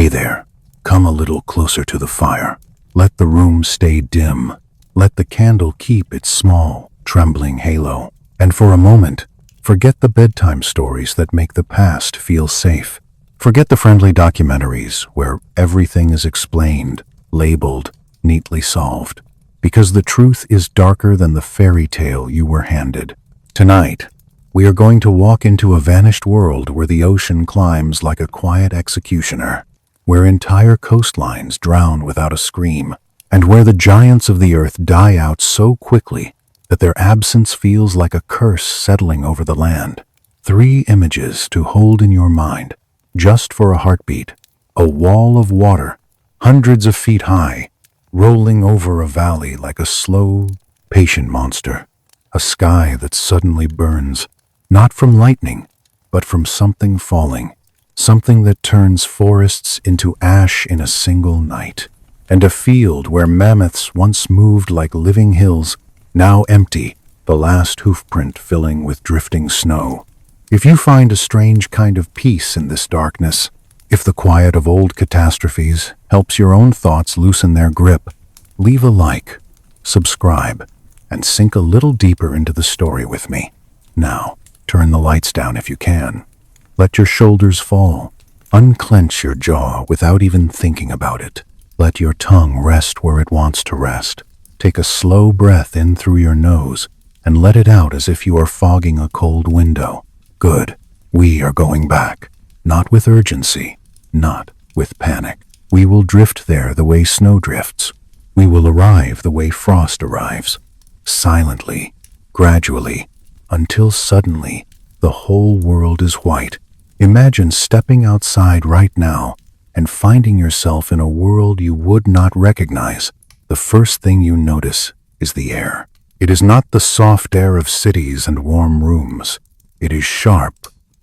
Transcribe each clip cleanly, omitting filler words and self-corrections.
Hey there, come a little closer to the fire. Let the room stay dim. Let the candle keep its small, trembling halo. And for a moment, forget the bedtime stories that make the past feel safe. Forget the friendly documentaries where everything is explained, labeled, neatly solved. Because the truth is darker than the fairy tale you were handed. Tonight, we are going to walk into a vanished world where the ocean climbs like a quiet executioner, where entire coastlines drown without a scream, and where the giants of the earth die out so quickly that their absence feels like a curse settling over the land. 3 images to hold in your mind, just for a heartbeat. A wall of water, hundreds of feet high, rolling over a valley like a slow, patient monster. A sky that suddenly burns, not from lightning, but from something falling, something that turns forests into ash in a single night. And a field where mammoths once moved like living hills, now empty, the last hoofprint filling with drifting snow. If you find a strange kind of peace in this darkness, if the quiet of old catastrophes helps your own thoughts loosen their grip, leave a like, subscribe, and sink a little deeper into the story with me. Now, turn the lights down if you can. Let your shoulders fall. Unclench your jaw without even thinking about it. Let your tongue rest where it wants to rest. Take a slow breath in through your nose and let it out as if you are fogging a cold window. Good. We are going back. Not with urgency. Not with panic. We will drift there the way snow drifts. We will arrive the way frost arrives. Silently, gradually, until suddenly the whole world is white. Imagine stepping outside right now and finding yourself in a world you would not recognize. The first thing you notice is the air. It is not the soft air of cities and warm rooms. It is sharp,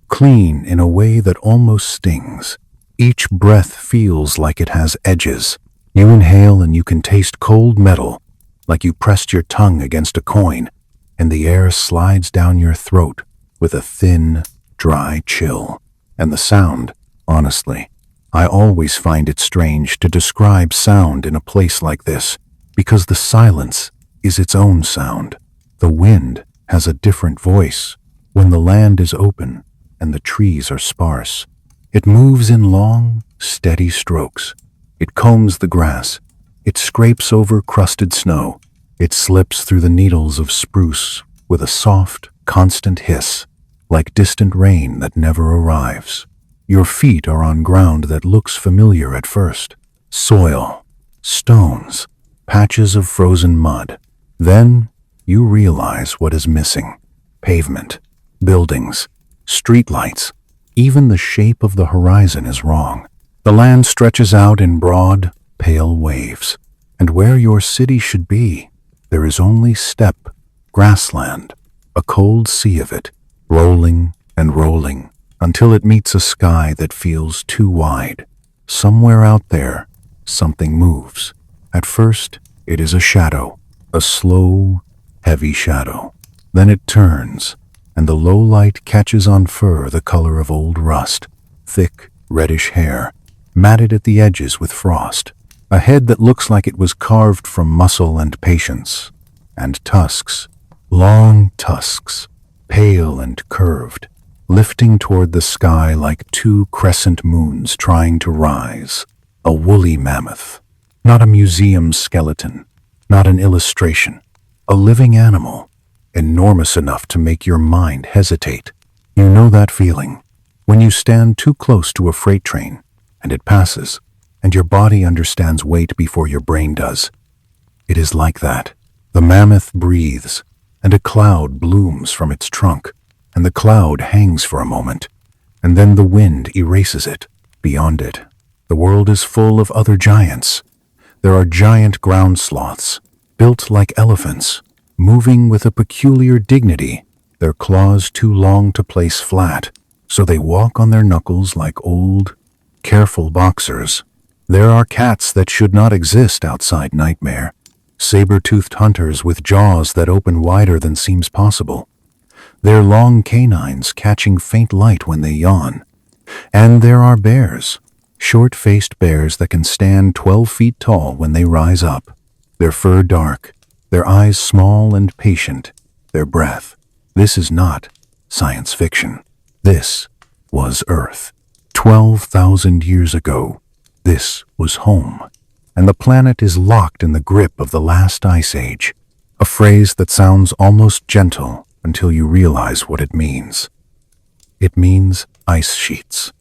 clean in a way that almost stings. Each breath feels like it has edges. You inhale and you can taste cold metal, like you pressed your tongue against a coin, and the air slides down your throat with a thin, dry chill. And the sound, honestly, I always find it strange to describe sound in a place like this, because the silence is its own sound. The wind has a different voice when the land is open and the trees are sparse. It moves in long, steady strokes. It combs the grass. It scrapes over crusted snow. It slips through the needles of spruce with a soft, constant hiss, like distant rain that never arrives. Your feet are on ground that looks familiar at first. Soil, stones, patches of frozen mud. Then you realize what is missing. Pavement, buildings, streetlights. Even the shape of the horizon is wrong. The land stretches out in broad, pale waves. And where your city should be, there is only steppe, grassland, a cold sea of it, rolling and rolling, until it meets a sky that feels too wide. Somewhere out there, something moves. At first, it is a shadow, a slow, heavy shadow. Then it turns, and the low light catches on fur the color of old rust, thick, reddish hair, matted at the edges with frost. A head that looks like it was carved from muscle and patience. And tusks, long tusks, pale and curved, lifting toward the sky like 2 crescent moons trying to rise. A woolly mammoth. Not a museum skeleton. Not an illustration. A living animal, enormous enough to make your mind hesitate. You know that feeling when you stand too close to a freight train and it passes, and your body understands weight before your brain does. It is like that. The mammoth breathes, and a cloud blooms from its trunk, and the cloud hangs for a moment, and then the wind erases it. Beyond it, the world is full of other giants. There are giant ground sloths, built like elephants, moving with a peculiar dignity, their claws too long to place flat, so they walk on their knuckles like old, careful boxers. There are cats that should not exist outside Nightmare, saber-toothed hunters with jaws that open wider than seems possible, their long canines catching faint light when they yawn. And there are bears, Short-faced bears that can stand 12 feet tall when they rise up, their fur dark, their eyes small and patient, their breath. This is not science fiction. This was Earth. 12,000 years ago, this was home. And the planet is locked in the grip of the last ice age, a phrase that sounds almost gentle until you realize what it means. It means ice sheets.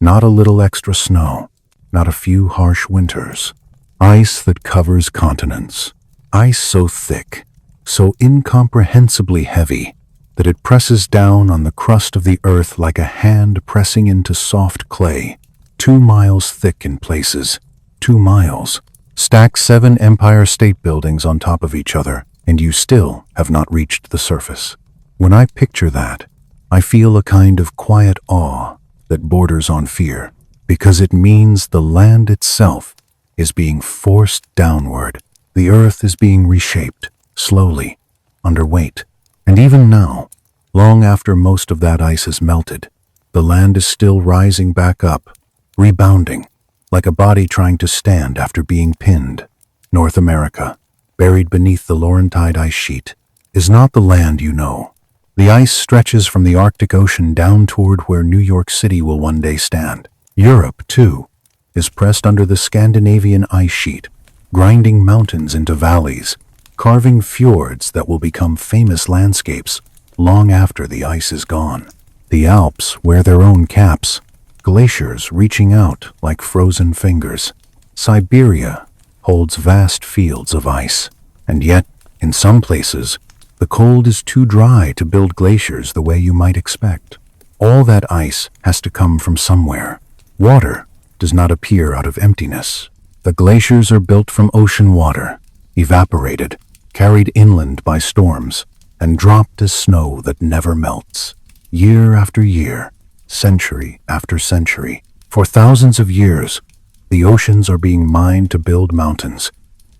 Not a little extra snow, not a few harsh winters. Ice that covers continents. Ice so thick, so incomprehensibly heavy, that it presses down on the crust of the earth like a hand pressing into soft clay. 2 miles thick in places. 2 miles. Stack 7 Empire State Buildings on top of each other, and you still have not reached the surface. When I picture that, I feel a kind of quiet awe that borders on fear, because it means the land itself is being forced downward. The earth is being reshaped, slowly, under weight. And even now, long after most of that ice has melted, the land is still rising back up, rebounding, like a body trying to stand after being pinned. North America, buried beneath the Laurentide ice sheet, is not the land you know. The ice stretches from the Arctic Ocean down toward where New York City will one day stand. Europe, too, is pressed under the Scandinavian ice sheet, grinding mountains into valleys, carving fjords that will become famous landscapes long after the ice is gone. The Alps wear their own caps, glaciers reaching out like frozen fingers. Siberia holds vast fields of ice, and yet, in some places, the cold is too dry to build glaciers the way you might expect. All that ice has to come from somewhere. Water does not appear out of emptiness. The glaciers are built from ocean water, evaporated, carried inland by storms, and dropped as snow that never melts. Year after year, century after century, for thousands of years, the oceans are being mined to build mountains,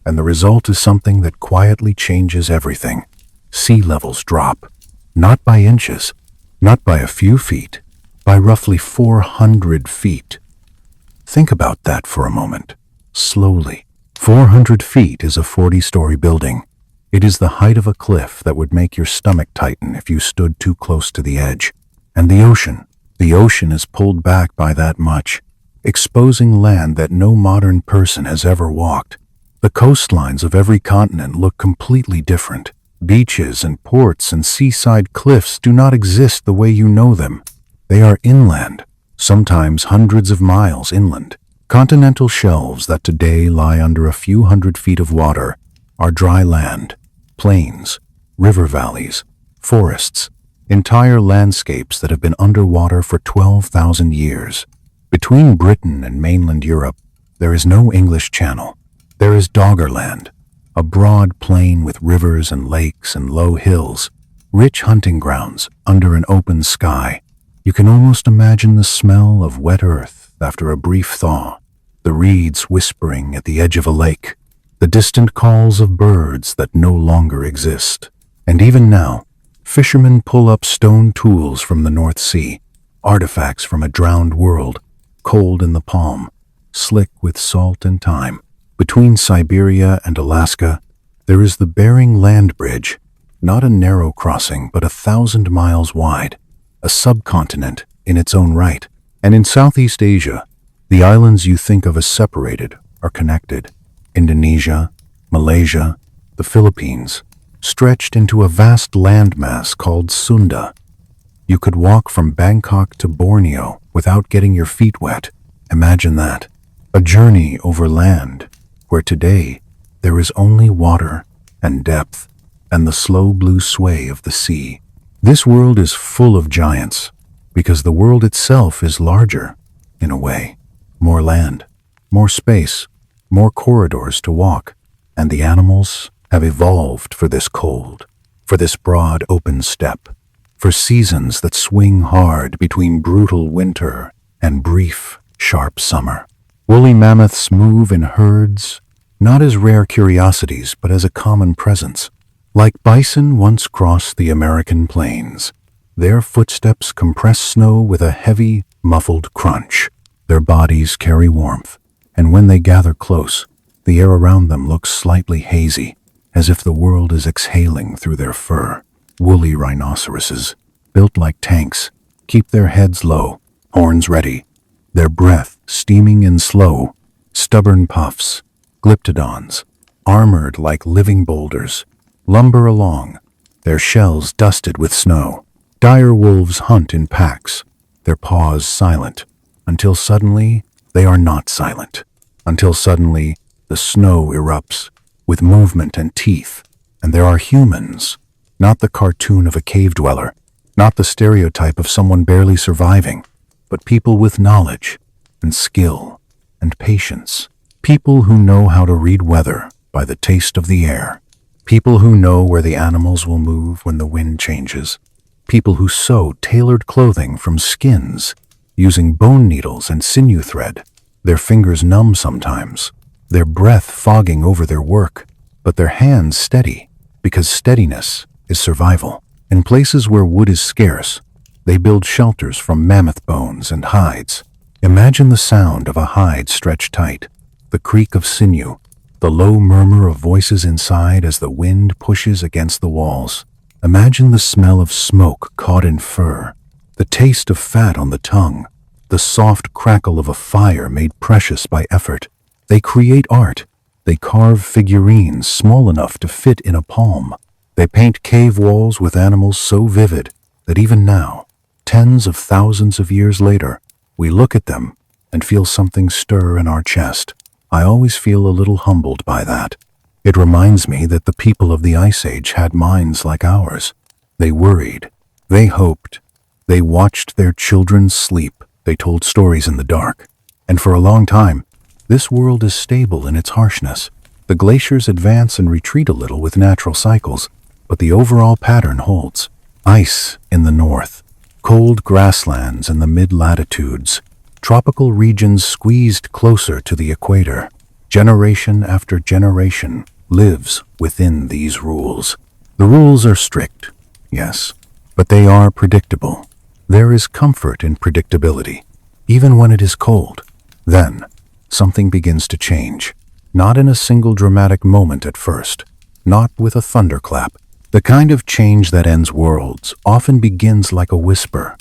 and the result is something that quietly changes everything. Sea levels drop, not by inches, not by a few feet, by roughly 400 feet. Think about that for a moment, slowly. 400 feet is a 40-story building. It is the height of a cliff that would make your stomach tighten if you stood too close to the edge. And the ocean is pulled back by that much, exposing land that no modern person has ever walked. The coastlines of every continent look completely different. Beaches and ports and seaside cliffs do not exist the way you know them. They are inland, sometimes hundreds of miles inland. Continental shelves that today lie under a few hundred feet of water are dry land, plains, river valleys, forests, entire landscapes that have been underwater for 12,000 years. Between Britain and mainland Europe, there is no English Channel. There is Doggerland, a broad plain with rivers and lakes and low hills, rich hunting grounds under an open sky. You can almost imagine the smell of wet earth after a brief thaw, the reeds whispering at the edge of a lake, the distant calls of birds that no longer exist. And even now, fishermen pull up stone tools from the North Sea, artifacts from a drowned world, cold in the palm, slick with salt and time. Between Siberia and Alaska, there is the Bering Land Bridge, not a narrow crossing but 1,000 miles wide, a subcontinent in its own right. And in Southeast Asia, the islands you think of as separated are connected. Indonesia, Malaysia, the Philippines, stretched into a vast landmass called Sunda. You could walk from Bangkok to Borneo without getting your feet wet. Imagine that. A journey over land where today there is only water and depth and the slow blue sway of the sea. This world is full of giants because the world itself is larger, in a way. More land, more space, more corridors to walk, and the animals have evolved for this cold, for this broad open steppe, for seasons that swing hard between brutal winter and brief, sharp summer. Woolly mammoths move in herds, not as rare curiosities, but as a common presence. Like bison once crossed the American plains, their footsteps compress snow with a heavy, muffled crunch. Their bodies carry warmth, and when they gather close, the air around them looks slightly hazy, as if the world is exhaling through their fur. Woolly rhinoceroses, built like tanks, keep their heads low, horns ready, their breath steaming in slow, stubborn puffs. Glyptodons, armored like living boulders, lumber along, their shells dusted with snow. Dire wolves hunt in packs, their paws silent, until suddenly they are not silent. Until suddenly the snow erupts with movement and teeth, and there are humans, not the cartoon of a cave dweller, not the stereotype of someone barely surviving, but people with knowledge and skill and patience. People who know how to read weather by the taste of the air. People who know where the animals will move when the wind changes. People who sew tailored clothing from skins, using bone needles and sinew thread. Their fingers numb sometimes, their breath fogging over their work, but their hands steady, because steadiness is survival. In places where wood is scarce, they build shelters from mammoth bones and hides. Imagine the sound of a hide stretched tight, the creak of sinew, the low murmur of voices inside as the wind pushes against the walls. Imagine the smell of smoke caught in fur, the taste of fat on the tongue, the soft crackle of a fire made precious by effort. They create art. They carve figurines small enough to fit in a palm. They paint cave walls with animals so vivid that even now, tens of thousands of years later, we look at them and feel something stir in our chest. I always feel a little humbled by that. It reminds me that the people of the Ice Age had minds like ours. They worried. They hoped. They watched their children sleep. They told stories in the dark. And for a long time, this world is stable in its harshness. The glaciers advance and retreat a little with natural cycles, but the overall pattern holds. Ice in the north, cold grasslands in the mid-latitudes, tropical regions squeezed closer to the equator. Generation after generation lives within these rules. The rules are strict, yes, but they are predictable. There is comfort in predictability, even when it is cold. Then, something begins to change. Not in a single dramatic moment at first, not with a thunderclap. The kind of change that ends worlds often begins like a whisper.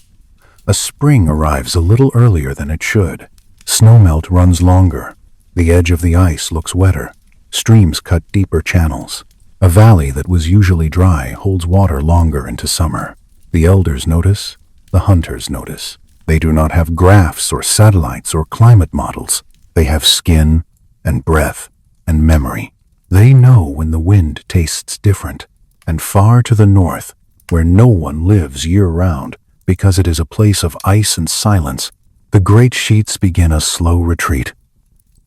A spring arrives a little earlier than it should. Snowmelt runs longer. The edge of the ice looks wetter. Streams cut deeper channels. A valley that was usually dry holds water longer into summer. The elders notice. The hunters notice. They do not have graphs or satellites or climate models. They have skin and breath and memory. They know when the wind tastes different. And far to the north, where no one lives year-round, because it is a place of ice and silence, the great sheets begin a slow retreat.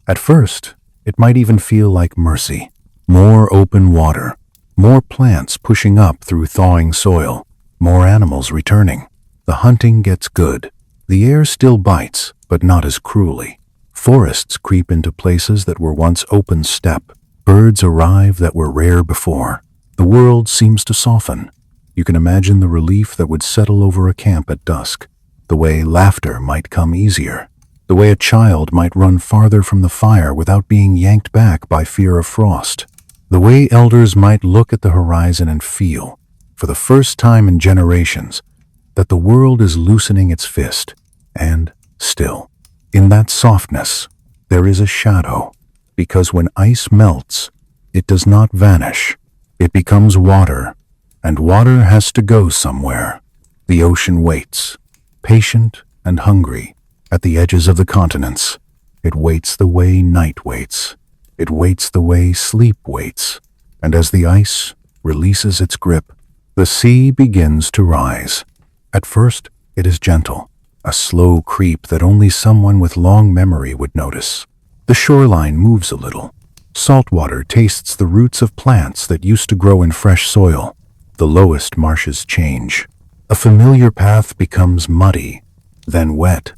At first, it might even feel like mercy. More open water, more plants pushing up through thawing soil, more animals returning. The hunting gets good. The air still bites, but not as cruelly. Forests creep into places that were once open steppe. Birds arrive that were rare before. The world seems to soften. You can imagine the relief that would settle over a camp at dusk, the way laughter might come easier, the way a child might run farther from the fire without being yanked back by fear of frost, the way elders might look at the horizon and feel, for the first time in generations, that the world is loosening its fist. And still, in that softness, there is a shadow, because when ice melts, it does not vanish. It becomes water, and water has to go somewhere. The ocean waits, patient and hungry, at the edges of the continents. It waits the way night waits. It waits the way sleep waits. And as the ice releases its grip, the sea begins to rise. At first, it is gentle, a slow creep that only someone with long memory would notice. The shoreline moves a little. Salt water tastes the roots of plants that used to grow in fresh soil. The lowest marshes change. A familiar path becomes muddy, then wet,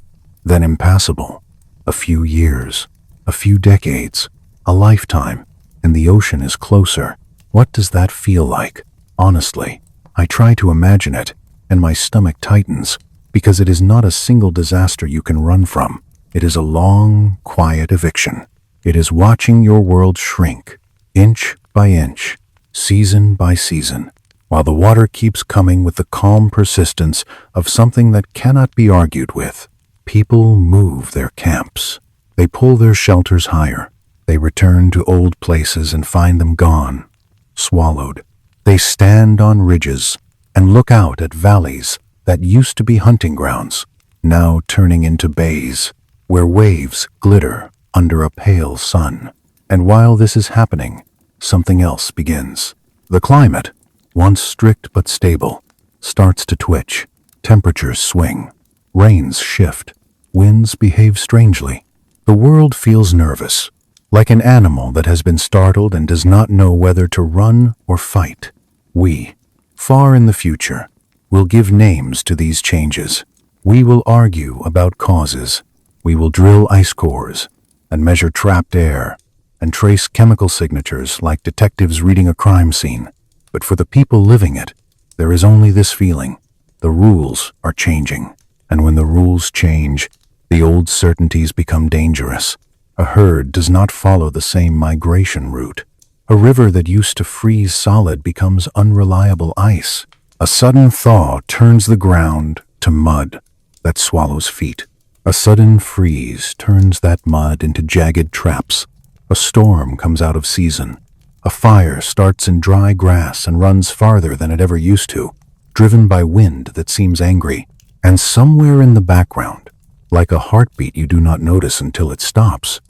then impassable. A few years, a few decades, a lifetime, and the ocean is closer. What does that feel like? Honestly, I try to imagine it, and my stomach tightens, because it is not a single disaster you can run from. It is a long, quiet eviction. It is watching your world shrink, inch by inch, season by season, while the water keeps coming with the calm persistence of something that cannot be argued with. People move their camps. They pull their shelters higher. They return to old places and find them gone, swallowed. They stand on ridges and look out at valleys that used to be hunting grounds, now turning into bays, where waves glitter under a pale sun. And while this is happening, something else begins. The climate, once strict but stable, starts to twitch. Temperatures swing. Rains shift. Winds behave strangely. The world feels nervous, like an animal that has been startled and does not know whether to run or fight. We, far in the future, will give names to these changes. We will argue about causes. We will drill ice cores and measure trapped air and trace chemical signatures like detectives reading a crime scene. But for the people living it, there is only this feeling. The rules are changing. And when the rules change, the old certainties become dangerous. A herd does not follow the same migration route. A river that used to freeze solid becomes unreliable ice. A sudden thaw turns the ground to mud that swallows feet. A sudden freeze turns that mud into jagged traps. A storm comes out of season. A fire starts in dry grass and runs farther than it ever used to, driven by wind that seems angry. And somewhere in the background, like a heartbeat you do not notice until it stops,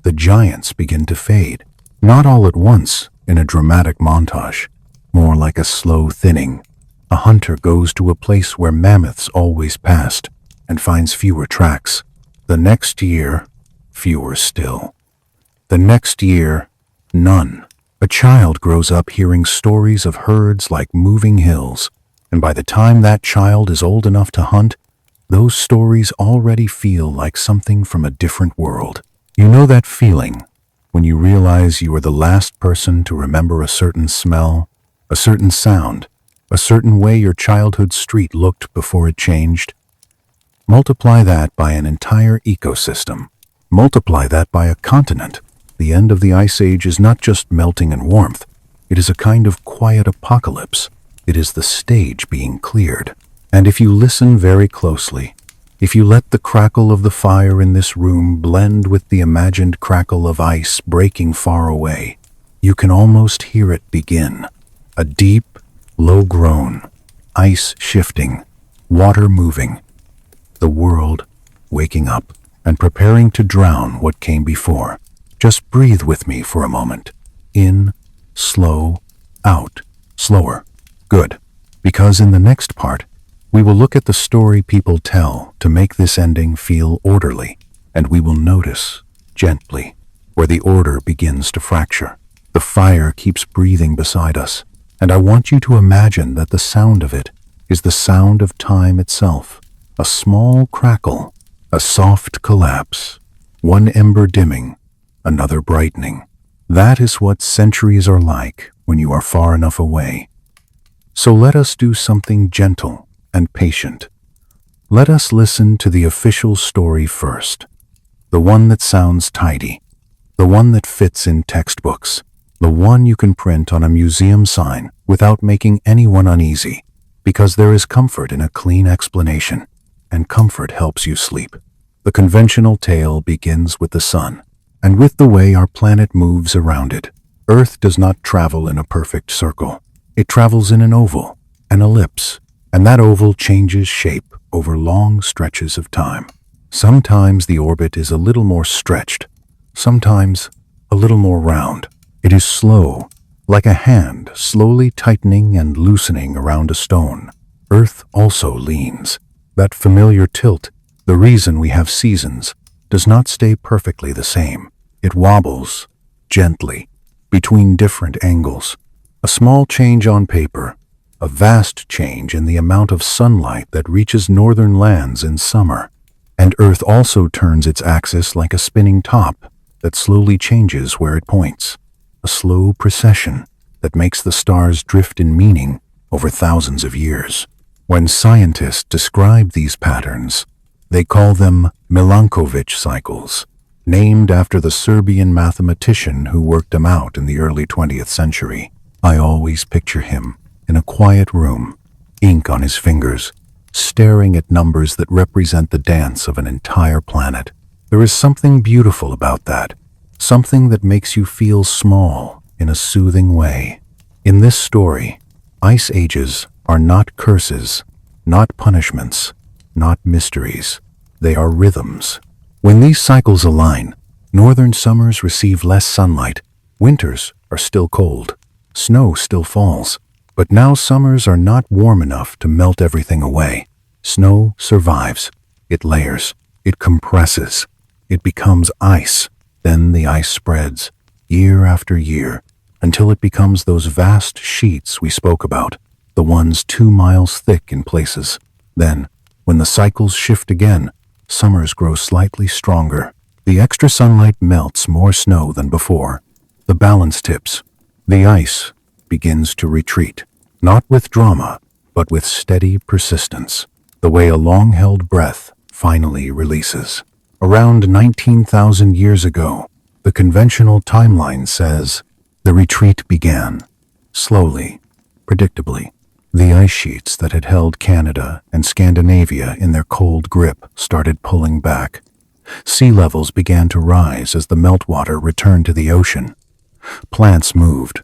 the giants begin to fade. Not all at once, in a dramatic montage, more like a slow thinning. A hunter goes to a place where mammoths always passed and finds fewer tracks. The next year, fewer still. The next year, none. A child grows up hearing stories of herds like moving hills, and by the time that child is old enough to hunt, those stories already feel like something from a different world. You know that feeling when you realize you are the last person to remember a certain smell, a certain sound, a certain way your childhood street looked before it changed? Multiply that by an entire ecosystem. Multiply that by a continent. The end of the Ice Age is not just melting and warmth. It is a kind of quiet apocalypse. It is the stage being cleared. And if you listen very closely, if you let the crackle of the fire in this room blend with the imagined crackle of ice breaking far away, you can almost hear it begin. A deep, low groan, ice shifting, water moving, the world waking up and preparing to drown what came before. Just breathe with me for a moment. In, slow, out, slower. Good. Because in the next part, we will look at the story people tell to make this ending feel orderly, and we will notice, gently, where the order begins to fracture. The fire keeps breathing beside us, and I want you to imagine that the sound of it is the sound of time itself. A small crackle, a soft collapse, one ember dimming, another brightening. That is what centuries are like when you are far enough away. So let us do something gentle and patient. Let us listen to the official story first, the one that sounds tidy, the one that fits in textbooks, the one you can print on a museum sign without making anyone uneasy, because there is comfort in a clean explanation, and comfort helps you sleep. The conventional tale begins with the sun, and with the way our planet moves around it. Earth does not travel in a perfect circle. It travels in an oval, an ellipse, and that oval changes shape over long stretches of time. Sometimes the orbit is a little more stretched, sometimes a little more round. It is slow, like a hand slowly tightening and loosening around a stone. Earth also leans. That familiar tilt, the reason we have seasons, does not stay perfectly the same. It wobbles, gently, between different angles. A small change on paper, a vast change in the amount of sunlight that reaches northern lands in summer. And Earth also turns its axis like a spinning top that slowly changes where it points. A slow precession that makes the stars drift in meaning over thousands of years. When scientists describe these patterns, they call them Milankovitch cycles, named after the Serbian mathematician who worked them out in the early 20th century. I always picture him in a quiet room, ink on his fingers, staring at numbers that represent the dance of an entire planet. There is something beautiful about that, something that makes you feel small in a soothing way. In this story, ice ages are not curses, not punishments, not mysteries. They are rhythms. When these cycles align, northern summers receive less sunlight, winters are still cold, snow still falls, but now summers are not warm enough to melt everything away. Snow survives. It layers. It compresses. It becomes ice. Then the ice spreads, year after year, until it becomes those vast sheets we spoke about, the ones 2 miles thick in places. Then, when the cycles shift again, summers grow slightly stronger. The extra sunlight melts more snow than before. The balance tips. The ice begins to retreat, not with drama, but with steady persistence, the way a long-held breath finally releases. Around 19,000 years ago, the conventional timeline says, the retreat began. Slowly, predictably, the ice sheets that had held Canada and Scandinavia in their cold grip started pulling back. Sea levels began to rise as the meltwater returned to the ocean. Plants moved.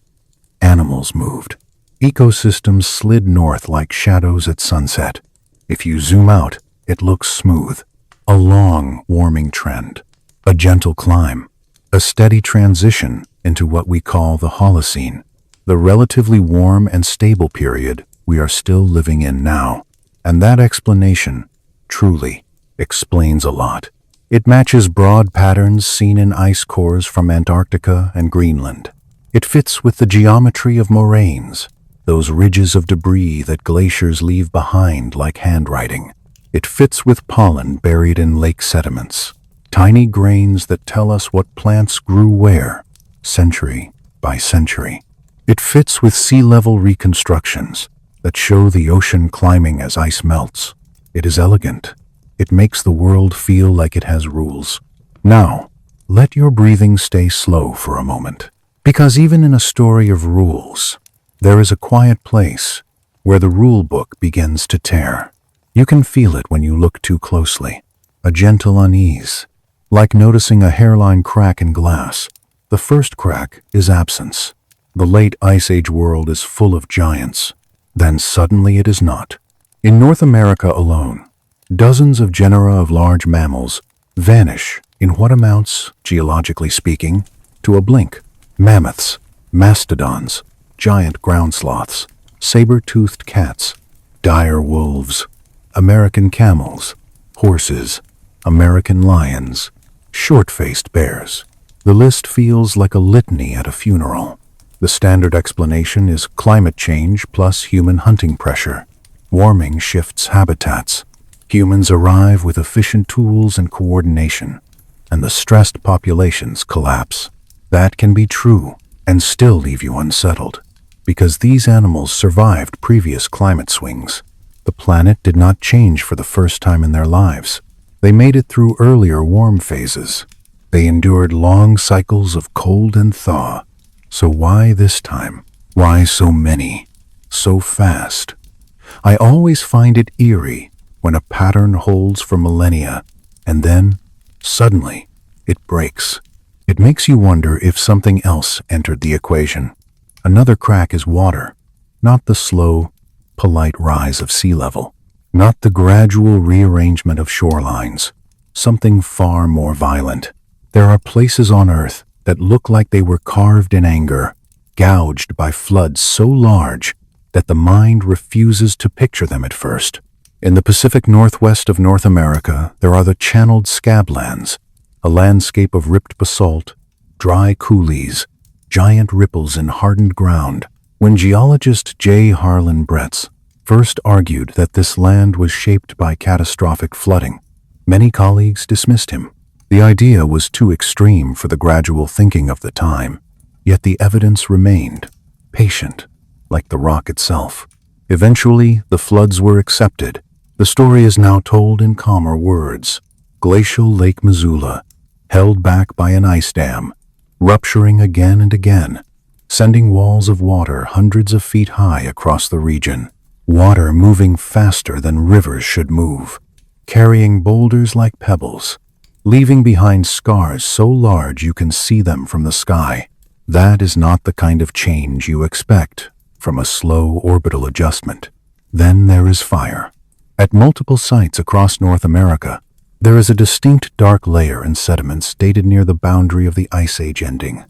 Animals moved. Ecosystems slid north like shadows at sunset. If you zoom out, it looks smooth. A long, warming trend. A gentle climb. A steady transition into what we call the Holocene, the relatively warm and stable period we are still living in now. And that explanation, truly, explains a lot. It matches broad patterns seen in ice cores from Antarctica and Greenland. It fits with the geometry of moraines, those ridges of debris that glaciers leave behind like handwriting. It fits with pollen buried in lake sediments, tiny grains that tell us what plants grew where, century by century. It fits with sea level reconstructions that show the ocean climbing as ice melts. It is elegant. It makes the world feel like it has rules. Now, let your breathing stay slow for a moment, because even in a story of rules, there is a quiet place where the rule book begins to tear. You can feel it when you look too closely. A gentle unease, like noticing a hairline crack in glass. The first crack is absence. The late Ice Age world is full of giants. Then suddenly it is not. In North America alone, dozens of genera of large mammals vanish in what amounts, geologically speaking, to a blink. Mammoths, mastodons, giant ground sloths, saber-toothed cats, dire wolves, American camels, horses, American lions, short-faced bears. The list feels like a litany at a funeral. The standard explanation is climate change plus human hunting pressure. Warming shifts habitats. Humans arrive with efficient tools and coordination, and the stressed populations collapse. That can be true and still leave you unsettled, because these animals survived previous climate swings. The planet did not change for the first time in their lives. They made it through earlier warm phases. They endured long cycles of cold and thaw. So why this time? Why so many? So fast? I always find it eerie when a pattern holds for millennia, and then, suddenly, it breaks. It makes you wonder if something else entered the equation. Another crack is water, not the slow, polite rise of sea level, not the gradual rearrangement of shorelines, something far more violent. There are places on Earth that look like they were carved in anger, gouged by floods so large that the mind refuses to picture them at first. In the Pacific Northwest of North America, there are the channeled scablands, a landscape of ripped basalt, dry coulees, giant ripples in hardened ground. When geologist J. Harlan Bretz first argued that this land was shaped by catastrophic flooding, many colleagues dismissed him. The idea was too extreme for the gradual thinking of the time, yet the evidence remained, patient, like the rock itself. Eventually, the floods were accepted. The story is now told in calmer words. glacial Lake Missoula, held back by an ice dam, rupturing again and again, sending walls of water hundreds of feet high across the region. Water moving faster than rivers should move, carrying boulders like pebbles, leaving behind scars so large you can see them from the sky. That is not the kind of change you expect from a slow orbital adjustment. Then there is fire. At multiple sites across North America, there is a distinct dark layer in sediments dated near the boundary of the Ice Age ending.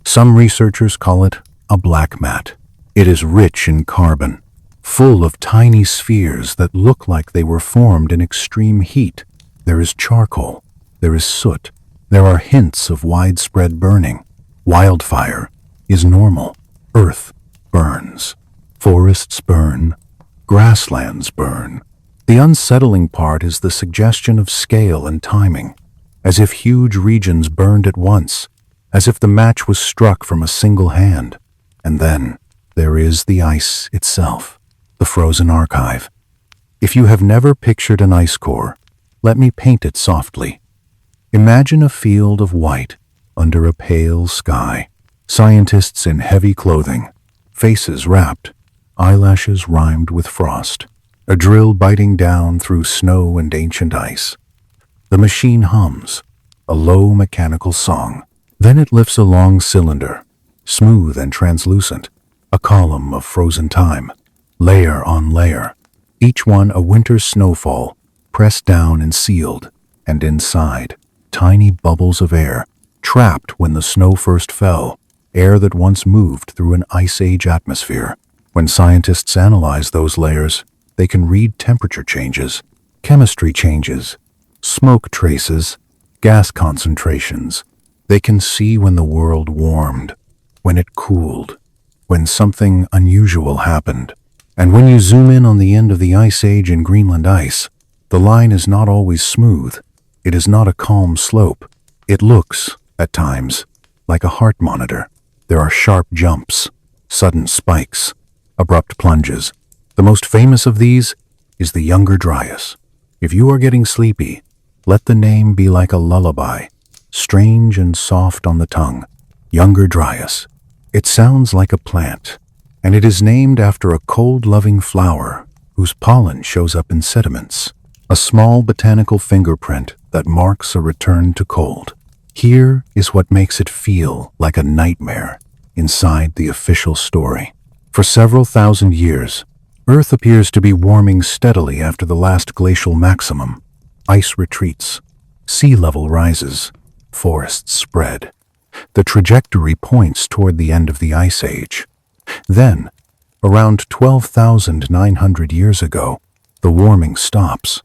Some researchers call it a black mat. It is rich in carbon, full of tiny spheres that look like they were formed in extreme heat. There is charcoal, there is soot, there are hints of widespread burning. Wildfire is normal. Earth burns. Forests burn. Grasslands burn. The unsettling part is the suggestion of scale and timing, as if huge regions burned at once, as if the match was struck from a single hand. And then there is the ice itself, the frozen archive. If you have never pictured an ice core, let me paint it softly. Imagine a field of white under a pale sky, scientists in heavy clothing, faces wrapped, eyelashes rimed with frost, a drill biting down through snow and ancient ice. The machine hums, a low mechanical song. Then it lifts a long cylinder, smooth and translucent, a column of frozen time, layer on layer, each one a winter's snowfall, pressed down and sealed, and inside, tiny bubbles of air, trapped when the snow first fell, air that once moved through an Ice Age atmosphere. When scientists analyze those layers, they can read temperature changes, chemistry changes, smoke traces, gas concentrations. They can see when the world warmed, when it cooled, when something unusual happened. And when you zoom in on the end of the Ice Age in Greenland ice, the line is not always smooth. It is not a calm slope. It looks, at times, like a heart monitor. There are sharp jumps, sudden spikes, abrupt plunges. The most famous of these is the Younger Dryas. If you are getting sleepy, let the name be like a lullaby, strange and soft on the tongue. Younger Dryas. It sounds like a plant, and it is named after a cold-loving flower whose pollen shows up in sediments, a small botanical fingerprint that marks a return to cold. Here is what makes it feel like a nightmare inside the official story. For several thousand years, Earth appears to be warming steadily after the last glacial maximum. Ice retreats, sea level rises, forests spread. The trajectory points toward the end of the Ice Age. Then, around 12,900 years ago, the warming stops.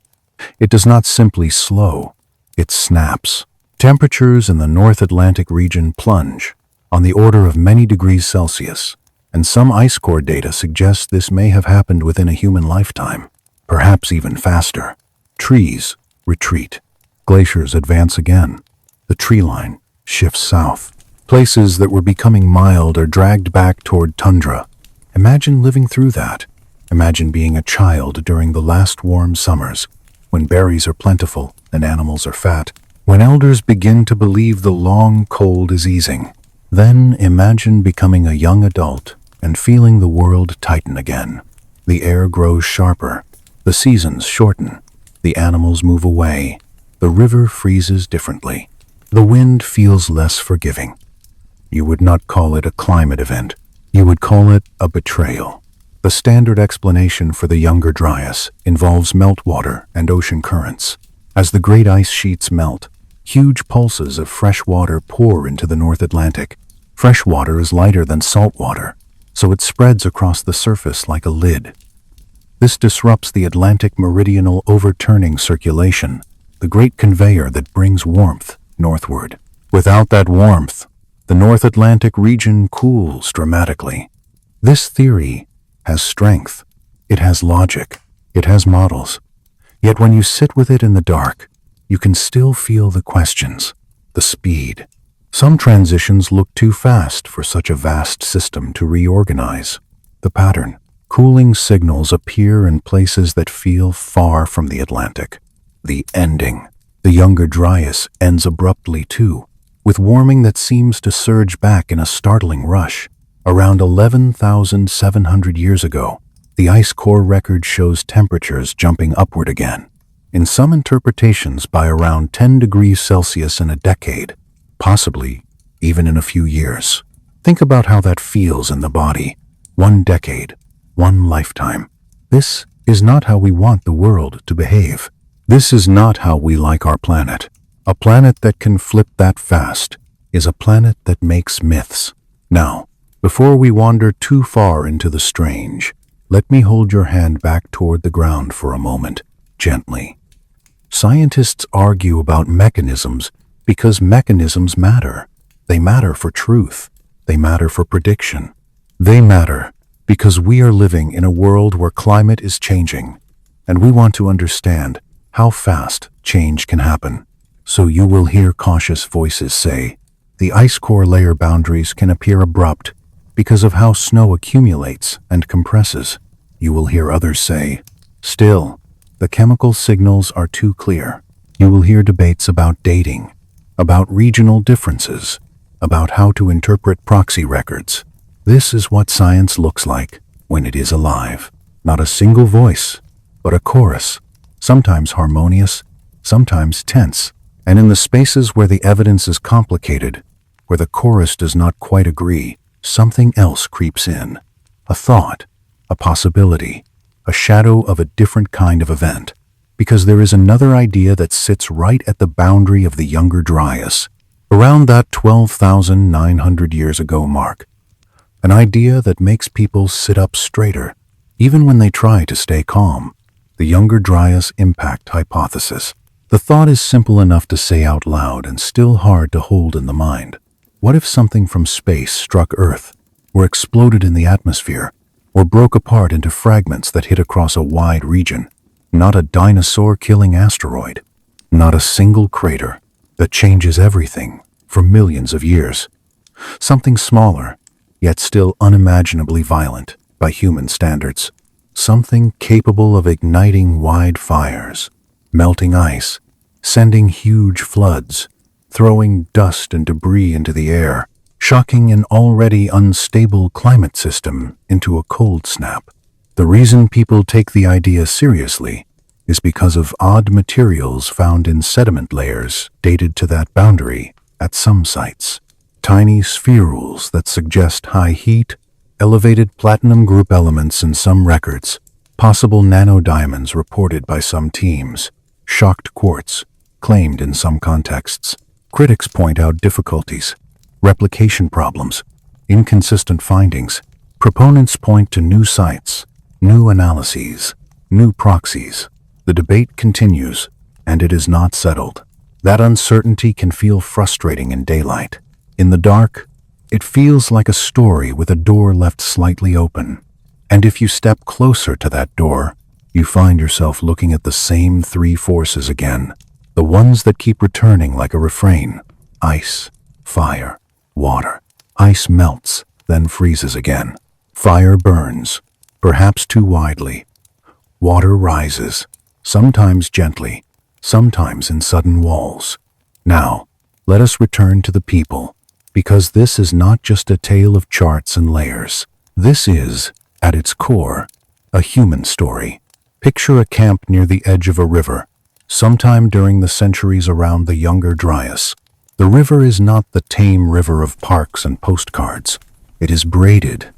It does not simply slow, it snaps. Temperatures in the North Atlantic region plunge, on the order of many degrees Celsius, and some ice core data suggests this may have happened within a human lifetime, perhaps even faster. Trees retreat. Glaciers advance again. The tree line shifts south. Places that were becoming mild are dragged back toward tundra. Imagine living through that. Imagine being a child during the last warm summers, when berries are plentiful and animals are fat, when elders begin to believe the long cold is easing. Then imagine becoming a young adult and feeling the world tighten again. The air grows sharper, the seasons shorten, the animals move away, the river freezes differently, the wind feels less forgiving. You would not call it a climate event. You would call it a betrayal. The standard explanation for the Younger Dryas involves meltwater and ocean currents. As the great ice sheets melt, huge pulses of fresh water pour into the North Atlantic. Fresh water is lighter than salt water, so it spreads across the surface like a lid. This disrupts the Atlantic meridional overturning circulation, the great conveyor that brings warmth northward. Without that warmth, the North Atlantic region cools dramatically. This theory has strength, it has logic, it has models. Yet when you sit with it in the dark, you can still feel the questions, the speed. Some transitions look too fast for such a vast system to reorganize. The pattern. Cooling signals appear in places that feel far from the Atlantic. The ending. The younger Dryas ends abruptly too, with warming that seems to surge back in a startling rush. Around 11,700 years ago, the ice core record shows temperatures jumping upward again, in some interpretations by around 10 degrees Celsius in a decade, possibly even in a few years. Think about how that feels in the body. 1 decade, 1 lifetime. This is not how we want the world to behave. This is not how we like our planet. A planet that can flip that fast is a planet that makes myths. Now, before we wander too far into the strange, let me hold your hand back toward the ground for a moment, gently. Scientists argue about mechanisms because mechanisms matter. They matter for truth. They matter for prediction. They matter because we are living in a world where climate is changing, and we want to understand how fast change can happen. So you will hear cautious voices say, the ice core layer boundaries can appear abrupt because of how snow accumulates and compresses. You will hear others say, still, the chemical signals are too clear. You will hear debates about dating, about regional differences, about how to interpret proxy records. This is what science looks like when it is alive. Not a single voice, but a chorus, sometimes harmonious, sometimes tense. And in the spaces where the evidence is complicated, where the chorus does not quite agree, something else creeps in. A thought, a possibility, a shadow of a different kind of event. Because there is another idea that sits right at the boundary of the younger Dryas, around that 12,900 years ago mark. An idea that makes people sit up straighter, even when they try to stay calm. The younger Dryas impact hypothesis. The thought is simple enough to say out loud and still hard to hold in the mind. What if something from space struck Earth, or exploded in the atmosphere, or broke apart into fragments that hit across a wide region? Not a dinosaur-killing asteroid, not a single crater that changes everything for millions of years. Something smaller, yet still unimaginably violent by human standards. Something capable of igniting wide fires, melting ice, sending huge floods, throwing dust and debris into the air, shocking an already unstable climate system into a cold snap. The reason people take the idea seriously is because of odd materials found in sediment layers dated to that boundary at some sites. Tiny spherules that suggest high heat, elevated platinum group elements in some records, possible nanodiamonds reported by some teams, shocked quartz claimed in some contexts. Critics point out difficulties, replication problems, inconsistent findings. Proponents point to new sites, new analyses, new proxies. The debate continues, and it is not settled. That uncertainty can feel frustrating in daylight. In the dark, it feels like a story with a door left slightly open. And if you step closer to that door, you find yourself looking at the same three forces again. The ones that keep returning like a refrain. Ice, fire, water. Ice melts, then freezes again. Fire burns, perhaps too widely. Water rises, sometimes gently, sometimes in sudden walls. Now, let us return to the people, because this is not just a tale of charts and layers. This is, at its core, a human story. Picture a camp near the edge of a river, sometime during the centuries around the younger Dryas. The river is not the tame river of parks and postcards. It is braided,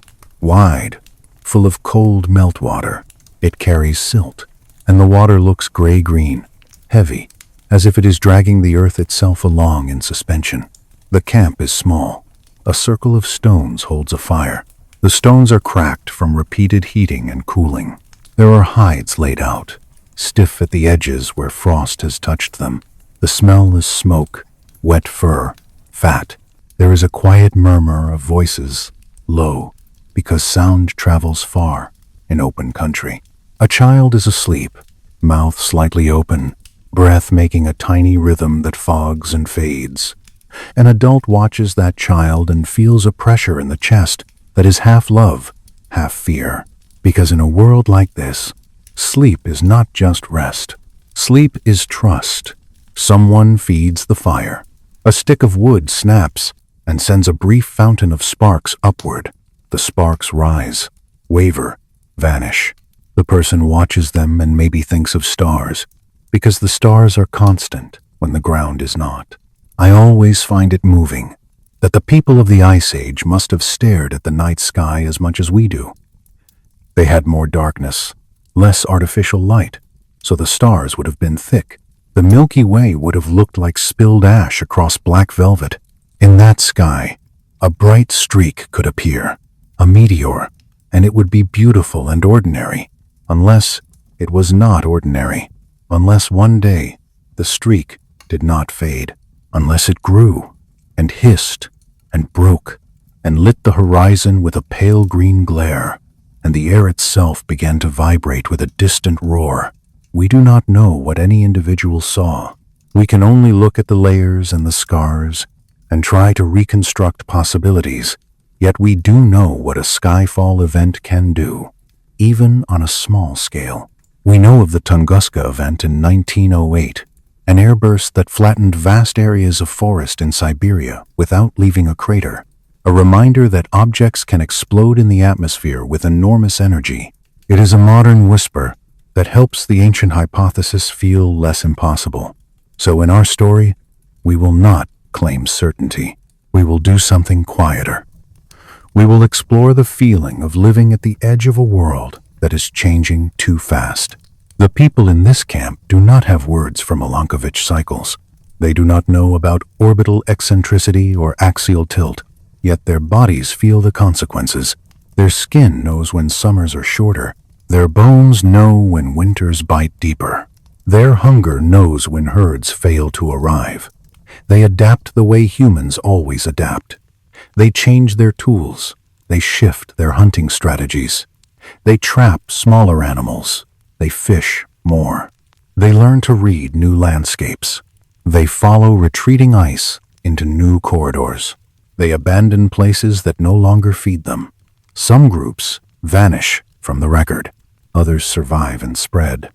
wide, full of cold meltwater. It carries silt, and the water looks gray-green, heavy, as if it is dragging the earth itself along in suspension. The camp is small. A circle of stones holds a fire. The stones are cracked from repeated heating and cooling. There are hides laid out, stiff at the edges where frost has touched them. The smell is smoke, wet fur, fat. There is a quiet murmur of voices, low, because sound travels far in open country. A child is asleep, mouth slightly open, breath making a tiny rhythm that fogs and fades. An adult watches that child and feels a pressure in the chest that is half love, half fear. Because in a world like this, sleep is not just rest. Sleep is trust. Someone feeds the fire. A stick of wood snaps and sends a brief fountain of sparks upward. The sparks rise, waver, vanish. The person watches them and maybe thinks of stars, because the stars are constant when the ground is not. I always find it moving that the people of the Ice Age must have stared at the night sky as much as we do. They had more darkness, less artificial light, so the stars would have been thick. The Milky Way would have looked like spilled ash across black velvet. In that sky, a bright streak could appear, a meteor, and it would be beautiful and ordinary, unless it was not ordinary, unless one day the streak did not fade, unless it grew and hissed and broke and lit the horizon with a pale green glare, and the air itself began to vibrate with a distant roar. We do not know what any individual saw. We can only look at the layers and the scars and try to reconstruct possibilities, yet we do know what a skyfall event can do, even on a small scale. We know of the Tunguska event in 1908, an airburst that flattened vast areas of forest in Siberia without leaving a crater, a reminder that objects can explode in the atmosphere with enormous energy. It is a modern whisper that helps the ancient hypothesis feel less impossible. So in our story, we will not claim certainty. We will do something quieter. We will explore the feeling of living at the edge of a world that is changing too fast. The people in this camp do not have words for Milankovitch cycles. They do not know about orbital eccentricity or axial tilt, yet their bodies feel the consequences. Their skin knows when summers are shorter. Their bones know when winters bite deeper. Their hunger knows when herds fail to arrive. They adapt the way humans always adapt. They change their tools. They shift their hunting strategies. They trap smaller animals. They fish more. They learn to read new landscapes. They follow retreating ice into new corridors. They abandon places that no longer feed them. Some groups vanish from the record. Others survive and spread.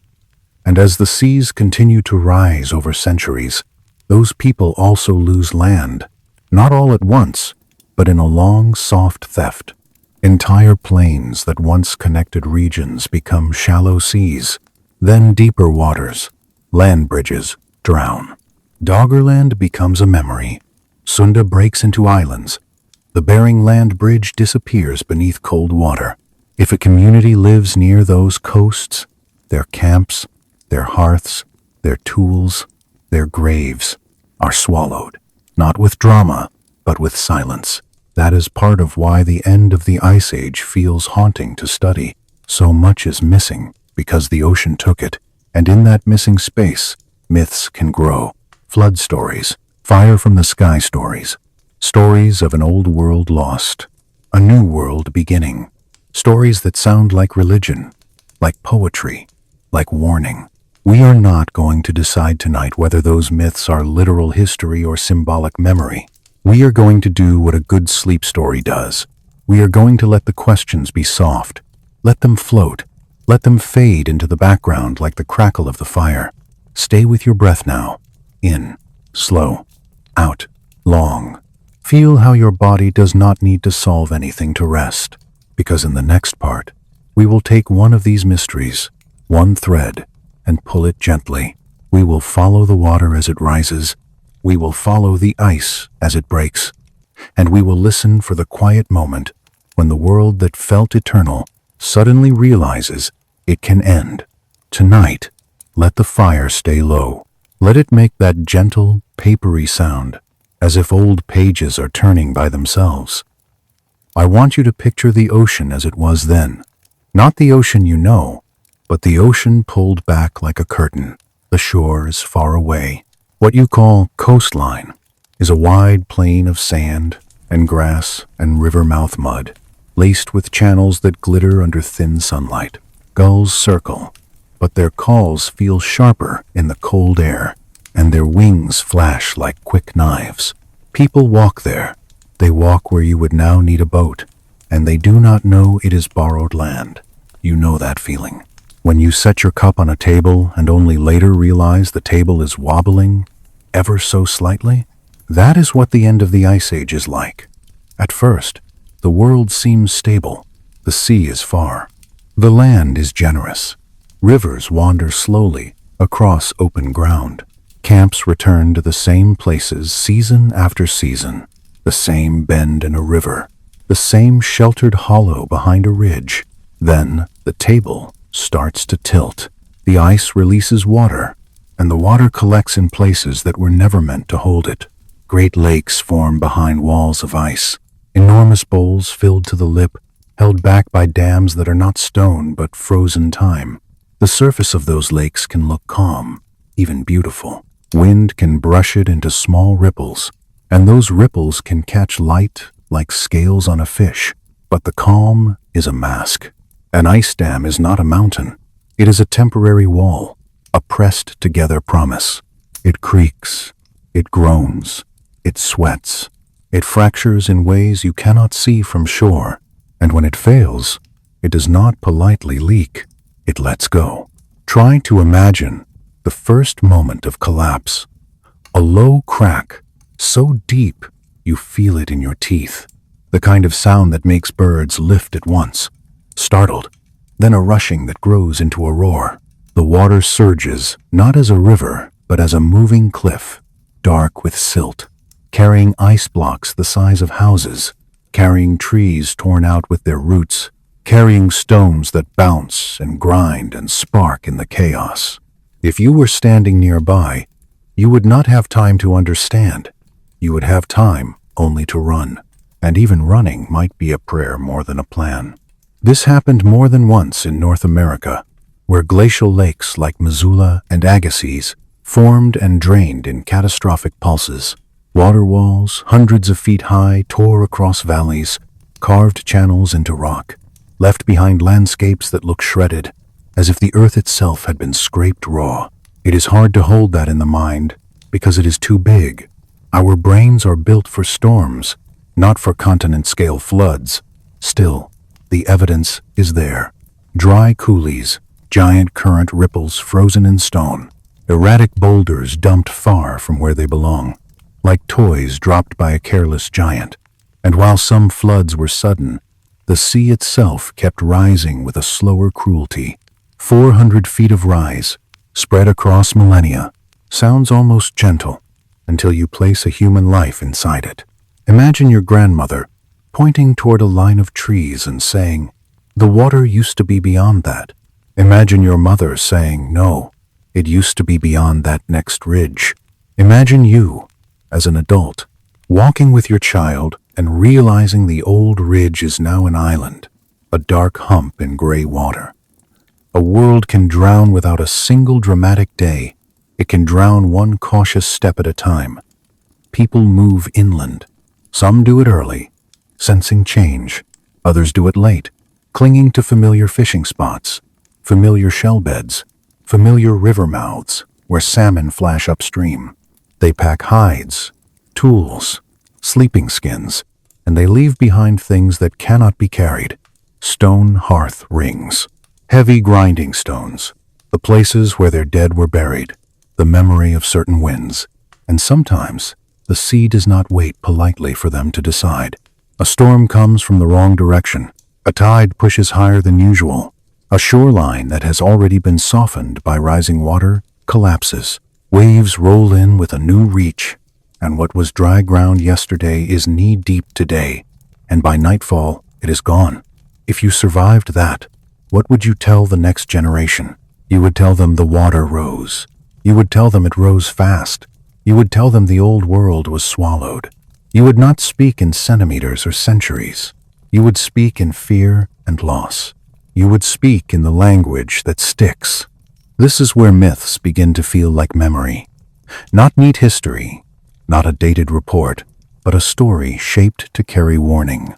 And as the seas continue to rise over centuries, those people also lose land, not all at once, but in a long, soft theft. Entire plains that once connected regions become shallow seas, then deeper waters. Land bridges drown. Doggerland becomes a memory. Sunda breaks into islands. The Bering Land Bridge disappears beneath cold water. If a community lives near those coasts, their camps, their hearths, their tools, their graves are swallowed, not with drama, but with silence. That is part of why the end of the Ice Age feels haunting to study. So much is missing because the ocean took it, and in that missing space, myths can grow. Flood stories, fire from the sky stories, stories of an old world lost, a new world beginning, stories that sound like religion, like poetry, like warning. We are not going to decide tonight whether those myths are literal history or symbolic memory. We are going to do what a good sleep story does. We are going to let the questions be soft. Let them float. Let them fade into the background like the crackle of the fire. Stay with your breath now. In, slow, out, long. Feel how your body does not need to solve anything to rest, because in the next part, we will take one of these mysteries, one thread, and pull it gently. We will follow the water as it rises. We will follow the ice as it breaks, and we will listen for the quiet moment when the world that felt eternal suddenly realizes it can end. Tonight, let the fire stay low. Let it make that gentle, papery sound, as if old pages are turning by themselves. I want you to picture the ocean as it was then. Not the ocean you know, but the ocean pulled back like a curtain. The shores far away. What you call coastline is a wide plain of sand and grass and river mouth mud, laced with channels that glitter under thin sunlight. Gulls circle, but their calls feel sharper in the cold air, and their wings flash like quick knives. People walk there. They walk where you would now need a boat, and they do not know it is borrowed land. You know that feeling. When you set your cup on a table and only later realize the table is wobbling ever so slightly? That is what the end of the Ice Age is like. At first, the world seems stable. The sea is far. The land is generous. Rivers wander slowly across open ground. Camps return to the same places season after season. The same bend in a river. The same sheltered hollow behind a ridge. Then the table starts to tilt. The ice releases water, and the water collects in places that were never meant to hold it. Great lakes form behind walls of ice. Enormous bowls filled to the lip, held back by dams that are not stone but frozen time. The surface of those lakes can look calm, even beautiful. Wind can brush it into small ripples, and those ripples can catch light like scales on a fish. But the calm is a mask. An ice dam is not a mountain. It is a temporary wall, a pressed-together promise. It creaks, it groans, it sweats. It fractures in ways you cannot see from shore, and when it fails, it does not politely leak. It lets go. Try to imagine the first moment of collapse. A low crack, so deep you feel it in your teeth. The kind of sound that makes birds lift at once, startled, then a rushing that grows into a roar. The water surges, not as a river, but as a moving cliff, dark with silt, carrying ice blocks the size of houses, carrying trees torn out with their roots, carrying stones that bounce and grind and spark in the chaos. If you were standing nearby, you would not have time to understand. You would have time only to run, and even running might be a prayer more than a plan. This happened more than once in North America, where glacial lakes like Missoula and Agassiz formed and drained in catastrophic pulses. Water walls, hundreds of feet high, tore across valleys, carved channels into rock, left behind landscapes that look shredded, as if the earth itself had been scraped raw. It is hard to hold that in the mind, because it is too big. Our brains are built for storms, not for continent-scale floods. Still, the evidence is there. Dry coulees, giant current ripples frozen in stone, erratic boulders dumped far from where they belong, like toys dropped by a careless giant. And while some floods were sudden, the sea itself kept rising with a slower cruelty. 400 feet of rise, spread across millennia, sounds almost gentle until you place a human life inside it. Imagine your grandmother pointing toward a line of trees and saying, "The water used to be beyond that." Imagine your mother saying, "No, it used to be beyond that next ridge." Imagine you, as an adult, walking with your child and realizing the old ridge is now an island, a dark hump in gray water. A world can drown without a single dramatic day. It can drown one cautious step at a time. People move inland. Some do it early, sensing change. Others do it late, clinging to familiar fishing spots, familiar shell beds, familiar river mouths where salmon flash upstream. They pack hides, tools, sleeping skins, and they leave behind things that cannot be carried. Stone hearth rings, heavy grinding stones, the places where their dead were buried, the memory of certain winds, and sometimes the sea does not wait politely for them to decide. A storm comes from the wrong direction. A tide pushes higher than usual. A shoreline that has already been softened by rising water collapses. Waves roll in with a new reach, and what was dry ground yesterday is knee-deep today, and by nightfall it is gone. If you survived that, what would you tell the next generation? You would tell them the water rose. You would tell them it rose fast. You would tell them the old world was swallowed. You would not speak in centimeters or centuries. You would speak in fear and loss. You would speak in the language that sticks. This is where myths begin to feel like memory. Not neat history, not a dated report, but a story shaped to carry warning.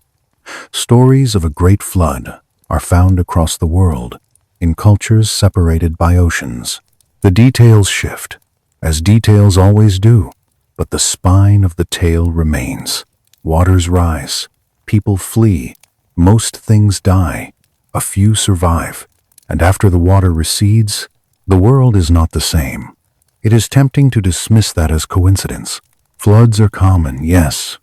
Stories of a great flood are found across the world, in cultures separated by oceans. The details shift, as details always do, but the spine of the tale remains. Waters rise, people flee, most things die, a few survive, and after the water recedes, the world is not the same. It is tempting to dismiss that as coincidence. Floods are common, yes.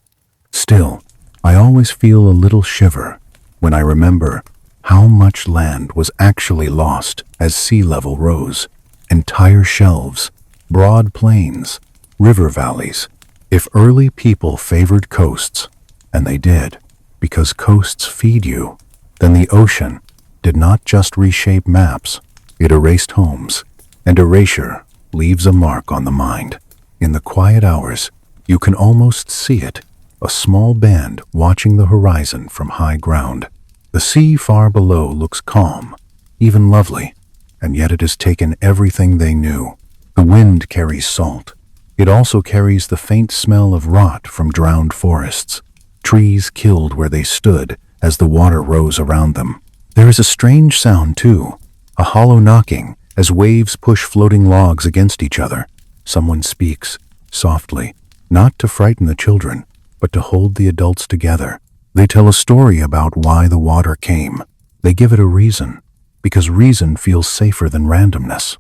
Still, I always feel a little shiver when I remember how much land was actually lost as sea level rose. Entire shelves, broad plains, river valleys. If early people favored coasts, and they did, because coasts feed you, then the ocean did not just reshape maps, it erased homes, and erasure leaves a mark on the mind. In the quiet hours, you can almost see it, a small band watching the horizon from high ground. The sea far below looks calm, even lovely, and yet it has taken everything they knew. The wind carries salt. It also carries the faint smell of rot from drowned forests, trees killed where they stood as the water rose around them. There is a strange sound too, a hollow knocking as waves push floating logs against each other. Someone speaks, softly, not to frighten the children, but to hold the adults together. They tell a story about why the water came. They give it a reason, because reason feels safer than randomness.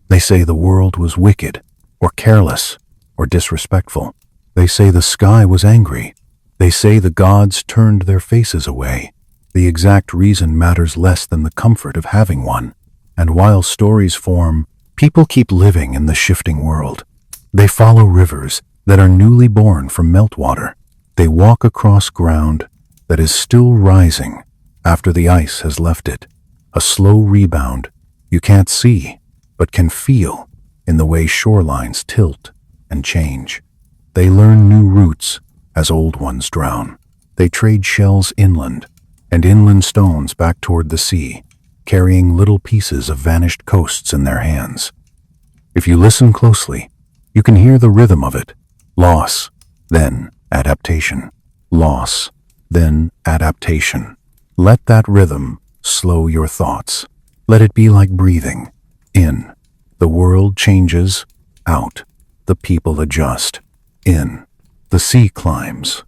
They say the world was wicked, or careless, or disrespectful. They say the sky was angry. They say the gods turned their faces away. The exact reason matters less than the comfort of having one. And while stories form, people keep living in the shifting world. They follow rivers that are newly born from meltwater. They walk across ground that is still rising after the ice has left it. A slow rebound you can't see, but can feel in the way shorelines tilt and change. They learn new routes as old ones drown. They trade shells inland and inland stones back toward the sea, carrying little pieces of vanished coasts in their hands. If you listen closely, you can hear the rhythm of it. Loss, then adaptation. Loss, then adaptation. Let that rhythm slow your thoughts. Let it be like breathing. In, the world changes. Out, the people adjust. In, the sea climbs.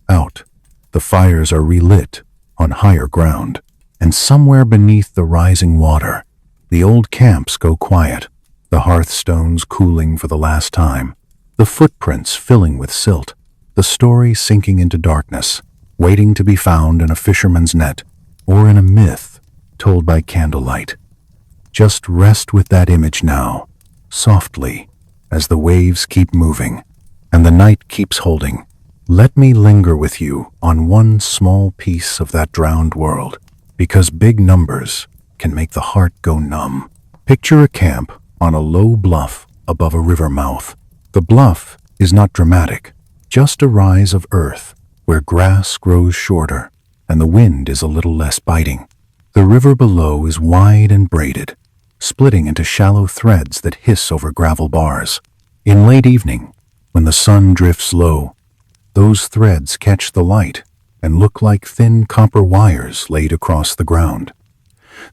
Out, the fires are relit on higher ground. And somewhere beneath the rising water, the old camps go quiet, the hearthstones cooling for the last time, the footprints filling with silt, the story sinking into darkness, waiting to be found in a fisherman's net or in a myth told by candlelight. Just rest with that image now, softly, as the waves keep moving and the night keeps holding. Let me linger with you on one small piece of that drowned world, because big numbers can make the heart go numb. Picture a camp on a low bluff above a river mouth. The bluff is not dramatic, just a rise of earth where grass grows shorter and the wind is a little less biting. The river below is wide and braided, splitting into shallow threads that hiss over gravel bars. In late evening, when the sun drifts low, those threads catch the light and look like thin copper wires laid across the ground.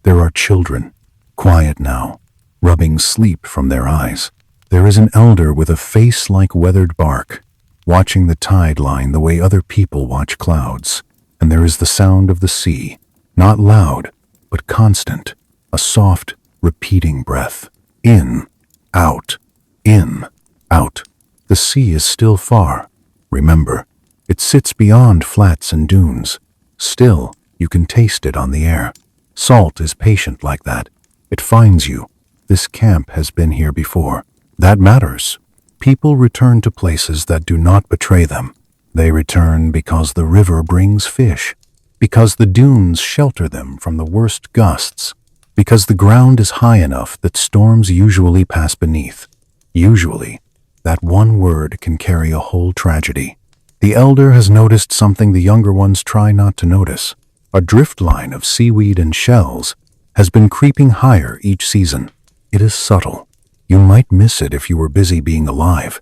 There are children, quiet now, rubbing sleep from their eyes. There is an elder with a face like weathered bark, watching the tide line the way other people watch clouds. And there is the sound of the sea, not loud, but constant, a soft, repeating breath. In, out, in, out. The sea is still far. Remember, it sits beyond flats and dunes. Still, you can taste it on the air. Salt is patient like that. It finds you. This camp has been here before. That matters. People return to places that do not betray them. They return because the river brings fish, because the dunes shelter them from the worst gusts, because the ground is high enough that storms usually pass beneath. Usually, that one word can carry a whole tragedy. The elder has noticed something the younger ones try not to notice. A drift line of seaweed and shells has been creeping higher each season. It is subtle. You might miss it if you were busy being alive.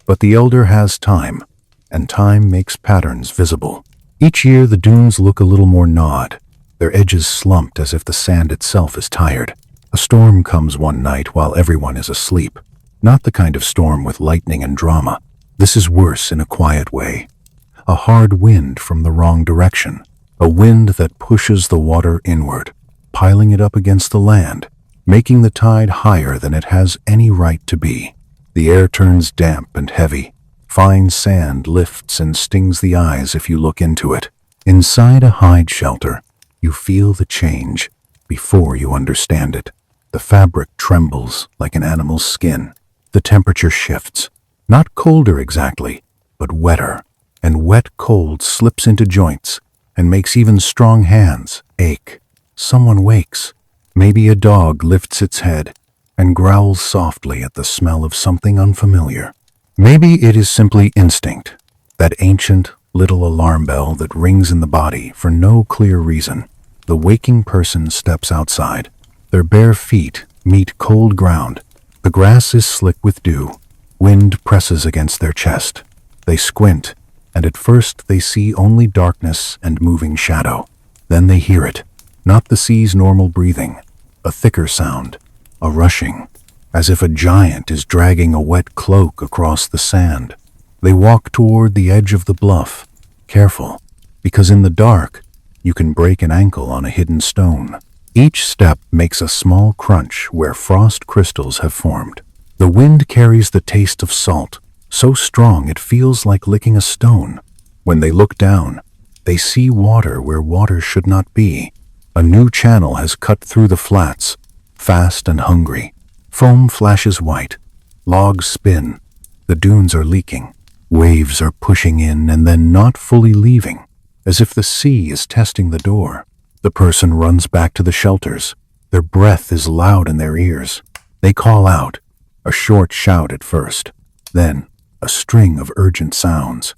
But the elder has time, and time makes patterns visible. Each year the dunes look a little more gnawed, their edges slumped as if the sand itself is tired. A storm comes one night while everyone is asleep. Not the kind of storm with lightning and drama. This is worse in a quiet way. A hard wind from the wrong direction. A wind that pushes the water inward, piling it up against the land. making the tide higher than it has any right to be. The air turns damp and heavy. Fine sand lifts and stings the eyes if you look into it. Inside a hide shelter, you feel the change before you understand it. The fabric trembles like an animal's skin. The temperature shifts, not colder exactly, but wetter, and wet cold slips into joints and makes even strong hands ache. Someone wakes. Maybe a dog lifts its head and growls softly at the smell of something unfamiliar. Maybe it is simply instinct, that ancient little alarm bell that rings in the body for no clear reason. The waking person steps outside. Their bare feet meet cold ground. The grass is slick with dew. Wind presses against their chest. They squint, and at first they see only darkness and moving shadow. Then they hear it, not the sea's normal breathing, a thicker sound, a rushing, as if a giant is dragging a wet cloak across the sand. They walk toward the edge of the bluff, careful, because in the dark, you can break an ankle on a hidden stone. Each step makes a small crunch where frost crystals have formed. The wind carries the taste of salt, so strong it feels like licking a stone. When they look down, they see water where water should not be. A new channel has cut through the flats, fast and hungry. Foam flashes white. Logs spin. The dunes are leaking. Waves are pushing in and then not fully leaving, as if the sea is testing the door. The person runs back to the shelters. Their breath is loud in their ears. They call out, a short shout at first, then a string of urgent sounds.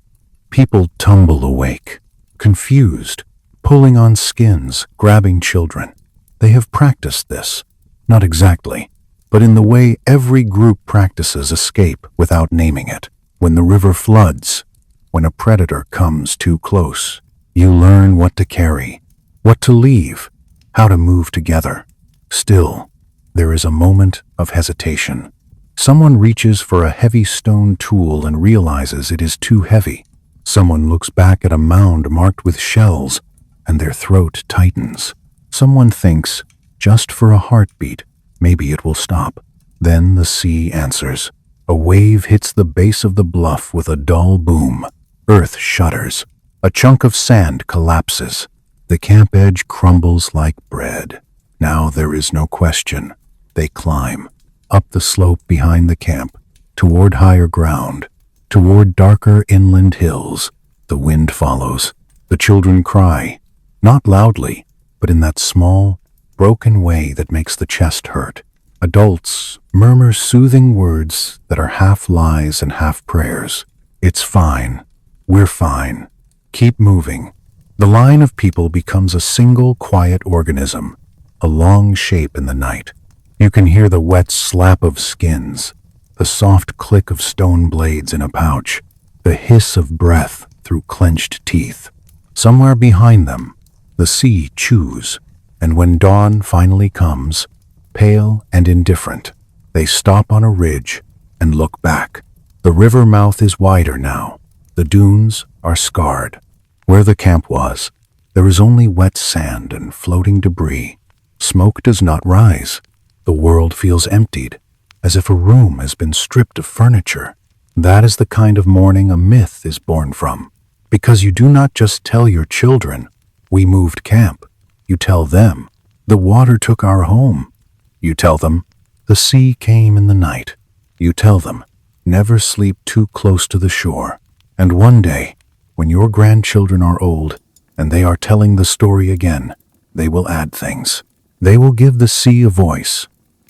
People tumble awake, confused, pulling on skins, grabbing children. They have practiced this, not exactly, but in the way every group practices escape without naming it. When the river floods, when a predator comes too close, you learn what to carry, what to leave, how to move together. Still, there is a moment of hesitation. Someone reaches for a heavy stone tool and realizes it is too heavy. Someone looks back at a mound marked with shells, and their throat tightens. Someone thinks, just for a heartbeat, maybe it will stop. Then the sea answers. A wave hits the base of the bluff with a dull boom. Earth shudders. A chunk of sand collapses. The camp edge crumbles like bread. Now there is no question. They climb. Up the slope behind the camp, toward higher ground, toward darker inland hills. The wind follows. The children cry, not loudly, but in that small, broken way that makes the chest hurt. Adults murmur soothing words that are half lies and half prayers. It's fine. We're fine. Keep moving. The line of people becomes a single quiet organism, a long shape in the night. You can hear the wet slap of skins, the soft click of stone blades in a pouch, the hiss of breath through clenched teeth. Somewhere behind them, the sea chews, and when dawn finally comes, pale and indifferent, they stop on a ridge and look back. The river mouth is wider now. The dunes are scarred. Where the camp was, there is only wet sand and floating debris. Smoke does not rise. The world feels emptied, as if a room has been stripped of furniture. That is the kind of morning a myth is born from. Because you do not just tell your children, we moved camp. You tell them, the water took our home. You tell them, the sea came in the night. You tell them, never sleep too close to the shore. And one day, when your grandchildren are old and they are telling the story again, they will add things. They will give the sea a voice.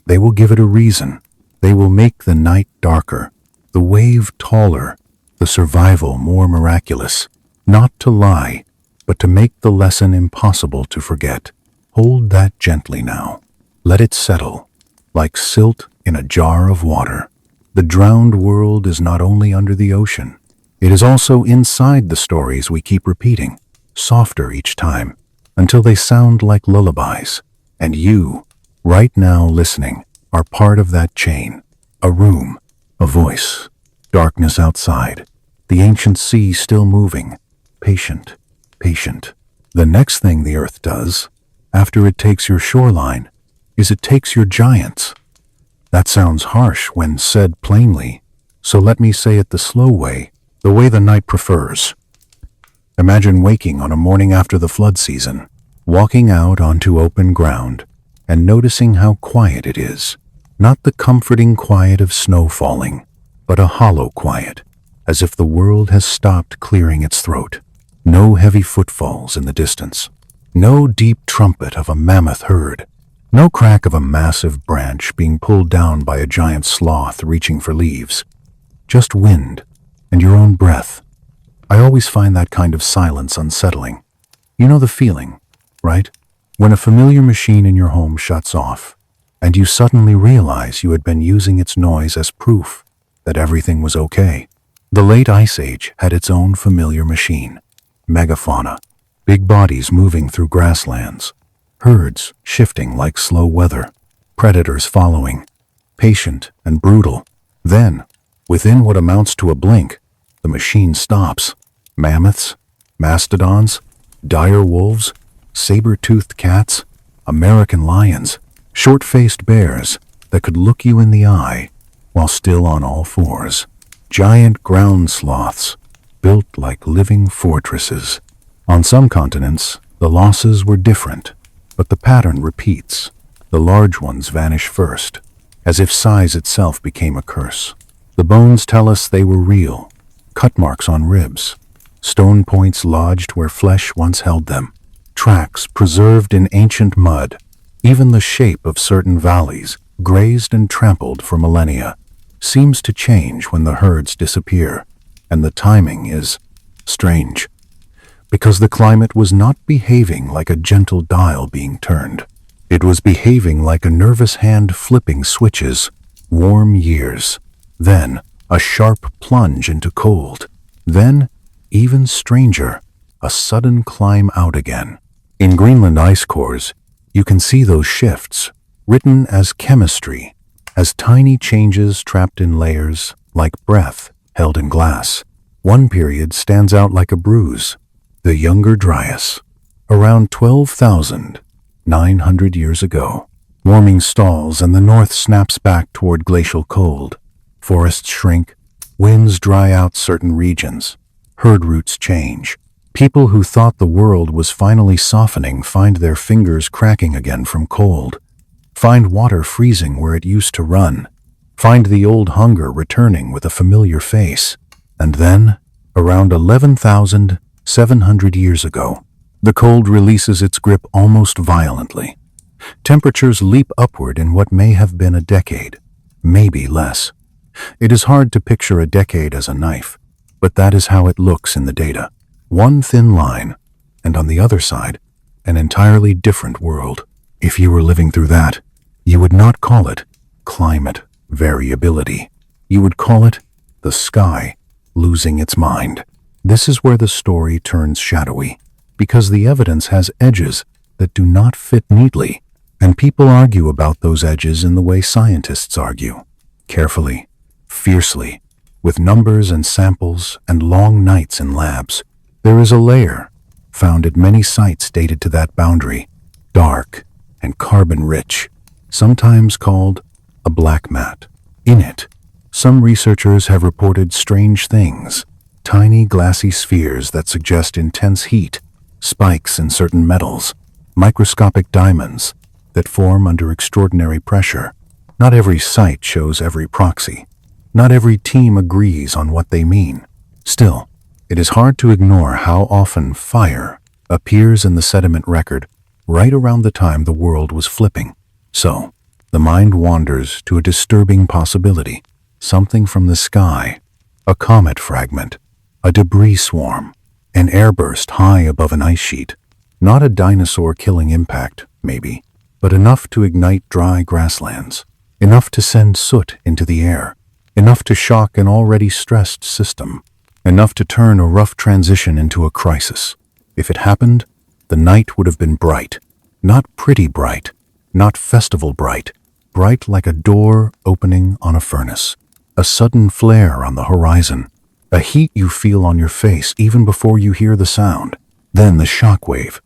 They will give it a reason. They will make the night darker, the wave taller, the survival more miraculous. Not to lie, but to make the lesson impossible to forget. Hold that gently now. Let it settle, like silt in a jar of water. The drowned world is not only under the ocean. It is also inside the stories we keep repeating, softer each time, until they sound like lullabies. And you, right now listening, are part of that chain. A room, a voice, darkness outside, the ancient sea still moving, patient, patient. The next thing the earth does, after it takes your shoreline, is it takes your giants. That sounds harsh when said plainly, so let me say it the slow way, the way the night prefers. Imagine waking on a morning after the flood season, walking out onto open ground, and noticing how quiet it is. Not the comforting quiet of snow falling, but a hollow quiet, as if the world has stopped clearing its throat. No heavy footfalls in the distance. No deep trumpet of a mammoth herd. No crack of a massive branch being pulled down by a giant sloth reaching for leaves. Just wind and your own breath. I always find that kind of silence unsettling. You know the feeling, right? When a familiar machine in your home shuts off, and you suddenly realize you had been using its noise as proof that everything was okay. The late Ice Age had its own familiar machine. Megafauna, big bodies moving through grasslands, herds shifting like slow weather, predators following, patient and brutal. Then, within what amounts to a blink, the machine stops. Mammoths, mastodons, dire wolves, saber-toothed cats, American lions, short-faced bears that could look you in the eye while still on all fours. Giant ground sloths, built like living fortresses. On some continents, the losses were different, but the pattern repeats. The large ones vanish first, as if size itself became a curse. The bones tell us they were real. Cut marks on ribs, stone points lodged where flesh once held them, tracks preserved in ancient mud. Even the shape of certain valleys, grazed and trampled for millennia, seems to change when the herds disappear, and the timing is strange, because the climate was not behaving like a gentle dial being turned. It was behaving like a nervous hand flipping switches. Warm years, then a sharp plunge into cold, then, even stranger, a sudden climb out again. In Greenland ice cores, you can see those shifts, written as chemistry, as tiny changes trapped in layers, like breath held in glass. One period stands out like a bruise, the Younger Dryas, around 12,900 years ago. Warming stalls and the north snaps back toward glacial cold. Forests shrink, winds dry out certain regions, herd routes change. People who thought the world was finally softening find their fingers cracking again from cold, find water freezing where it used to run, find the old hunger returning with a familiar face. And then, around 11,700 years ago, the cold releases its grip almost violently. Temperatures leap upward in what may have been a decade, maybe less. It is hard to picture a decade as a knife, but that is how it looks in the data. One thin line, and on the other side, an entirely different world. If you were living through that, you would not call it climate variability. You would call it the sky losing its mind. This is where the story turns shadowy, because the evidence has edges that do not fit neatly, and people argue about those edges in the way scientists argue. Carefully, fiercely, with numbers and samples and long nights in labs. There is a layer, found at many sites dated to that boundary, dark and carbon-rich, sometimes called a black mat. In it, some researchers have reported strange things, tiny glassy spheres that suggest intense heat, spikes in certain metals, microscopic diamonds that form under extraordinary pressure. Not every site shows every proxy. Not every team agrees on what they mean. Still, it is hard to ignore how often fire appears in the sediment record right around the time the world was flipping. So, the mind wanders to a disturbing possibility. Something from the sky, a comet fragment, a debris swarm, an airburst high above an ice sheet. Not a dinosaur-killing impact, maybe, but enough to ignite dry grasslands, enough to send soot into the air, enough to shock an already stressed system, enough to turn a rough transition into a crisis. If it happened, the night would have been bright. Not pretty bright, not festival bright, bright like a door opening on a furnace. A sudden flare on the horizon, a heat you feel on your face even before you hear the sound. Then the shock wave,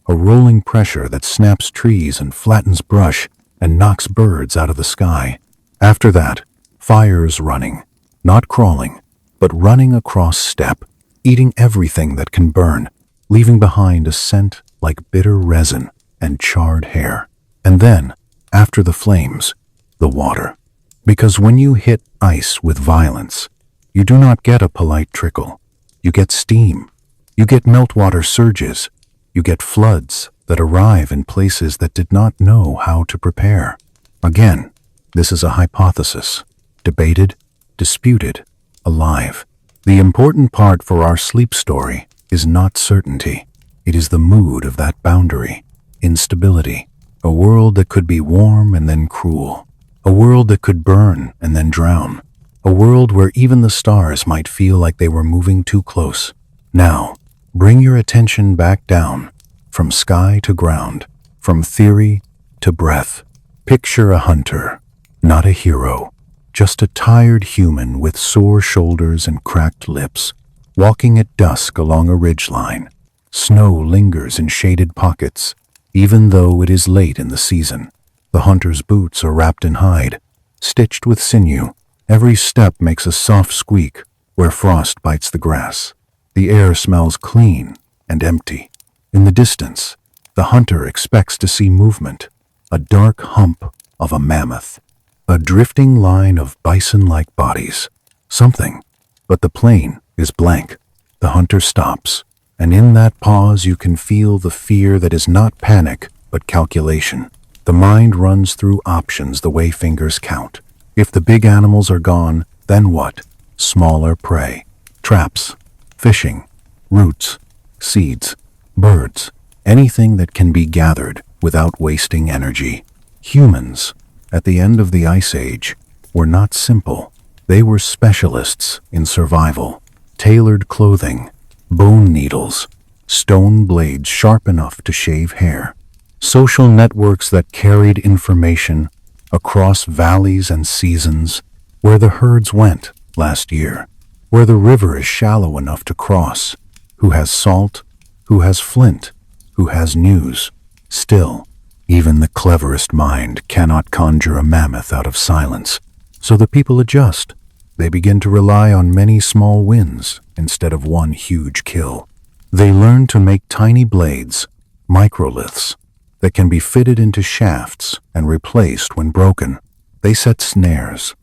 a rolling pressure that snaps trees and flattens brush, and knocks birds out of the sky. After that, fires running, not crawling, but running across steppe, eating everything that can burn, leaving behind a scent like bitter resin and charred hair. And then, after the flames, the water. Because when you hit ice with violence, you do not get a polite trickle. You get steam. You get meltwater surges. You get floods that arrive in places that did not know how to prepare. Again, this is a hypothesis, debated, disputed, alive. The important part for our sleep story is not certainty. It is the mood of that boundary, instability, a world that could be warm and then cruel, a world that could burn and then drown, a world where even the stars might feel like they were moving too close. Now, bring your attention back down, from sky to ground, from theory to breath. Picture a hunter, not a hero, just a tired human with sore shoulders and cracked lips, walking at dusk along a ridgeline. Snow lingers in shaded pockets, even though it is late in the season. The hunter's boots are wrapped in hide, stitched with sinew. Every step makes a soft squeak where frost bites the grass. The air smells clean and empty. In the distance, the hunter expects to see movement, a dark hump of a mammoth, a drifting line of bison-like bodies. Something, but the plain is blank. The hunter stops, and in that pause you can feel the fear that is not panic, but calculation. The mind runs through options the way fingers count. If the big animals are gone, then what? Smaller prey, traps, fishing, roots, seeds, birds, anything that can be gathered without wasting energy. Humans, at the end of the Ice Age, were not simple. They were specialists in survival. Tailored clothing, bone needles, stone blades sharp enough to shave hair, social networks that carried information across valleys and seasons, where the herds went last year, where the river is shallow enough to cross, who has salt, who has flint, who has news. Still, even the cleverest mind cannot conjure a mammoth out of silence. So the people adjust. They begin to rely on many small wins instead of one huge kill. They learn to make tiny blades, microliths, that can be fitted into shafts and replaced when broken. They set snares.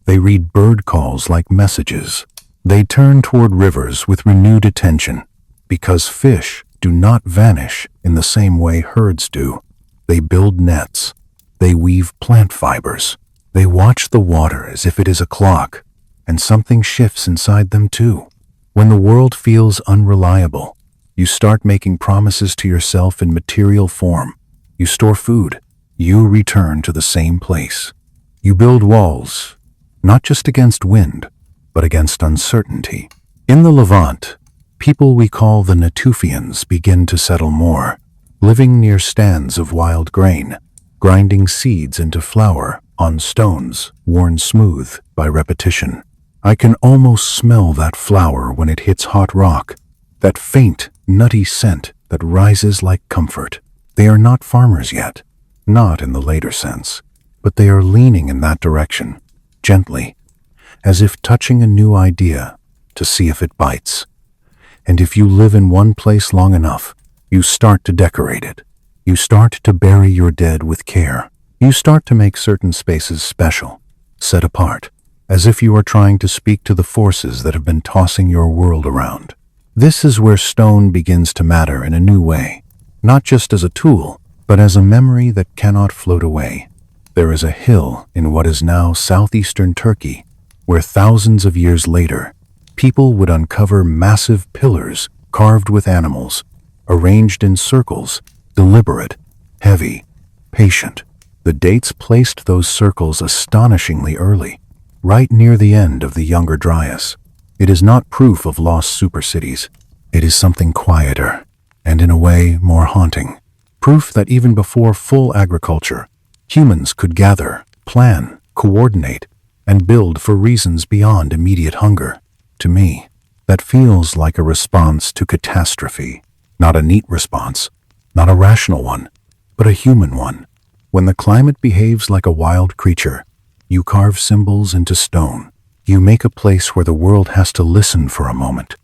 They read bird calls like messages. They turn toward rivers with renewed attention, because fish do not vanish in the same way herds do. They build nets. They weave plant fibers. They watch the water as if it is a clock, and something shifts inside them too. When the world feels unreliable, you start making promises to yourself in material form. You store food. You return to the same place. You build walls, not just against wind, but against uncertainty. In the Levant, people we call the Natufians begin to settle more, living near stands of wild grain, grinding seeds into flour on stones worn smooth by repetition. I can almost smell that flour when it hits hot rock, that faint, nutty scent that rises like comfort. They are not farmers yet, not in the later sense, but they are leaning in that direction, gently, as if touching a new idea to see if it bites. And if you live in one place long enough, you start to decorate it. You start to bury your dead with care. You start to make certain spaces special, set apart, as if you are trying to speak to the forces that have been tossing your world around. This is where stone begins to matter in a new way, not just as a tool, but as a memory that cannot float away. There is a hill in what is now southeastern Turkey, where thousands of years later, people would uncover massive pillars carved with animals, arranged in circles, deliberate, heavy, patient. The dates placed those circles astonishingly early, right near the end of the Younger Dryas. It is not proof of lost supercities. It is something quieter, and in a way more haunting. Proof that even before full agriculture, humans could gather, plan, coordinate, and build for reasons beyond immediate hunger. To me, that feels like a response to catastrophe. Not a neat response, not a rational one, but a human one. When the climate behaves like a wild creature, you carve symbols into stone. You make a place where the world has to listen for a moment.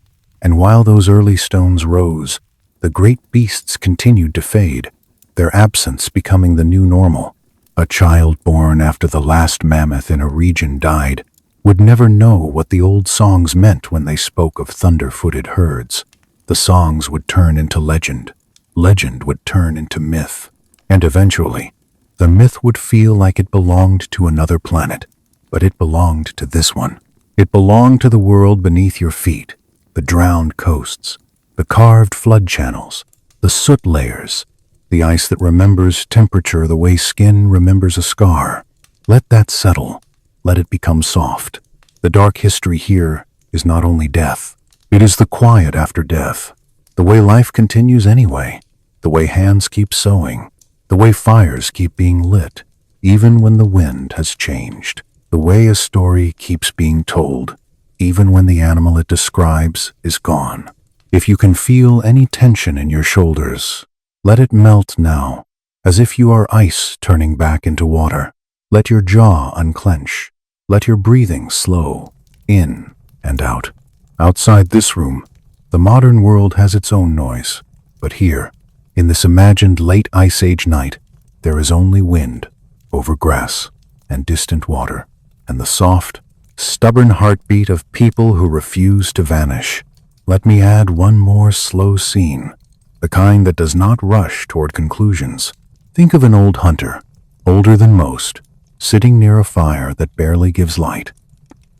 And while those early stones rose, the great beasts continued to fade, their absence becoming the new normal. A child born after the last mammoth in a region died would never know what the old songs meant when they spoke of thunder-footed herds. The songs would turn into legend. Legend would turn into myth. And eventually, the myth would feel like it belonged to another planet, but it belonged to this one. It belonged to the world beneath your feet, the drowned coasts, the carved flood channels, the soot layers, the ice that remembers temperature the way skin remembers a scar. Let that settle. Let it become soft. The dark history here is not only death. It is the quiet after death. The way life continues anyway. The way hands keep sewing. The way fires keep being lit, even when the wind has changed. The way a story keeps being told, even when the animal it describes is gone. If you can feel any tension in your shoulders, let it melt now, as if you are ice turning back into water. Let your jaw unclench. Let your breathing slow, in and out. Outside this room, the modern world has its own noise. But here, in this imagined late Ice Age night, there is only wind over grass and distant water, and the soft, stubborn heartbeat of people who refuse to vanish. Let me add one more slow scene, the kind that does not rush toward conclusions. Think of an old hunter, older than most, sitting near a fire that barely gives light.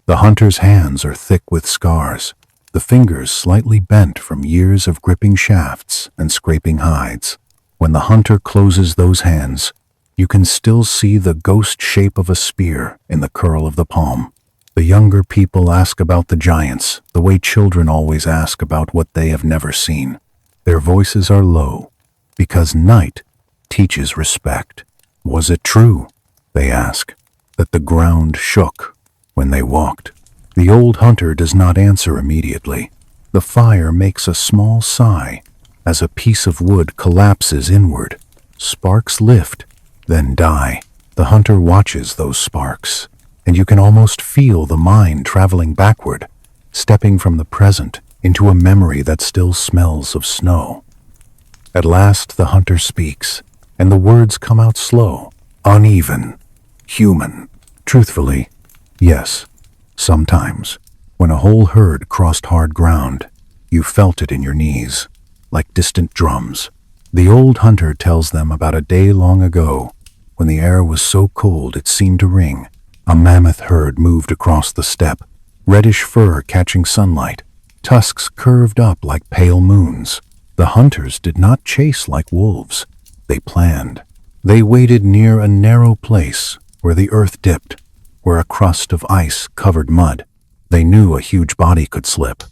The hunter's hands are thick with scars, the fingers slightly bent from years of gripping shafts and scraping hides. When the hunter closes those hands, you can still see the ghost shape of a spear in the curl of the palm. The younger people ask about the giants, the way children always ask about what they have never seen. Their voices are low, because night teaches respect. Was it true, they ask, that the ground shook when they walked? The old hunter does not answer immediately. The fire makes a small sigh as a piece of wood collapses inward. Sparks lift, then die. The hunter watches those sparks, and you can almost feel the mind traveling backward, stepping from the present into a memory that still smells of snow. At last the hunter speaks, and the words come out slow, uneven, human. Truthfully, yes, sometimes, when a whole herd crossed hard ground, you felt it in your knees, like distant drums. The old hunter tells them about a day long ago, when the air was so cold it seemed to ring. A mammoth herd moved across the steppe, reddish fur catching sunlight, tusks curved up like pale moons. The hunters did not chase like wolves. They planned. They waited near a narrow place where the earth dipped, where a crust of ice covered mud. They knew a huge body could slip.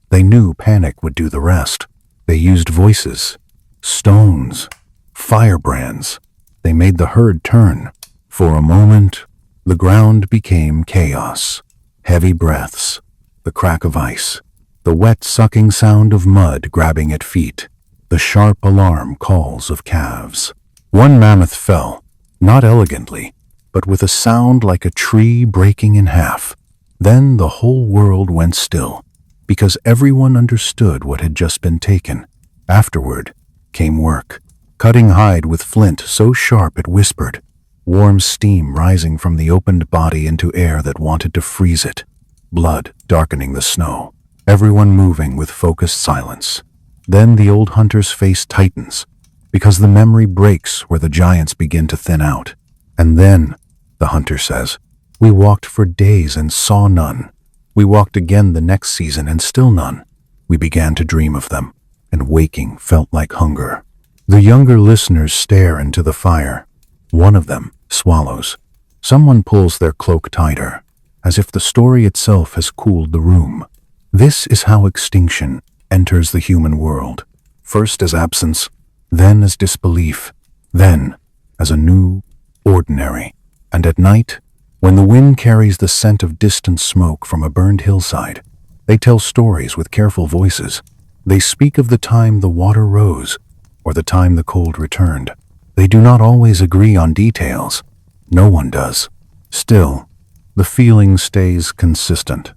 They knew panic would do the rest. They used voices, stones, firebrands. They made the herd turn. For a moment, the ground became chaos. Heavy breaths, the crack of ice, the wet sucking sound of mud grabbing at feet, the sharp alarm calls of calves. One mammoth fell, not elegantly, but with a sound like a tree breaking in half. Then the whole world went still, because everyone understood what had just been taken. Afterward came work, cutting hide with flint so sharp it whispered, warm steam rising from the opened body into air that wanted to freeze it, blood darkening the snow, everyone moving with focused silence. Then the old hunter's face tightens, because the memory breaks where the giants begin to thin out. And then, the hunter says, we walked for days and saw none. We walked again the next season and still none. We began to dream of them, and waking felt like hunger. The younger listeners stare into the fire. One of them swallows. Someone pulls their cloak tighter, as if the story itself has cooled the room. This is how extinction enters the human world, first as absence, then as disbelief, then as a new ordinary. And at night, when the wind carries the scent of distant smoke from a burned hillside, they tell stories with careful voices. They speak of the time the water rose, or the time the cold returned. They do not always agree on details. No one does. Still, the feeling stays consistent.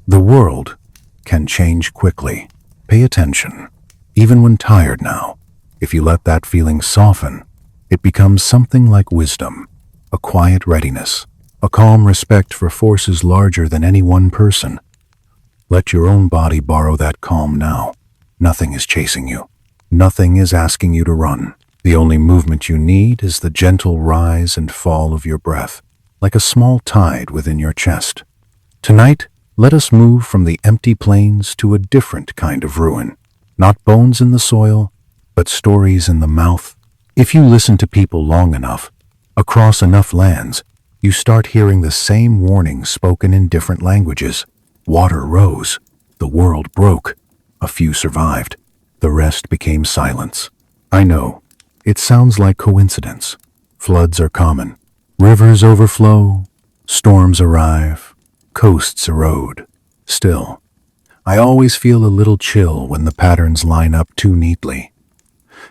The world can change quickly. Pay attention. Even when tired now, if you let that feeling soften, it becomes something like wisdom, a quiet readiness, a calm respect for forces larger than any one person. Let your own body borrow that calm now. Nothing is chasing you. Nothing is asking you to run. The only movement you need is the gentle rise and fall of your breath, like a small tide within your chest. Tonight, let us move from the empty plains to a different kind of ruin. Not bones in the soil, but stories in the mouth. If you listen to people long enough, across enough lands, you start hearing the same warnings spoken in different languages. Water rose. The world broke. A few survived. The rest became silence. I know. It sounds like coincidence. Floods are common. Rivers overflow. Storms arrive. Coasts erode. Still, I always feel a little chill when the patterns line up too neatly.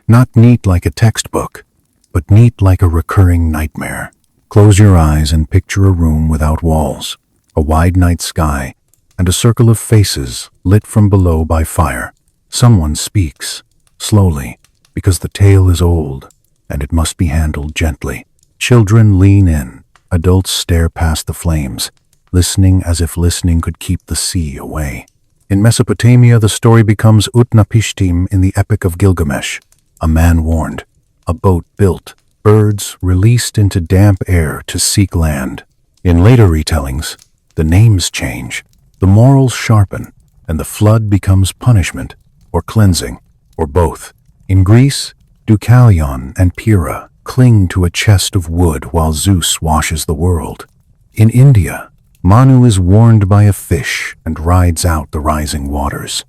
Not neat like a textbook, but neat like a recurring nightmare. Close your eyes and picture a room without walls, a wide night sky, and a circle of faces lit from below by fire. Someone speaks, slowly, because the tale is old, and it must be handled gently. Children lean in, adults stare past the flames, listening as if listening could keep the sea away. In Mesopotamia, the story becomes Utnapishtim in the Epic of Gilgamesh. A man warned, a boat built, birds released into damp air to seek land. In later retellings, the names change, the morals sharpen, and the flood becomes punishment, or cleansing, or both. In Greece, Deucalion and Pyrrha cling to a chest of wood while Zeus washes the world. In India, Manu is warned by a fish and rides out the rising waters.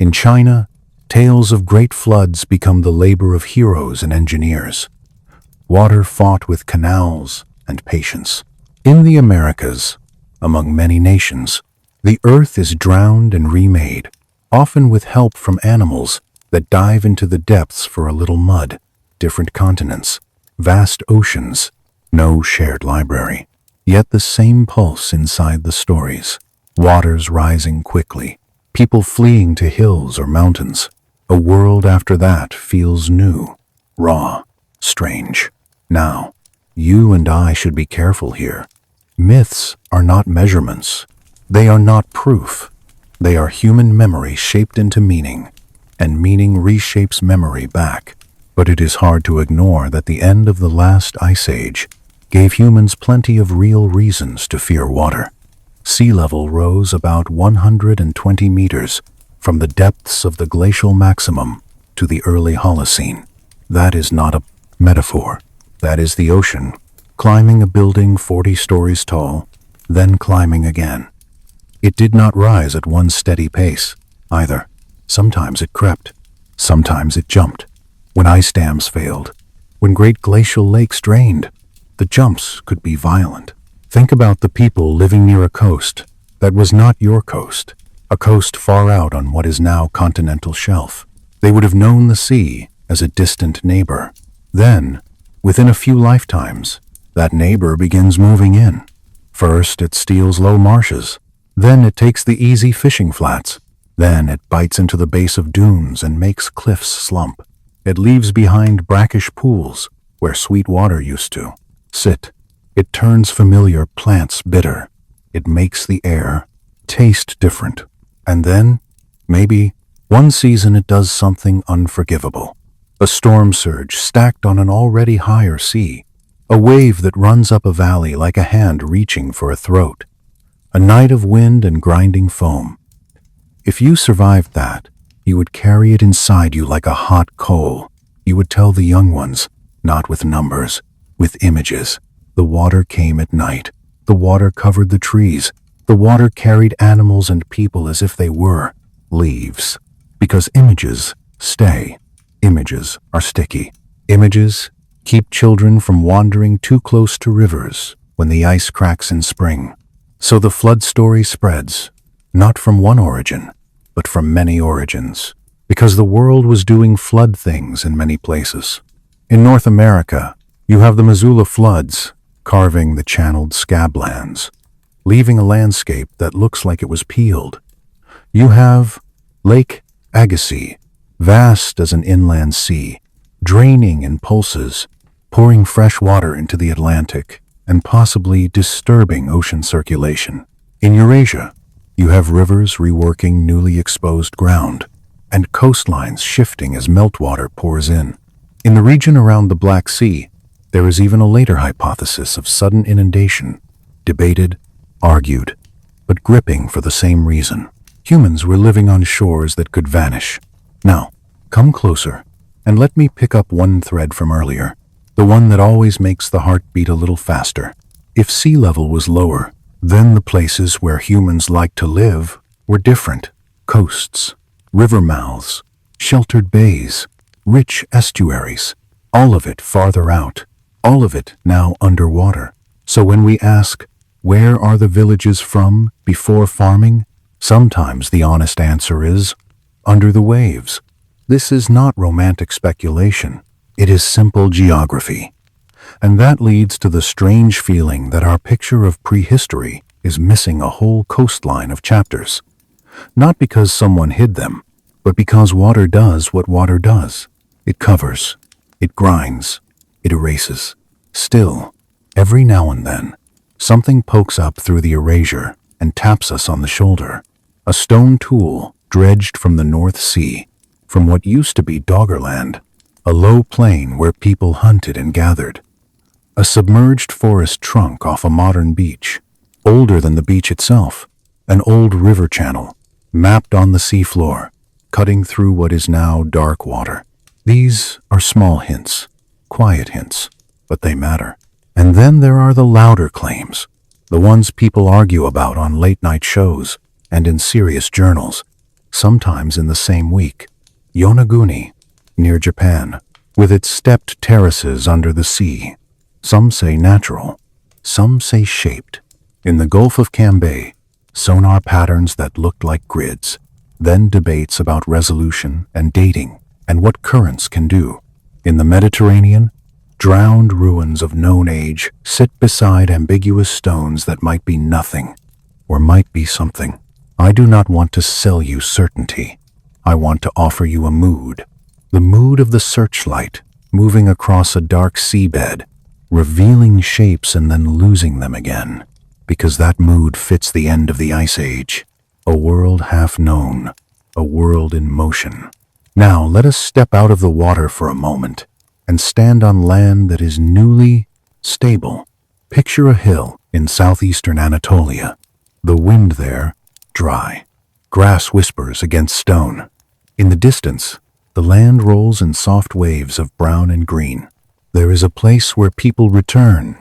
In China, tales of great floods become the labor of heroes and engineers. Water fought with canals and patience. In the Americas, among many nations, the earth is drowned and remade, often with help from animals that dive into the depths for a little mud. Different continents, vast oceans, no shared library. Yet the same pulse inside the stories. Waters rising quickly, people fleeing to hills or mountains. A world after that feels new, raw, strange. Now, you and I should be careful here. Myths are not measurements. They are not proof. They are human memory shaped into meaning, and meaning reshapes memory back. But it is hard to ignore that the end of the last ice age gave humans plenty of real reasons to fear water. Sea level rose about 120 meters from the depths of the glacial maximum to the early Holocene. That is not a metaphor. That is the ocean, climbing a building 40 stories tall, then climbing again. It did not rise at one steady pace, either. Sometimes it crept. Sometimes it jumped. When ice dams failed, when great glacial lakes drained, the jumps could be violent. Think about the people living near a coast that was not your coast, a coast far out on what is now continental shelf. They would have known the sea as a distant neighbor. Then, within a few lifetimes, that neighbor begins moving in. First, it steals low marshes. Then it takes the easy fishing flats. Then it bites into the base of dunes and makes cliffs slump. It leaves behind brackish pools where sweet water used to sit. It turns familiar plants bitter. It makes the air taste different. And then, maybe, one season it does something unforgivable. A storm surge stacked on an already higher sea. A wave that runs up a valley like a hand reaching for a throat. A night of wind and grinding foam. If you survived that, you would carry it inside you like a hot coal. You would tell the young ones, not with numbers, with images. The water came at night. The water covered the trees. The water carried animals and people as if they were leaves. Because images stay. Images are sticky. Images keep children from wandering too close to rivers when the ice cracks in spring. So the flood story spreads, not from one origin, but from many origins, because the world was doing flood things in many places. In North America, you have the Missoula floods carving the channeled scablands, leaving a landscape that looks like it was peeled. You have Lake Agassiz, vast as an inland sea, draining in pulses, pouring fresh water into the Atlantic, and possibly disturbing ocean circulation. In Eurasia, you have rivers reworking newly exposed ground, and coastlines shifting as meltwater pours in. In the region around the Black Sea, there is even a later hypothesis of sudden inundation, debated, argued, but gripping for the same reason. Humans were living on shores that could vanish. Now, come closer, and let me pick up one thread from earlier, the one that always makes the heart beat a little faster. If sea level was lower, then the places where humans like to live were different. Coasts, river mouths, sheltered bays, rich estuaries, all of it farther out, all of it now underwater. So when we ask, where are the villages from before farming? Sometimes the honest answer is, under the waves. This is not romantic speculation. It is simple geography. And that leads to the strange feeling that our picture of prehistory is missing a whole coastline of chapters. Not because someone hid them, but because water does what water does. It covers, it grinds, it erases. Still, every now and then, something pokes up through the erasure and taps us on the shoulder. A stone tool dredged from the North Sea, from what used to be Doggerland, a low plain where people hunted and gathered. A submerged forest trunk off a modern beach, older than the beach itself, an old river channel, mapped on the seafloor, cutting through what is now dark water. These are small hints, quiet hints, but they matter. And then there are the louder claims, the ones people argue about on late-night shows and in serious journals, sometimes in the same week. Yonaguni, near Japan, with its stepped terraces under the sea. Some say natural, some say shaped. In the Gulf of Cambay, sonar patterns that looked like grids, then debates about resolution and dating and what currents can do. In the Mediterranean, drowned ruins of known age sit beside ambiguous stones that might be nothing or might be something. I do not want to sell you certainty. I want to offer you a mood. The mood of the searchlight moving across a dark seabed, revealing shapes and then losing them again, because that mood fits the end of the Ice Age, a world half known, a world in motion. Now let us step out of the water for a moment and stand on land that is newly stable. Picture a hill in southeastern Anatolia. The wind there, dry. Grass whispers against stone. In the distance, the land rolls in soft waves of brown and green. There is a place where people return,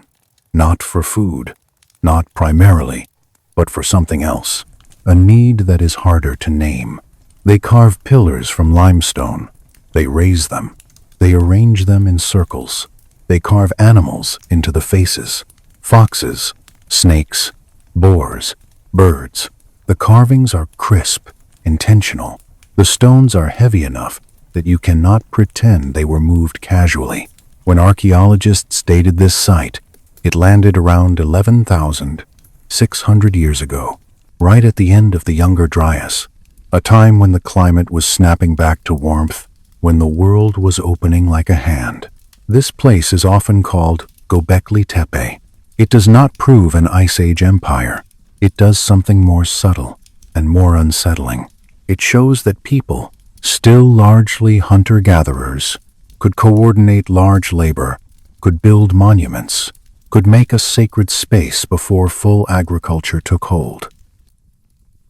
not for food, not primarily, but for something else, a need that is harder to name. They carve pillars from limestone. They raise them. They arrange them in circles. They carve animals into the faces. Foxes, snakes, boars, birds. The carvings are crisp, intentional. The stones are heavy enough that you cannot pretend they were moved casually. When archaeologists dated this site, it landed around 11,600 years ago, right at the end of the Younger Dryas, a time when the climate was snapping back to warmth, when the world was opening like a hand. This place is often called Göbekli Tepe. It does not prove an Ice Age empire. It does something more subtle and more unsettling. It shows that people, still largely hunter-gatherers, could coordinate large labor, could build monuments, could make a sacred space before full agriculture took hold.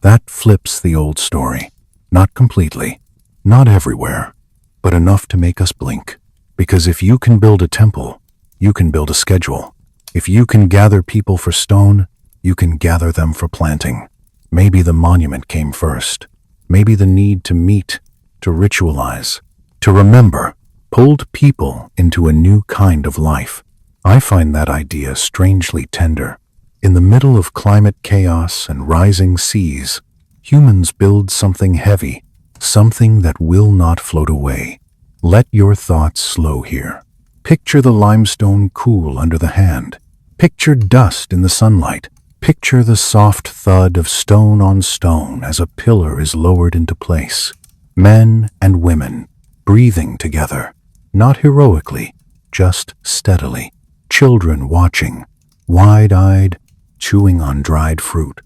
That flips the old story. Not completely, not everywhere, but enough to make us blink. Because if you can build a temple, you can build a schedule. If you can gather people for stone, you can gather them for planting. Maybe the monument came first. Maybe the need to meet, to ritualize, to remember, pulled people into a new kind of life. I find that idea strangely tender. In the middle of climate chaos and rising seas, humans build something heavy, something that will not float away. Let your thoughts slow here. Picture the limestone cool under the hand. Picture dust in the sunlight. Picture the soft thud of stone on stone as a pillar is lowered into place. Men and women, breathing together, not heroically, just steadily. Children watching, wide-eyed, chewing on dried fruit.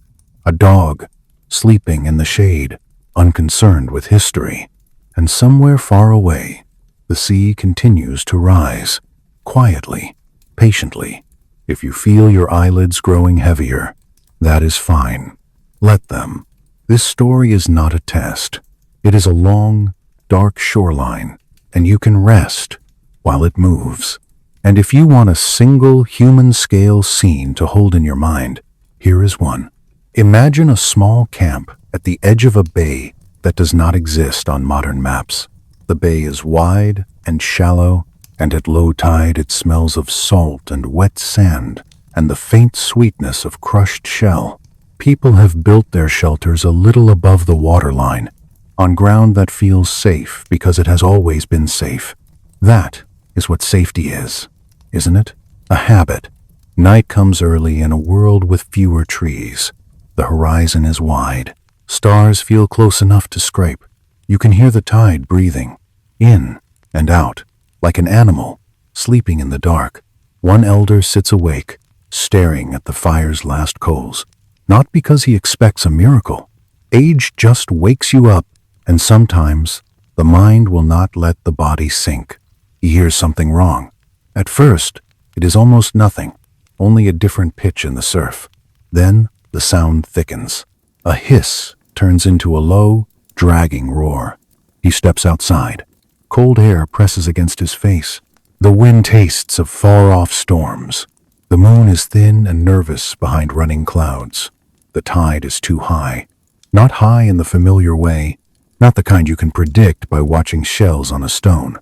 A dog, sleeping in the shade, unconcerned with history. And somewhere far away, the sea continues to rise, quietly, patiently. If you feel your eyelids growing heavier, that is fine. Let them. This story is not a test. It is a long, dark shoreline, and you can rest while it moves. And if you want a single human-scale scene to hold in your mind, here is one. Imagine a small camp at the edge of a bay that does not exist on modern maps. The bay is wide and shallow, and at low tide it smells of salt and wet sand and the faint sweetness of crushed shell. People have built their shelters a little above the waterline, on ground that feels safe because it has always been safe. That is what safety is, isn't it? A habit. Night comes early in a world with fewer trees. The horizon is wide. Stars feel close enough to scrape. You can hear the tide breathing, in and out, like an animal sleeping in the dark. One elder sits awake, staring at the fire's last coals. Not because he expects a miracle. Age just wakes you up, and sometimes the mind will not let the body sink. He hears something wrong. At first, it is almost nothing, only a different pitch in the surf. Then the sound thickens. A hiss turns into a low, dragging roar. He steps outside. Cold air presses against his face. The wind tastes of far-off storms. The moon is thin and nervous behind running clouds. The tide is too high. Not high in the familiar way, not the kind you can predict by watching shells on a stone.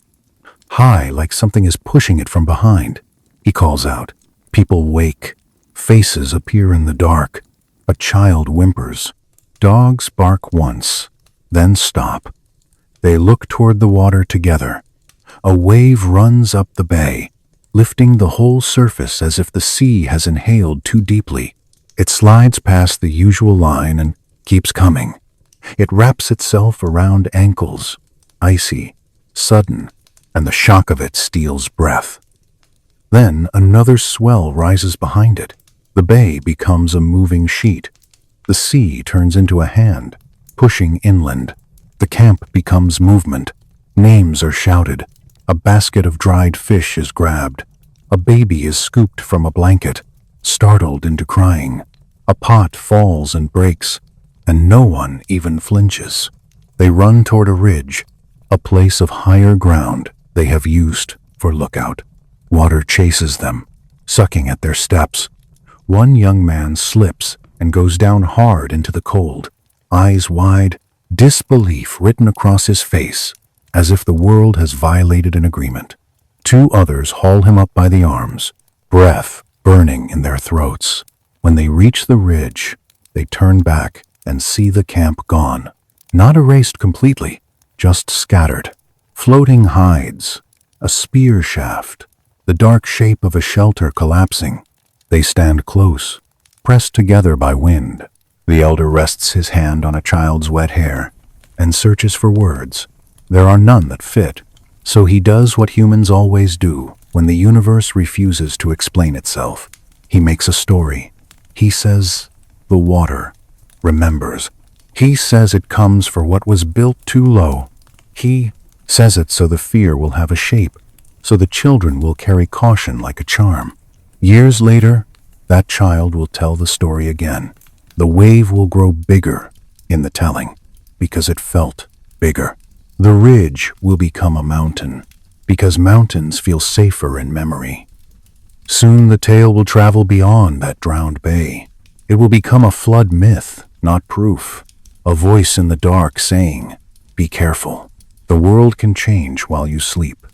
High like something is pushing it from behind. He calls out. People wake. Faces appear in the dark. A child whimpers. Dogs bark once, then stop. They look toward the water together. A wave runs up the bay, lifting the whole surface as if the sea has inhaled too deeply. It slides past the usual line and keeps coming. It wraps itself around ankles, icy, sudden, and the shock of it steals breath. Then another swell rises behind it. The bay becomes a moving sheet. The sea turns into a hand, pushing inland. The camp becomes movement. Names are shouted. A basket of dried fish is grabbed. A baby is scooped from a blanket, startled into crying. A pot falls and breaks, and no one even flinches. They run toward a ridge, a place of higher ground they have used for lookout. Water chases them, sucking at their steps. One young man slips and goes down hard into the cold, eyes wide, disbelief written across his face, as if the world has violated an agreement. Two others haul him up by the arms, breath burning in their throats. When they reach the ridge, they turn back and see the camp gone. Not erased completely, just scattered. Floating hides, a spear shaft, the dark shape of a shelter collapsing. They stand close, pressed together by wind. The elder rests his hand on a child's wet hair and searches for words. There are none that fit, so he does what humans always do when the universe refuses to explain itself. He makes a story. He says, the water remembers. He says it comes for what was built too low. He says it so the fear will have a shape, so the children will carry caution like a charm. Years later, that child will tell the story again. The wave will grow bigger in the telling, because it felt bigger. The ridge will become a mountain, because mountains feel safer in memory. Soon the tale will travel beyond that drowned bay. It will become a flood myth, not proof. A voice in the dark saying, be careful. The world can change while you sleep.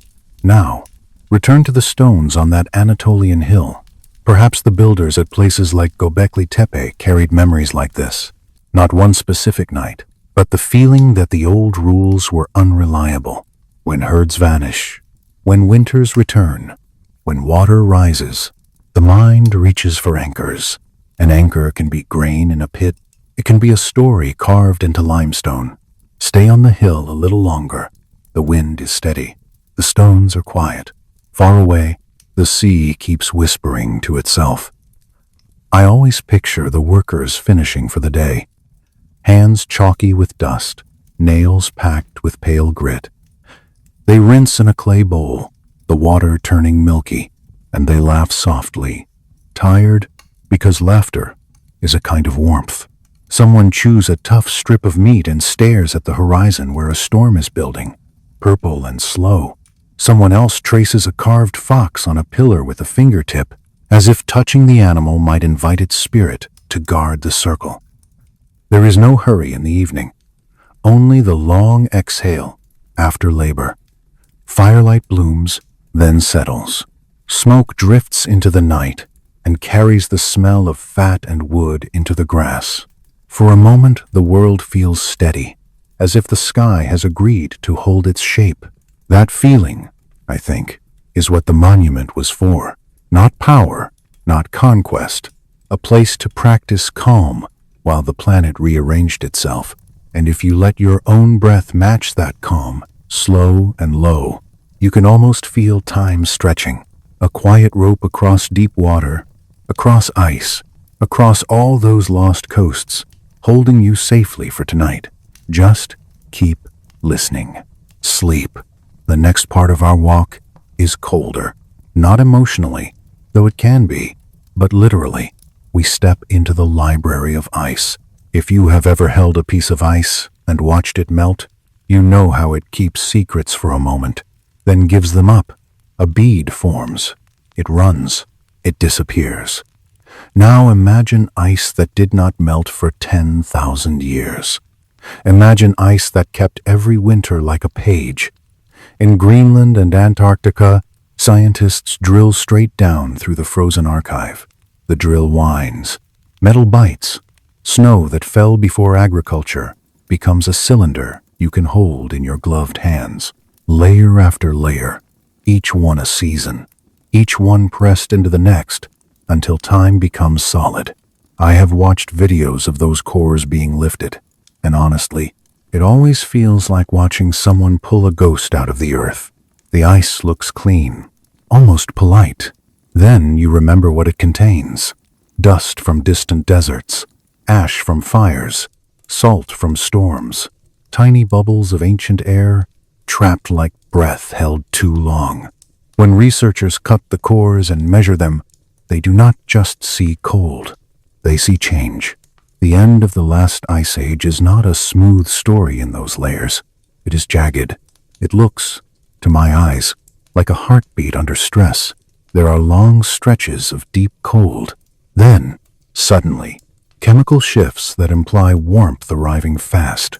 Now, return to the stones on that Anatolian hill. Perhaps the builders at places like Göbekli Tepe carried memories like this. Not one specific night, but the feeling that the old rules were unreliable. When herds vanish, When winters return, when water rises, the mind reaches for anchors. An anchor can be grain in a pit. It can be a story carved into limestone. Stay on the hill a little longer. The wind is steady. The stones are quiet. Far away, the sea keeps whispering to itself. I always picture the workers finishing for the day. Hands chalky with dust, nails packed with pale grit. They rinse in a clay bowl, the water turning milky, and they laugh softly, tired because laughter is a kind of warmth. Someone chews a tough strip of meat and stares at the horizon where a storm is building, purple and slow. Someone else traces a carved fox on a pillar with a fingertip, as if touching the animal might invite its spirit to guard the circle. There is no hurry in the evening, only the long exhale after labor. Firelight blooms, then settles. Smoke drifts into the night and carries the smell of fat and wood into the grass. For a moment, the world feels steady, as if the sky has agreed to hold its shape. That feeling, I think, is what the monument was for. Not power, not conquest, a place to practice calm while the planet rearranged itself. And if you let your own breath match that calm, slow and low, you can almost feel time stretching. A quiet rope across deep water, across ice, across all those lost coasts, holding you safely for tonight. Just keep listening. Sleep. The next part of our walk is colder. Not emotionally, though it can be, but literally. We step into the library of ice. If you have ever held a piece of ice and watched it melt, you know how it keeps secrets for a moment, then gives them up. A bead forms. It runs. It disappears. Now imagine ice that did not melt for 10,000 years. Imagine ice that kept every winter like a page. In Greenland and Antarctica, scientists drill straight down through the frozen archive. The drill whines. Metal bites. Snow that fell before agriculture becomes a cylinder you can hold in your gloved hands. Layer after layer, each one a season, each one pressed into the next until time becomes solid. I have watched videos of those cores being lifted, and honestly, it always feels like watching someone pull a ghost out of the earth. The ice looks clean, almost polite. Then you remember what it contains. Dust from distant deserts, ash from fires, salt from storms, tiny bubbles of ancient air, trapped like breath held too long. When researchers cut the cores and measure them, they do not just see cold, they see change. The end of the last ice age is not a smooth story in those layers. It is jagged. It looks, to my eyes, like a heartbeat under stress. There are long stretches of deep cold. Then, suddenly, chemical shifts that imply warmth arriving fast.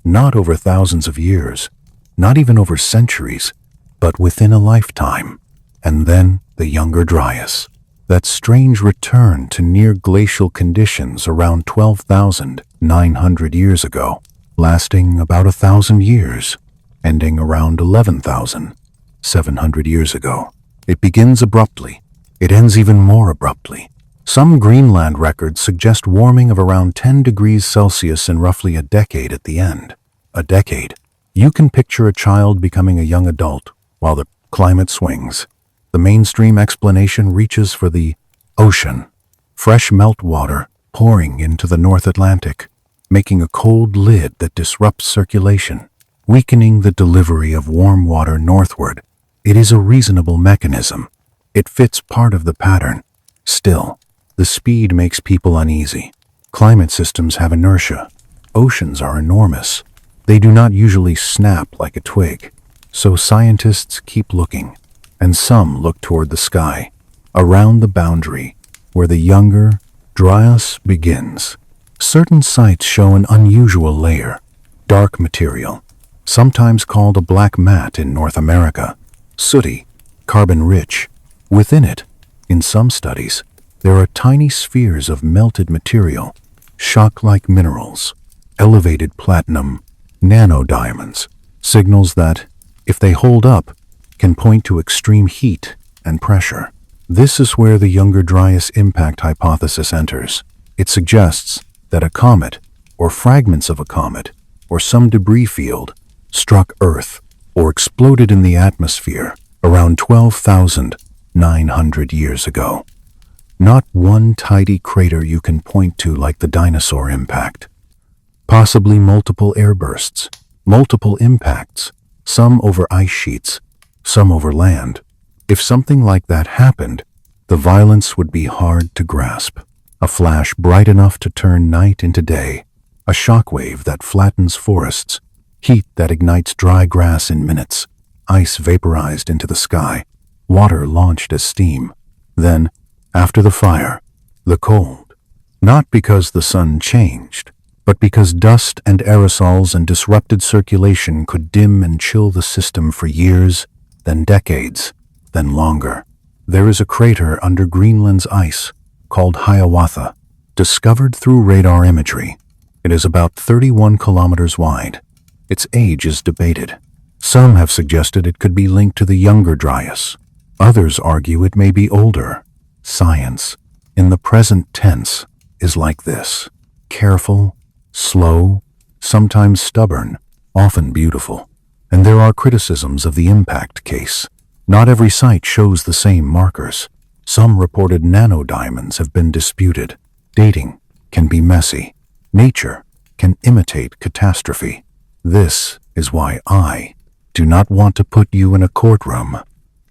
Not over thousands of years, not even over centuries, but within a lifetime. And then the Younger Dryas. That strange return to near glacial conditions around 12,900 years ago, lasting about 1,000 years, ending around 11,700 years ago. It begins abruptly. It ends even more abruptly. Some Greenland records suggest warming of around 10 degrees Celsius in roughly a decade at the end. A decade. You can picture a child becoming a young adult while the climate swings. The mainstream explanation reaches for the ocean. Fresh meltwater pouring into the North Atlantic, making a cold lid that disrupts circulation, weakening the delivery of warm water northward. It is a reasonable mechanism. It fits part of the pattern. Still, the speed makes people uneasy. Climate systems have inertia. Oceans are enormous. They do not usually snap like a twig. So scientists keep looking, and some look toward the sky, around the boundary where the Younger Dryas begins. Certain sites show an unusual layer, dark material, sometimes called a black mat in North America. Sooty, carbon-rich. Within it, in some studies, there are tiny spheres of melted material, shock-like minerals, elevated platinum, nanodiamonds, signals that, if they hold up, can point to extreme heat and pressure. This is where the Younger Dryas impact hypothesis enters. It suggests that a comet, or fragments of a comet, or some debris field, struck Earth or exploded in the atmosphere around 12,900 years ago. Not one tidy crater you can point to like the dinosaur impact. Possibly multiple airbursts, multiple impacts, some over ice sheets, some over land. If something like that happened, the violence would be hard to grasp. A flash bright enough to turn night into day, a shockwave that flattens forests, heat that ignites dry grass in minutes, ice vaporized into the sky, water launched as steam. Then, after the fire, the cold. Not because the sun changed, but because dust and aerosols and disrupted circulation could dim and chill the system for years, then decades, then longer. There is a crater under Greenland's ice called Hiawatha, discovered through radar imagery. It is about 31 kilometers wide. Its age is debated. Some have suggested it could be linked to the Younger Dryas. Others argue it may be older. Science, in the present tense, is like this: careful, slow, sometimes stubborn, often beautiful. And there are criticisms of the impact case. Not every site shows the same markers. Some reported nanodiamonds have been disputed. Dating can be messy. Nature can imitate catastrophe. This is why I do not want to put you in a courtroom.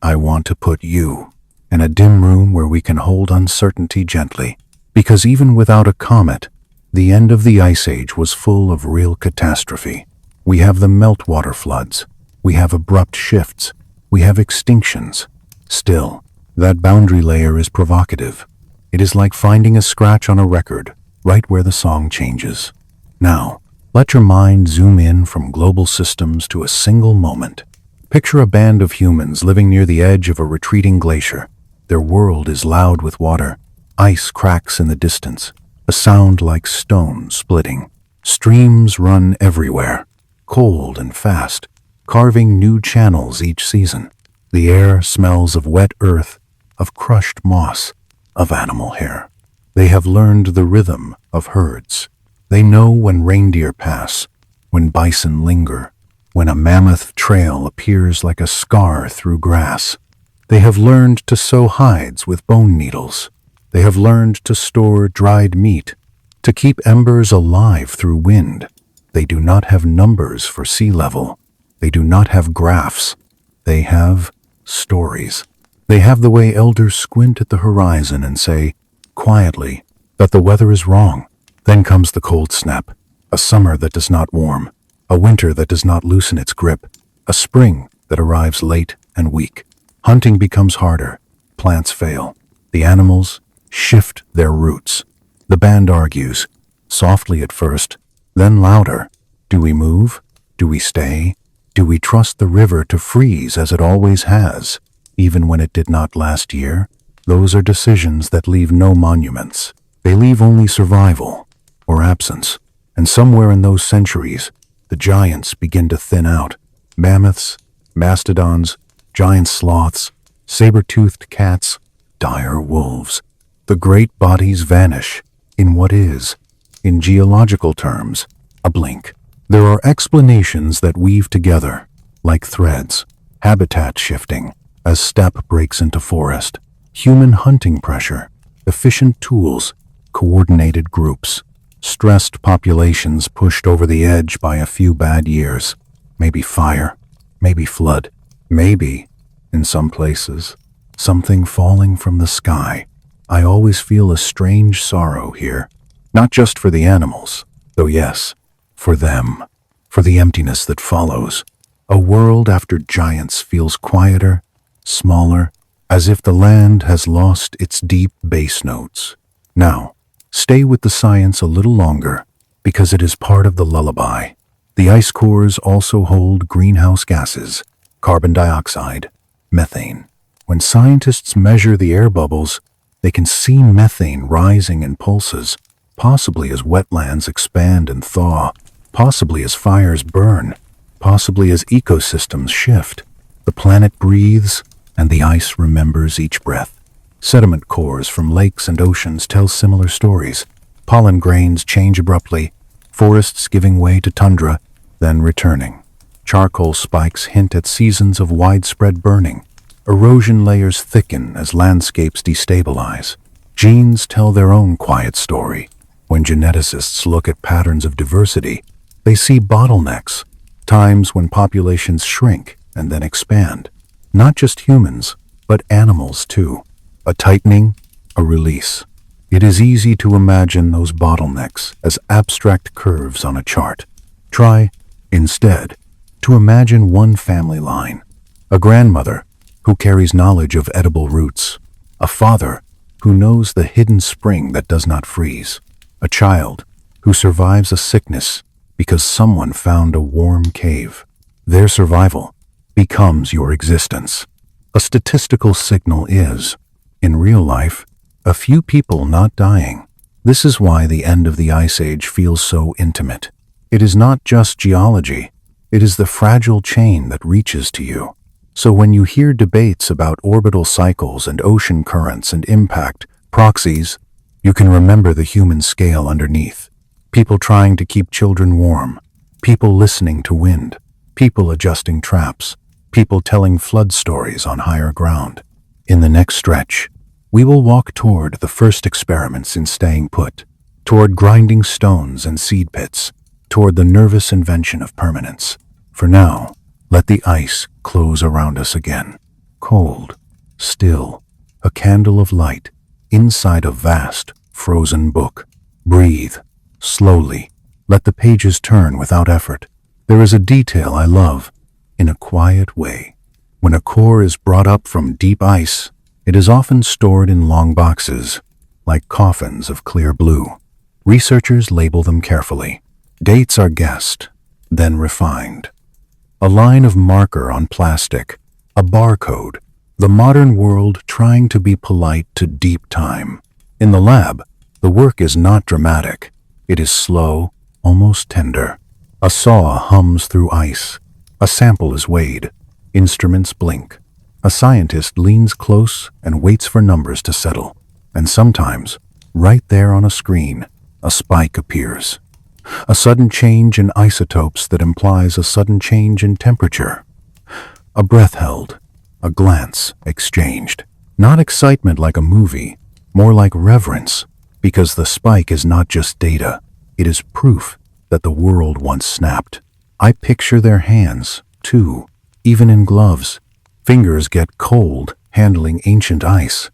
I want to put you in a dim room where we can hold uncertainty gently. Because even without a comet, the end of the Ice Age was full of real catastrophe. We have the meltwater floods. We have abrupt shifts. We have extinctions. Still, that boundary layer is provocative. It is like finding a scratch on a record, right where the song changes. Now, let your mind zoom in from global systems to a single moment. Picture a band of humans living near the edge of a retreating glacier. Their world is loud with water. Ice cracks in the distance, a sound like stone splitting. Streams run everywhere, cold and fast, carving new channels each season. The air smells of wet earth, of crushed moss, of animal hair. They have learned the rhythm of herds. They know when reindeer pass, when bison linger, when a mammoth trail appears like a scar through grass. They have learned to sew hides with bone needles. They have learned to store dried meat, to keep embers alive through wind. They do not have numbers for sea level. They do not have graphs. They have stories. They have the way elders squint at the horizon and say, quietly, that the weather is wrong. Then comes the cold snap, a summer that does not warm, a winter that does not loosen its grip, a spring that arrives late and weak. Hunting becomes harder. Plants fail. The animals shift their routes. The band argues, softly at first, then louder. Do we move? Do we stay? Do we trust the river to freeze as it always has, even when it did not last year? Those are decisions that leave no monuments. They leave only survival or absence. And somewhere in those centuries, the giants begin to thin out. Mammoths, mastodons, giant sloths, saber-toothed cats, dire wolves. The great bodies vanish in what is, in geological terms, a blink. There are explanations that weave together, like threads, habitat shifting as steppe breaks into forest, human hunting pressure, efficient tools, coordinated groups, stressed populations pushed over the edge by a few bad years, maybe fire, maybe flood, maybe, in some places, something falling from the sky. I always feel a strange sorrow here, not just for the animals, though yes, for them, for the emptiness that follows. A world after giants feels quieter, smaller, as if the land has lost its deep bass notes. Now, stay with the science a little longer, because it is part of the lullaby. The ice cores also hold greenhouse gases, carbon dioxide, methane. When scientists measure the air bubbles, they can see methane rising in pulses, possibly as wetlands expand and thaw, possibly as fires burn, possibly as ecosystems shift. The planet breathes, and the ice remembers each breath. Sediment cores from lakes and oceans tell similar stories. Pollen grains change abruptly, forests giving way to tundra, then returning. Charcoal spikes hint at seasons of widespread burning. Erosion layers thicken as landscapes destabilize. Genes tell their own quiet story. When geneticists look at patterns of diversity, they see bottlenecks, times when populations shrink and then expand. Not just humans, but animals too. A tightening, a release. It is easy to imagine those bottlenecks as abstract curves on a chart. Try, instead, to imagine one family line. A grandmother who carries knowledge of edible roots. A father who knows the hidden spring that does not freeze. A child who survives a sickness because someone found a warm cave. Their survival becomes your existence. A statistical signal is, in real life, a few people not dying. This is why the end of the Ice Age feels so intimate. It is not just geology. It is the fragile chain that reaches to you. So when you hear debates about orbital cycles and ocean currents and impact proxies, you can remember the human scale underneath. People trying to keep children warm. People listening to wind. People adjusting traps. People telling flood stories on higher ground. In the next stretch, we will walk toward the first experiments in staying put, toward grinding stones and seed pits, toward the nervous invention of permanence. For now, let the ice close around us again. Cold, still, a candle of light inside a vast, frozen book. Breathe, slowly. Let the pages turn without effort. There is a detail I love, in a quiet way. When a core is brought up from deep ice, it is often stored in long boxes, like coffins of clear blue. Researchers label them carefully. Dates are guessed, then refined. A line of marker on plastic, a barcode, the modern world trying to be polite to deep time. In the lab, the work is not dramatic. It is slow, almost tender. A saw hums through ice. A sample is weighed. Instruments blink. A scientist leans close and waits for numbers to settle. And sometimes, right there on a screen, a spike appears. A sudden change in isotopes that implies a sudden change in temperature. A breath held, a glance exchanged. Not excitement like a movie, more like reverence, because the spike is not just data, it is proof that the world once snapped. I picture their hands, too, even in gloves. Fingers get cold handling ancient ice.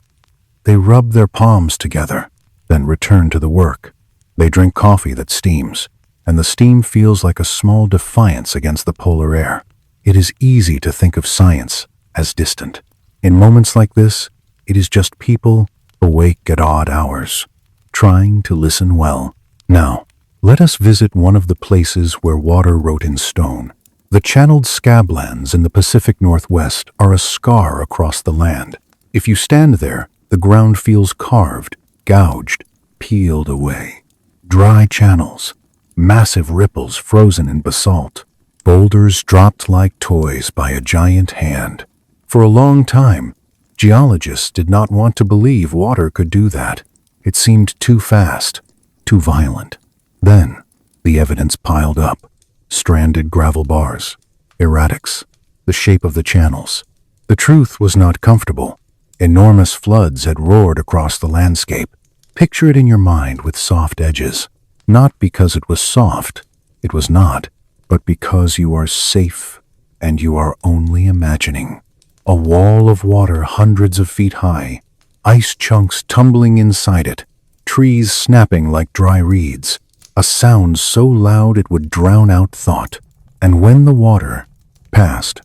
They rub their palms together, then return to the work. They drink coffee that steams, and the steam feels like a small defiance against the polar air. It is easy to think of science as distant. In moments like this, it is just people awake at odd hours, trying to listen well. Now, let us visit one of the places where water wrote in stone. The channeled scablands in the Pacific Northwest are a scar across the land. If you stand there, the ground feels carved, gouged, peeled away. Dry channels, massive ripples frozen in basalt, boulders dropped like toys by a giant hand. For a long time, geologists did not want to believe water could do that. It seemed too fast, too violent. Then, the evidence piled up. Stranded gravel bars, erratics, the shape of the channels. The truth was not comfortable. Enormous floods had roared across the landscape. Picture it in your mind with soft edges. Not because it was soft, it was not, but because you are safe and you are only imagining. A wall of water hundreds of feet high, ice chunks tumbling inside it, trees snapping like dry reeds, a sound so loud it would drown out thought. And when the water passed,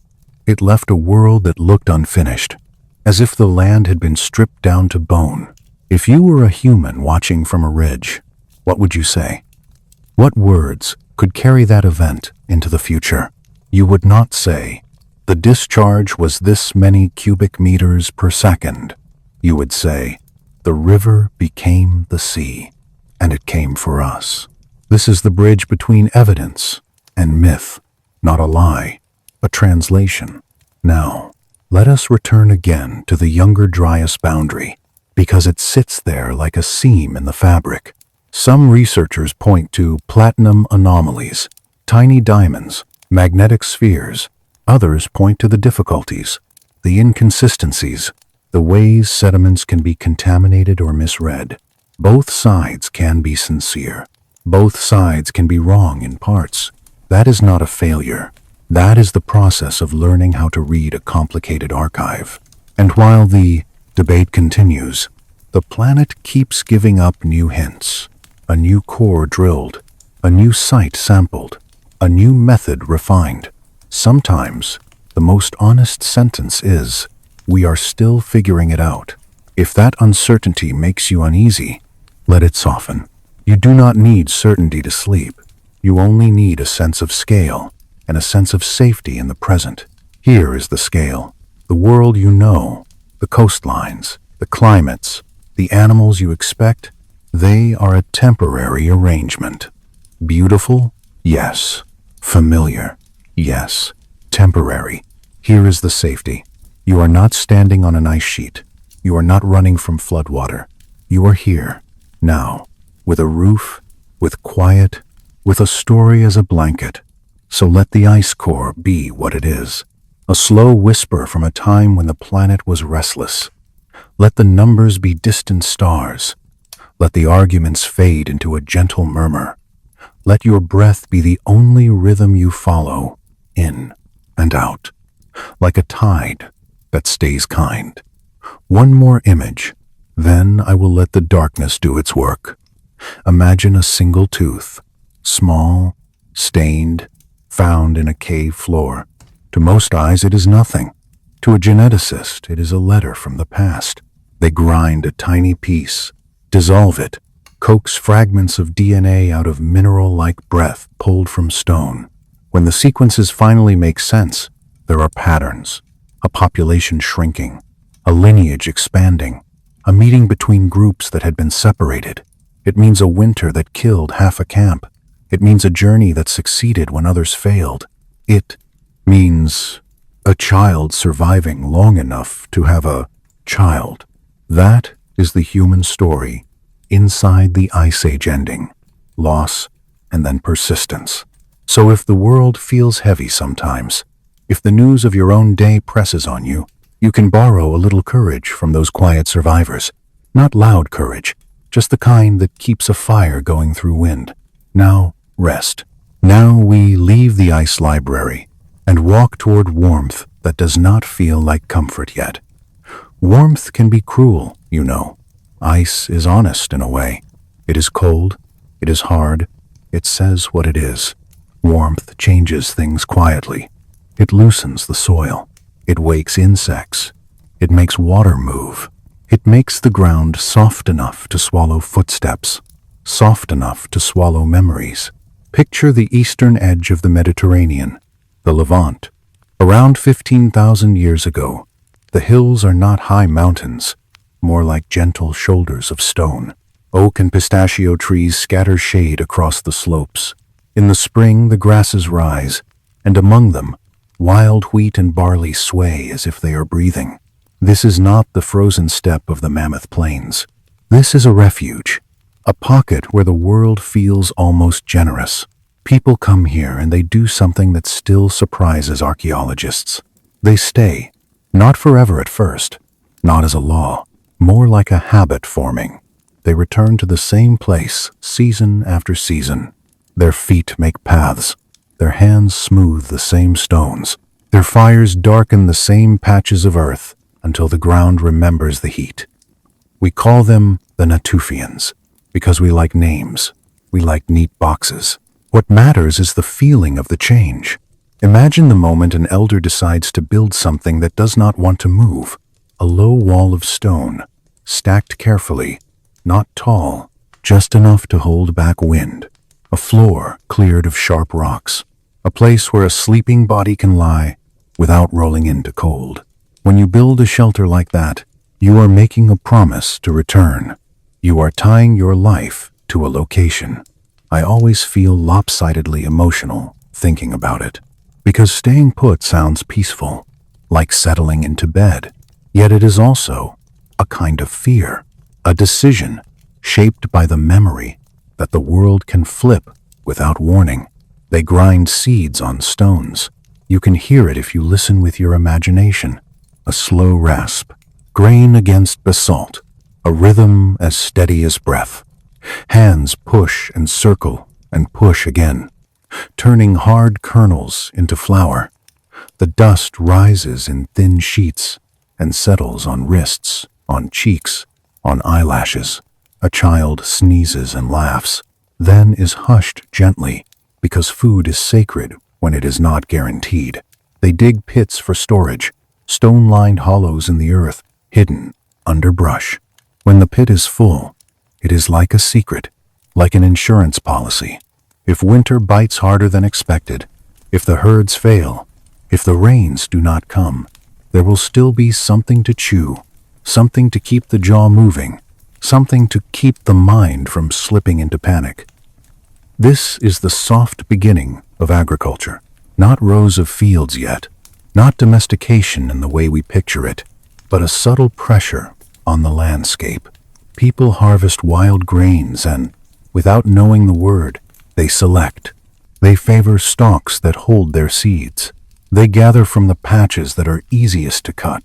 it left a world that looked unfinished, as if the land had been stripped down to bone. If you were a human watching from a ridge, what would you say? What words could carry that event into the future? You would not say, "The discharge was this many cubic meters per second." You would say, "The river became the sea, and it came for us." This is the bridge between evidence and myth, not a lie, a translation. Now, let us return again to the younger Dryas boundary, because it sits there like a seam in the fabric. Some researchers point to platinum anomalies, tiny diamonds, magnetic spheres. Others point to the difficulties, the inconsistencies, the ways sediments can be contaminated or misread. Both sides can be sincere. Both sides can be wrong in parts. That is not a failure. That is the process of learning how to read a complicated archive. And while the debate continues, the planet keeps giving up new hints. A new core drilled, a new site sampled, a new method refined. Sometimes, the most honest sentence is, "We are still figuring it out." If that uncertainty makes you uneasy, let it soften. You do not need certainty to sleep. You only need a sense of scale and a sense of safety in the present. Here is the scale. The world you know, the coastlines, the climates, the animals you expect, they are a temporary arrangement. Beautiful? Yes. Familiar? Yes. Temporary. Here is the safety. You are not standing on an ice sheet. You are not running from floodwater. You are here, now, with a roof, with quiet, with a story as a blanket. So let the ice core be what it is. A slow whisper from a time when the planet was restless. Let the numbers be distant stars. Let the arguments fade into a gentle murmur. Let your breath be the only rhythm you follow, in and out, like a tide that stays kind. One more image, then I will let the darkness do its work. Imagine a single tooth, small, stained, found in a cave floor. To most eyes it is nothing. To a geneticist it is a letter from the past. They grind a tiny piece, dissolve it, coax fragments of DNA out of mineral-like breath pulled from stone. When the sequences finally make sense, there are patterns, a population shrinking, a lineage expanding, a meeting between groups that had been separated. It means a winter that killed half a camp. It means a journey that succeeded when others failed. It means a child surviving long enough to have a child. That is the human story inside the Ice Age ending, loss, and then persistence. So if the world feels heavy sometimes, if the news of your own day presses on you, you can borrow a little courage from those quiet survivors. Not loud courage, just the kind that keeps a fire going through wind. Now, rest. Now we leave the ice library and walk toward warmth that does not feel like comfort yet. Warmth can be cruel, you know. Ice is honest in a way. It is cold, it is hard, it says what it is. Warmth changes things quietly. It loosens the soil. It wakes insects. It makes water move. It makes the ground soft enough to swallow footsteps, soft enough to swallow memories. Picture the eastern edge of the Mediterranean, the Levant. Around 15,000 years ago, the hills are not high mountains, more like gentle shoulders of stone. Oak and pistachio trees scatter shade across the slopes. In the spring, the grasses rise, and among them, wild wheat and barley sway as if they are breathing. This is not the frozen steppe of the Mammoth Plains. This is a refuge, a pocket where the world feels almost generous. People come here and they do something that still surprises archaeologists. They stay, not forever at first, not as a law, more like a habit forming. They return to the same place, season after season. Their feet make paths. Their hands smooth the same stones. Their fires darken the same patches of earth until the ground remembers the heat. We call them the Natufians because we like names. We like neat boxes. What matters is the feeling of the change. Imagine the moment an elder decides to build something that does not want to move. A low wall of stone, stacked carefully, not tall, just enough to hold back wind. A floor cleared of sharp rocks. A place where a sleeping body can lie without rolling into cold. When you build a shelter like that, you are making a promise to return. You are tying your life to a location. I always feel lopsidedly emotional thinking about it, because staying put sounds peaceful. like settling into bed. Yet it is also a kind of fear, a decision shaped by the memory that the world can flip without warning. They grind seeds on stones. You can hear it if you listen with your imagination. A slow rasp, grain against basalt, a rhythm as steady as breath. Hands push and circle and push again, turning hard kernels into flour. The dust rises in thin sheets and settles on wrists, on cheeks, on eyelashes. A child sneezes and laughs, then is hushed gently because food is sacred when it is not guaranteed. They dig pits for storage, stone-lined hollows in the earth, hidden under brush. When the pit is full, it is like a secret, like an insurance policy. If winter bites harder than expected, if the herds fail, if the rains do not come, there will still be something to chew, something to keep the jaw moving, something to keep the mind from slipping into panic. This is the soft beginning of agriculture, not rows of fields yet, not domestication in the way we picture it, but a subtle pressure on the landscape. People harvest wild grains and, without knowing the word, they select. They favor stalks that hold their seeds. They gather from the patches that are easiest to cut.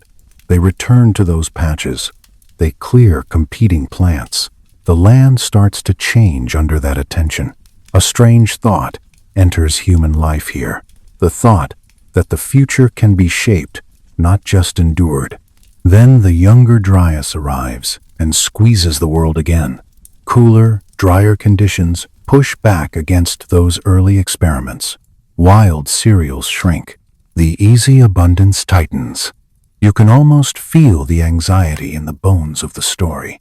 They return to those patches. They clear competing plants. The land starts to change under that attention. A strange thought enters human life here. The thought that the future can be shaped, not just endured. Then the younger Dryas arrives and squeezes the world again. Cooler, drier conditions push back against those early experiments. Wild cereals shrink. The easy abundance tightens. You can almost feel the anxiety in the bones of the story.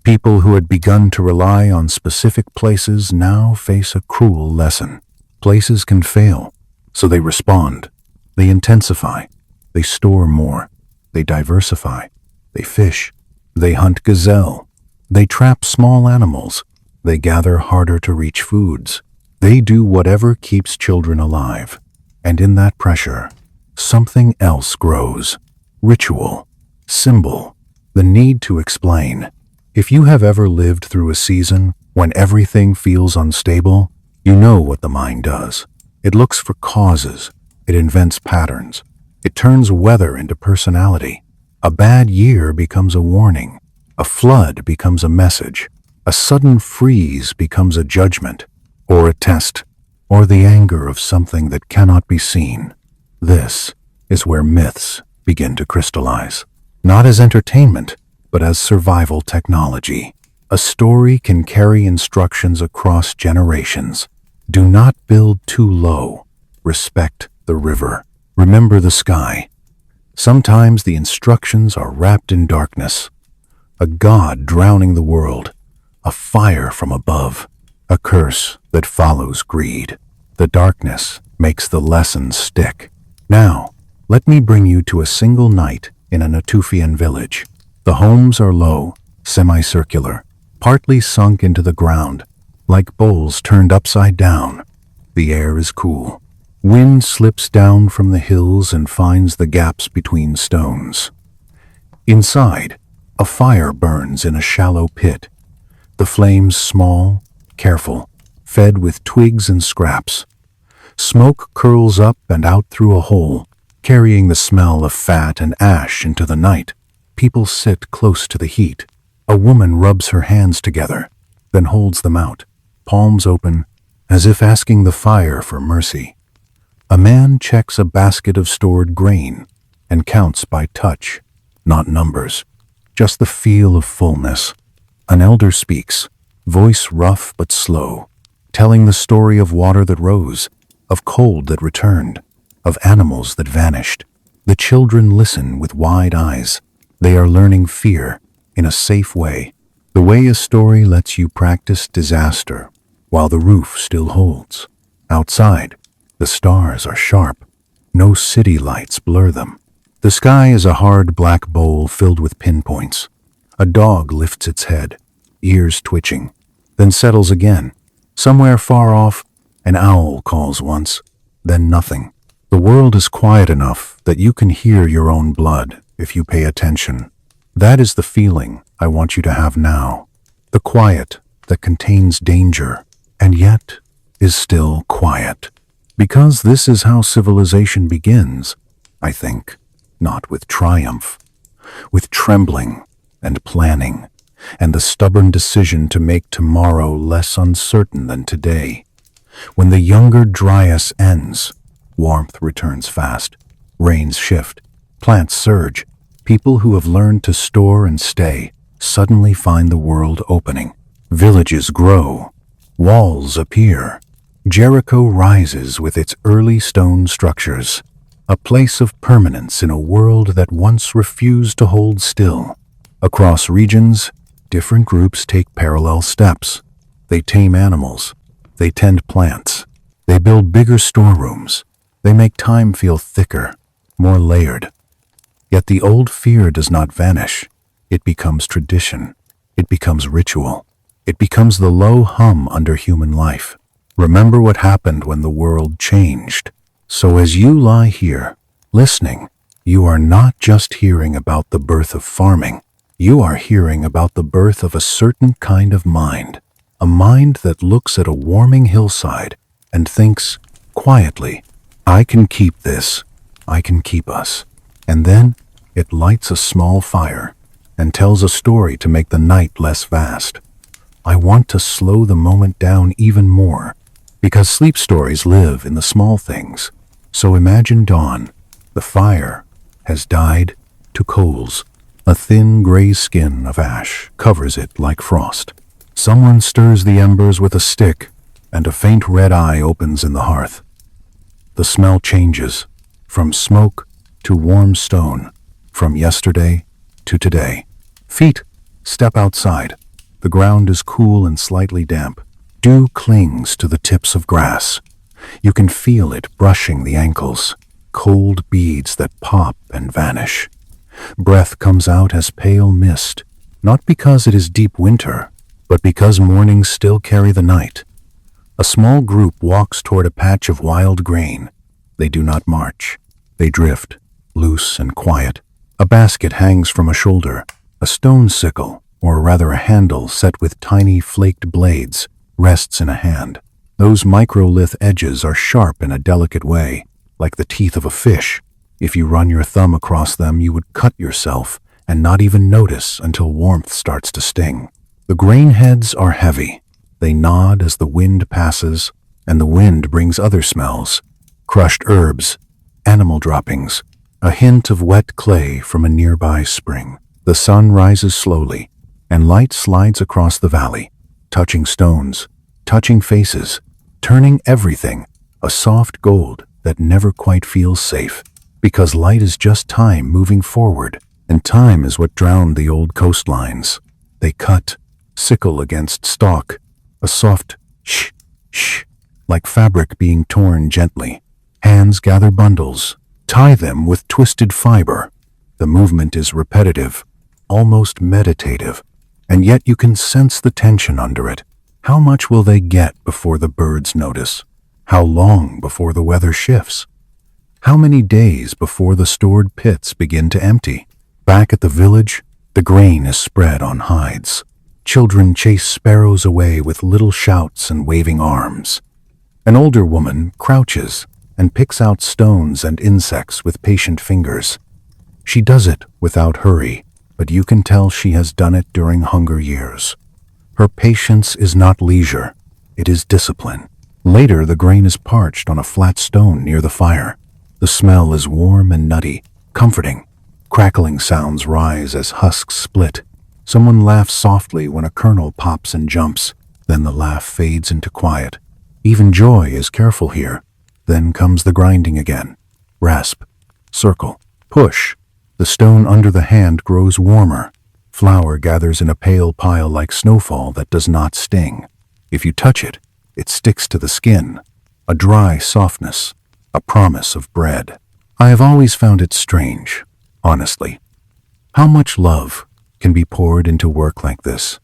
People who had begun to rely on specific places now face a cruel lesson. Places can fail, so they respond. They intensify. They store more. They diversify. They fish. They hunt gazelle. They trap small animals. They gather harder to reach foods. They do whatever keeps children alive. And in that pressure, something else grows. Ritual, symbol, the need to explain. If you have ever lived through a season when everything feels unstable, you know what the mind does. It looks for causes. It invents patterns. It turns weather into personality. A bad year becomes a warning. A flood becomes a message. A sudden freeze becomes a judgment, or a test, or the anger of something that cannot be seen. This is where myths begin to crystallize. Not as entertainment, but as survival technology. A story can carry instructions across generations. Do not build too low. Respect the river. Remember the sky. Sometimes the instructions are wrapped in darkness. A god drowning the world. A fire from above. A curse that follows greed. The darkness makes the lessons stick. Now, let me bring you to a single night in a Natufian village. The homes are low, semicircular, partly sunk into the ground, like bowls turned upside down. The air is cool. Wind slips down from the hills and finds the gaps between stones. Inside, a fire burns in a shallow pit. The flames small, careful, fed with twigs and scraps. Smoke curls up and out through a hole, carrying the smell of fat and ash into the night. People sit close to the heat. A woman rubs her hands together, then holds them out, palms open, as if asking the fire for mercy. A man checks a basket of stored grain and counts by touch, not numbers, just the feel of fullness. An elder speaks, voice rough but slow, telling the story of water that rose, of cold that returned, of animals that vanished. The children listen with wide eyes. They are learning fear in a safe way, the way a story lets you practice disaster while the roof still holds. Outside, the stars are sharp. No city lights blur them. The sky is a hard black bowl filled with pinpoints. A dog lifts its head, ears twitching, then settles again. Somewhere far off, an owl calls once, then nothing. The world is quiet enough that you can hear your own blood if you pay attention. That is the feeling I want you to have now. The quiet that contains danger and yet is still quiet. Because this is how civilization begins, I think, not with triumph, with trembling and planning, and the stubborn decision to make tomorrow less uncertain than today. When the younger dryas ends, warmth returns fast, rains shift, plants surge. People who have learned to store and stay suddenly find the world opening. Villages grow, walls appear. Jericho rises with its early stone structures, a place of permanence in a world that once refused to hold still. Across regions, different groups take parallel steps. They tame animals, they tend plants, they build bigger storerooms, they make time feel thicker, more layered. Yet the old fear does not vanish. It becomes tradition. It becomes ritual. It becomes the low hum under human life. Remember what happened when the world changed. So as you lie here, listening, you are not just hearing about the birth of farming. You are hearing about the birth of a certain kind of mind. A mind that looks at a warming hillside and thinks, quietly, I can keep this. I can keep us. And then it lights a small fire and tells a story to make the night less vast. I want to slow the moment down even more, because sleep stories live in the small things. So imagine dawn. The fire has died to coals. A thin gray skin of ash covers it like frost. Someone stirs the embers with a stick, and a faint red eye opens in the hearth. The smell changes, from smoke to warm stone, from yesterday to today. Feet step outside. The ground is cool and slightly damp. Dew clings to the tips of grass. You can feel it brushing the ankles, cold beads that pop and vanish. Breath comes out as pale mist, not because it is deep winter, but because mornings still carry the night. A small group walks toward a patch of wild grain. They do not march. They drift, loose and quiet. A basket hangs from a shoulder. A stone sickle, or rather a handle set with tiny flaked blades, rests in a hand. Those microlith edges are sharp in a delicate way, like the teeth of a fish. If you run your thumb across them, you would cut yourself and not even notice until warmth starts to sting. The grain heads are heavy. They nod as the wind passes, and the wind brings other smells. Crushed herbs, animal droppings, a hint of wet clay from a nearby spring. The sun rises slowly, and light slides across the valley, touching stones, touching faces, turning everything a soft gold that never quite feels safe. Because light is just time moving forward, and time is what drowned the old coastlines. They cut, sickle against stalk, a soft shh, shh, like fabric being torn gently. Hands gather bundles, tie them with twisted fiber. The movement is repetitive, almost meditative, and yet you can sense the tension under it. How much will they get before the birds notice? How long before the weather shifts? How many days before the stored pits begin to empty? Back at the village, the grain is spread on hides. Children chase sparrows away with little shouts and waving arms. An older woman crouches and picks out stones and insects with patient fingers. She does it without hurry, but you can tell she has done it during hunger years. Her patience is not leisure, it is discipline. Later, the grain is parched on a flat stone near the fire. The smell is warm and nutty, comforting. Crackling sounds rise as husks split. Someone laughs softly when a kernel pops and jumps. Then the laugh fades into quiet. Even joy is careful here. Then comes the grinding again. Rasp, circle, push. The stone under the hand grows warmer. Flour gathers in a pale pile like snowfall that does not sting. If you touch it, it sticks to the skin. A dry softness, a promise of bread. I have always found it strange, honestly. How much love can be poured into work like this?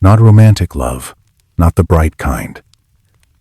Not romantic love, not the bright kind.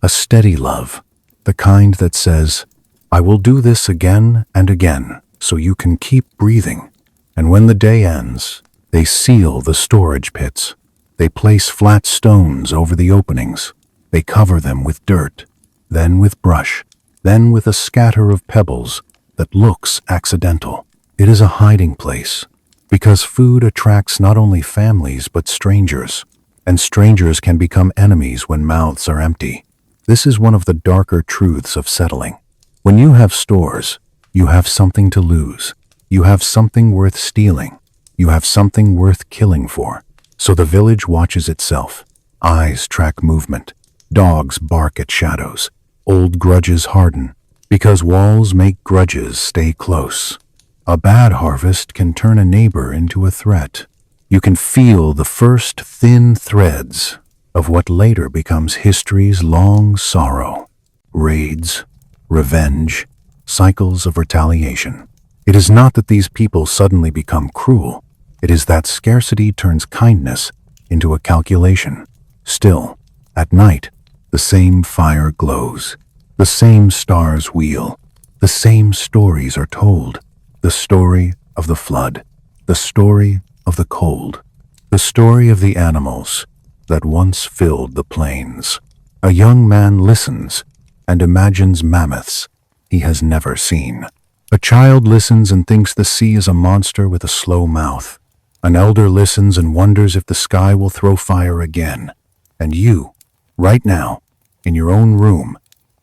A steady love, the kind that says, I will do this again and again so you can keep breathing. And when the day ends, they seal the storage pits. They place flat stones over the openings. They cover them with dirt, then with brush, then with a scatter of pebbles that looks accidental. It is a hiding place, because food attracts not only families but strangers, and strangers can become enemies when mouths are empty. This is one of the darker truths of settling. When you have stores, you have something to lose. You have something worth stealing. You have something worth killing for. So the village watches itself. Eyes track movement. Dogs bark at shadows. Old grudges harden, because walls make grudges stay close. A bad harvest can turn a neighbor into a threat. You can feel the first thin threads of what later becomes history's long sorrow. Raids, revenge, cycles of retaliation. It is not that these people suddenly become cruel. It is that scarcity turns kindness into a calculation. Still, at night, the same fire glows. The same stars wheel. The same stories are told. The story of the flood. The story of the cold. The story of the animals that once filled the plains. A young man listens and imagines mammoths he has never seen. A child listens and thinks the sea is a monster with a slow mouth. An elder listens and wonders if the sky will throw fire again. And you, right now, in your own room,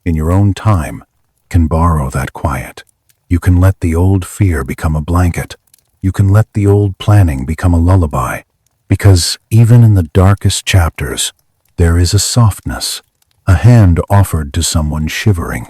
in your own time, can borrow that quiet. You can let the old fear become a blanket. You can let the old planning become a lullaby. Because even in the darkest chapters, there is a softness, a hand offered to someone shivering,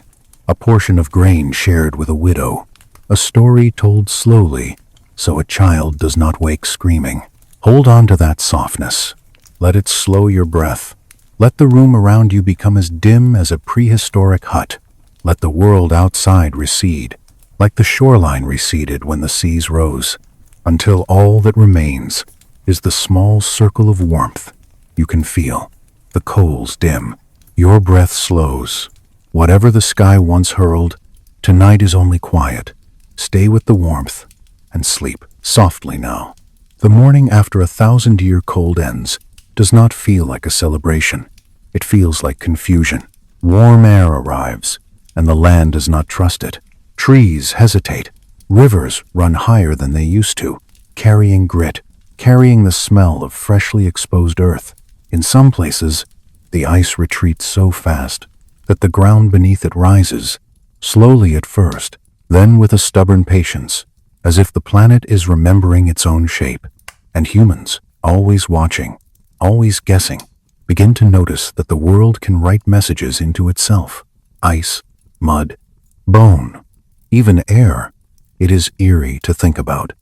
a portion of grain shared with a widow, a story told slowly so a child does not wake screaming. Hold on to that softness. Let it slow your breath. Let the room around you become as dim as a prehistoric hut. Let the world outside recede, like the shoreline receded when the seas rose, until all that remains is the small circle of warmth you can feel. The coals dim. Your breath slows. Whatever the sky once hurled, tonight is only quiet. Stay with the warmth and sleep softly now. The morning after 1,000-year cold ends does not feel like a celebration. It feels like confusion. Warm air arrives, and the land does not trust it. Trees hesitate. Rivers run higher than they used to, carrying grit, carrying the smell of freshly exposed earth. In some places, the ice retreats so fast that the ground beneath it rises, slowly at first, then with a stubborn patience, as if the planet is remembering its own shape. And humans, always watching, always guessing, begin to notice that the world can write messages into itself. Ice, mud, bone, even air. It is eerie to think about.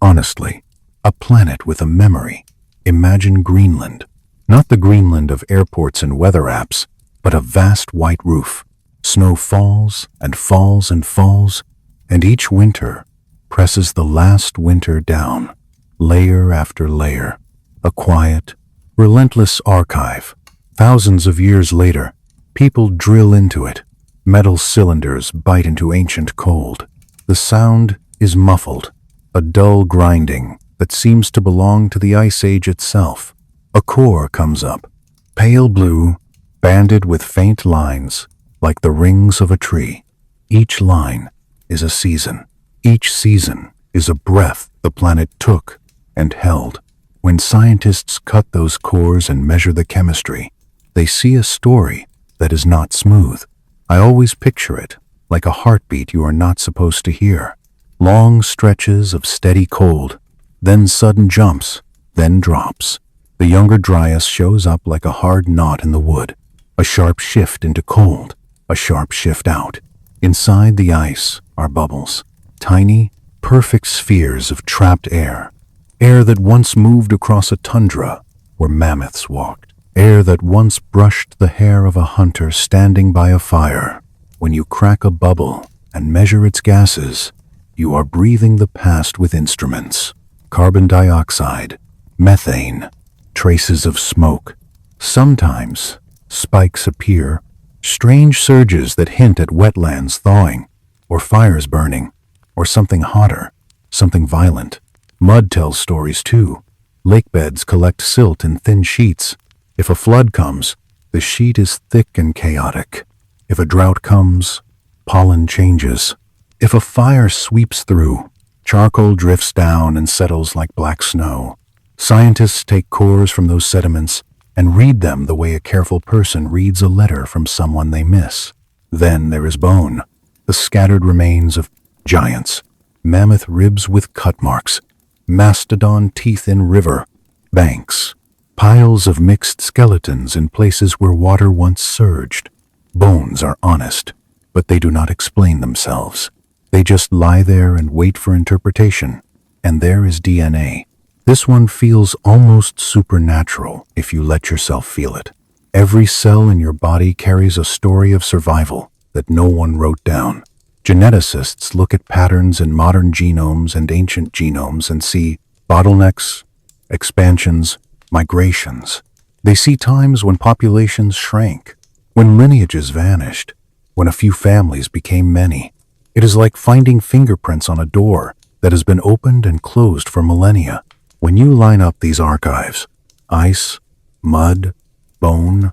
Honestly, a planet with a memory. Imagine Greenland. Not the Greenland of airports and weather apps, but a vast white roof. Snow falls and falls and falls, and each winter presses the last winter down, layer after layer. A quiet, relentless archive. Thousands of years later, people drill into it. Metal cylinders bite into ancient cold. The sound is muffled, a dull grinding that seems to belong to the Ice Age itself. A core comes up, pale blue, banded with faint lines, like the rings of a tree. Each line is a season. Each season is a breath the planet took and held. When scientists cut those cores and measure the chemistry, they see a story that is not smooth. I always picture it like a heartbeat you are not supposed to hear. Long stretches of steady cold, then sudden jumps, then drops. The younger Dryas shows up like a hard knot in the wood, a sharp shift into cold, a sharp shift out. Inside the ice are bubbles, tiny, perfect spheres of trapped air. Air that once moved across a tundra where mammoths walked. Air that once brushed the hair of a hunter standing by a fire. When you crack a bubble and measure its gases, you are breathing the past with instruments. Carbon dioxide, methane, traces of smoke. Sometimes spikes appear, strange surges that hint at wetlands thawing. or fires burning, or something hotter, something violent. Mud tells stories too. Lake beds collect silt in thin sheets. If a flood comes, the sheet is thick and chaotic. If a drought comes, pollen changes. If a fire sweeps through, charcoal drifts down and settles like black snow. Scientists take cores from those sediments and read them the way a careful person reads a letter from someone they miss. Then there is bone, the scattered remains of giants, mammoth ribs with cut marks, mastodon teeth in river banks, piles of mixed skeletons in places where water once surged. Bones are honest, but they do not explain themselves. They just lie there and wait for interpretation. And there is DNA. This one feels almost supernatural if you let yourself feel it. Every cell in your body carries a story of survival that no one wrote down. Geneticists look at patterns in modern genomes and ancient genomes and see bottlenecks, expansions, migrations. They see times when populations shrank, when lineages vanished, when a few families became many. It is like finding fingerprints on a door that has been opened and closed for millennia. When you line up these archives, ice, mud, bone,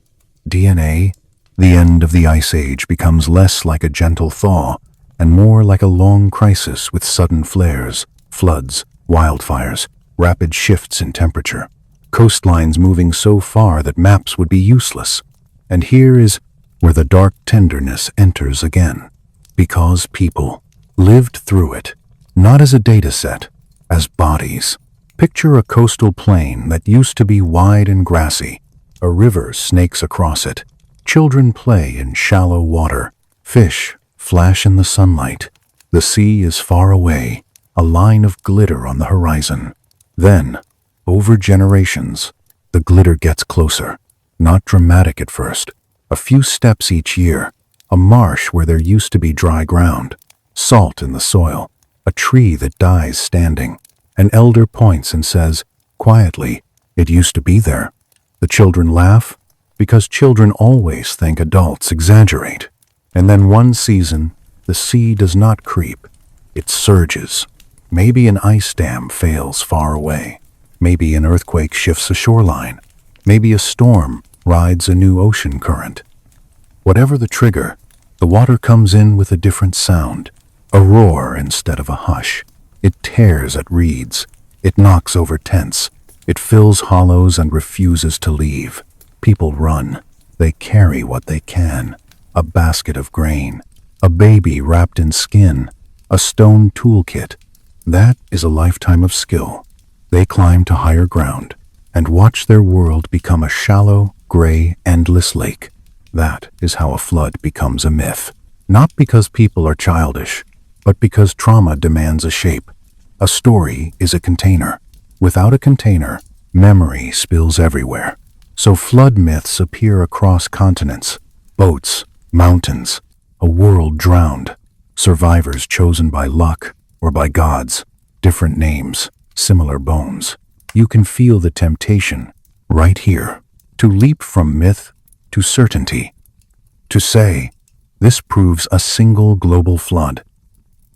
DNA, the end of the Ice Age becomes less like a gentle thaw and more like a long crisis with sudden flares, floods, wildfires, rapid shifts in temperature, coastlines moving so far that maps would be useless. And here is where the dark tenderness enters again, because people lived through it, not as a data set, as bodies. Picture a coastal plain that used to be wide and grassy. A river snakes across it. Children play in shallow water. Fish flash in the sunlight. The sea is far away, a line of glitter on the horizon. Then, over generations, the glitter gets closer. Not dramatic at first. A few steps each year. A marsh where there used to be dry ground. Salt in the soil. A tree that dies standing. An elder points and says, quietly, "It used to be there." The children laugh, because children always think adults exaggerate. And then one season, the sea does not creep. It surges. Maybe an ice dam fails far away. Maybe an earthquake shifts a shoreline. Maybe a storm rides a new ocean current. Whatever the trigger, the water comes in with a different sound, a roar instead of a hush. It tears at reeds. It knocks over tents. It fills hollows and refuses to leave. People run. They carry what they can. A basket of grain. A baby wrapped in skin. A stone toolkit. That is a lifetime of skill. They climb to higher ground and watch their world become a shallow, gray, endless lake. That is how a flood becomes a myth. Not because people are childish, but because trauma demands a shape. A story is a container. Without a container, memory spills everywhere. So flood myths appear across continents, boats, mountains, a world drowned, survivors chosen by luck or by gods, different names, similar bones. You can feel the temptation right here to leap from myth to certainty, to say, this proves a single global flood.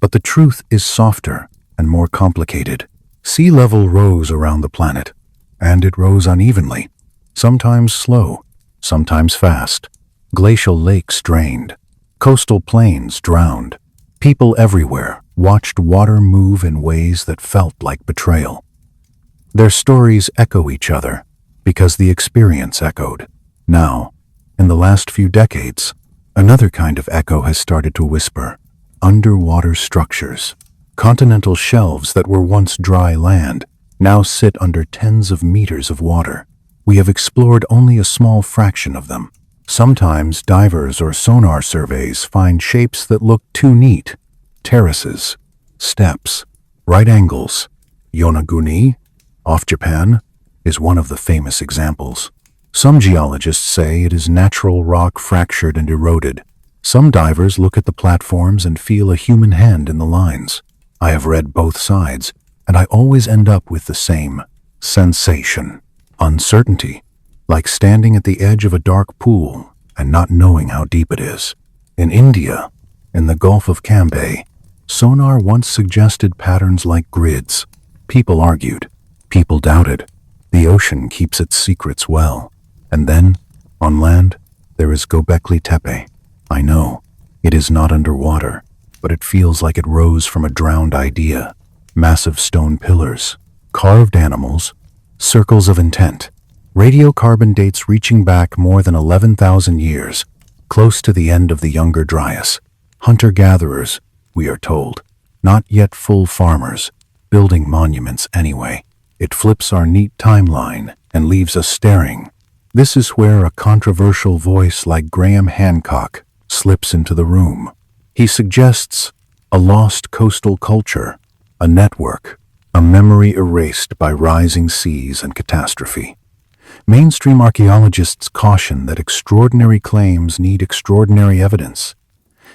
But the truth is softer and more complicated. Sea level rose around the planet, and it rose unevenly, sometimes slow, sometimes fast. Glacial lakes drained, coastal plains drowned. People everywhere watched water move in ways that felt like betrayal. Their stories echo each other because the experience echoed. Now, in the last few decades, another kind of echo has started to whisper. Underwater structures. Continental shelves that were once dry land now sit under tens of meters of water. We have explored only a small fraction of them. Sometimes divers or sonar surveys find shapes that look too neat. Terraces, steps, right angles. Yonaguni, off Japan, is one of the famous examples. Some geologists say it is natural rock fractured and eroded. Some divers look at the platforms and feel a human hand in the lines. I have read both sides, and I always end up with the same sensation. Uncertainty, like standing at the edge of a dark pool and not knowing how deep it is. In India, In the Gulf of Cambay, sonar once suggested patterns like grids. People argued. People doubted. The ocean keeps its secrets well. And then, on land, there is Göbekli Tepe. I know, it is not underwater, but it feels like it rose from a drowned idea. Massive stone pillars, carved animals, circles of intent. Radiocarbon dates reaching back more than 11,000 years, close to the end of the Younger Dryas. Hunter-gatherers, we are told, not yet full farmers, building monuments anyway. It flips our neat timeline and leaves us staring. This is where a controversial voice like Graham Hancock slips into the room. He suggests a lost coastal culture, a network, a memory erased by rising seas and catastrophe. Mainstream archaeologists caution that extraordinary claims need extraordinary evidence.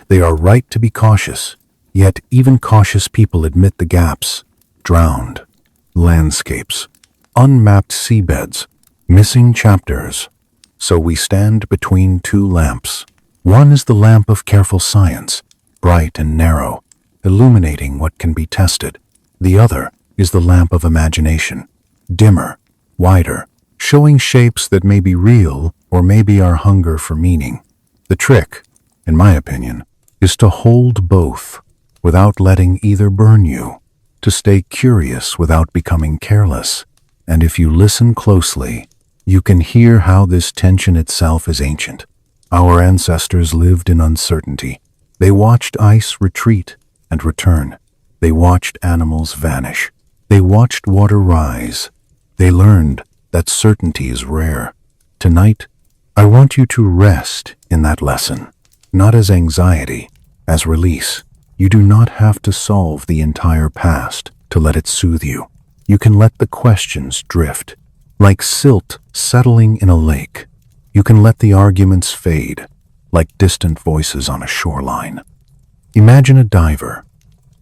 They are right to be cautious, yet even cautious people admit the gaps. Drowned landscapes, unmapped seabeds, missing chapters. So we stand between two lamps. One is the lamp of careful science, bright and narrow, illuminating what can be tested. The other is the lamp of imagination, dimmer, wider, showing shapes that may be real or may be our hunger for meaning. The trick, in my opinion, is to hold both without letting either burn you, to stay curious without becoming careless. And if you listen closely, you can hear how this tension itself is ancient. Our ancestors lived in uncertainty. They watched ice retreat and return. They watched animals vanish. They watched water rise. They learned that certainty is rare. Tonight, I want you to rest in that lesson, not as anxiety, as release. You do not have to solve the entire past to let it soothe you. You can let the questions drift, like silt settling in a lake. You can let the arguments fade, like distant voices on a shoreline. Imagine a diver,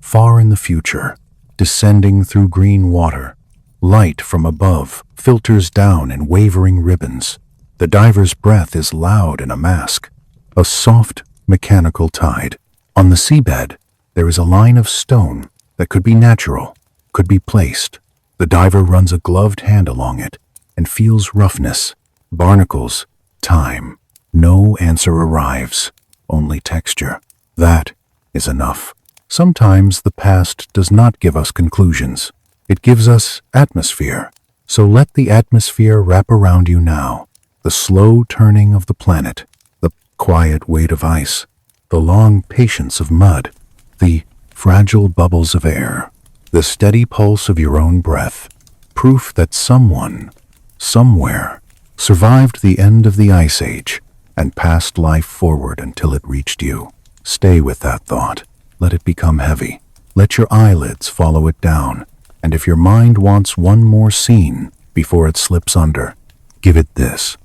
far in the future, descending through green water. Light from above filters down in wavering ribbons. The diver's breath is loud in a mask, a soft, mechanical tide. On the seabed, there is a line of stone that could be natural, could be placed. The diver runs a gloved hand along it and feels roughness, barnacles, time. No answer arrives, only texture. That is enough. Sometimes the past does not give us conclusions. It gives us atmosphere. So let the atmosphere wrap around you now. The slow turning of the planet, the quiet weight of ice, the long patience of mud, the fragile bubbles of air, the steady pulse of your own breath, proof that someone, somewhere, survived the end of the ice age and passed life forward until it reached you. Stay with that thought. Let it become heavy. Let your eyelids follow it down. And if your mind wants one more scene before it slips under, give it this.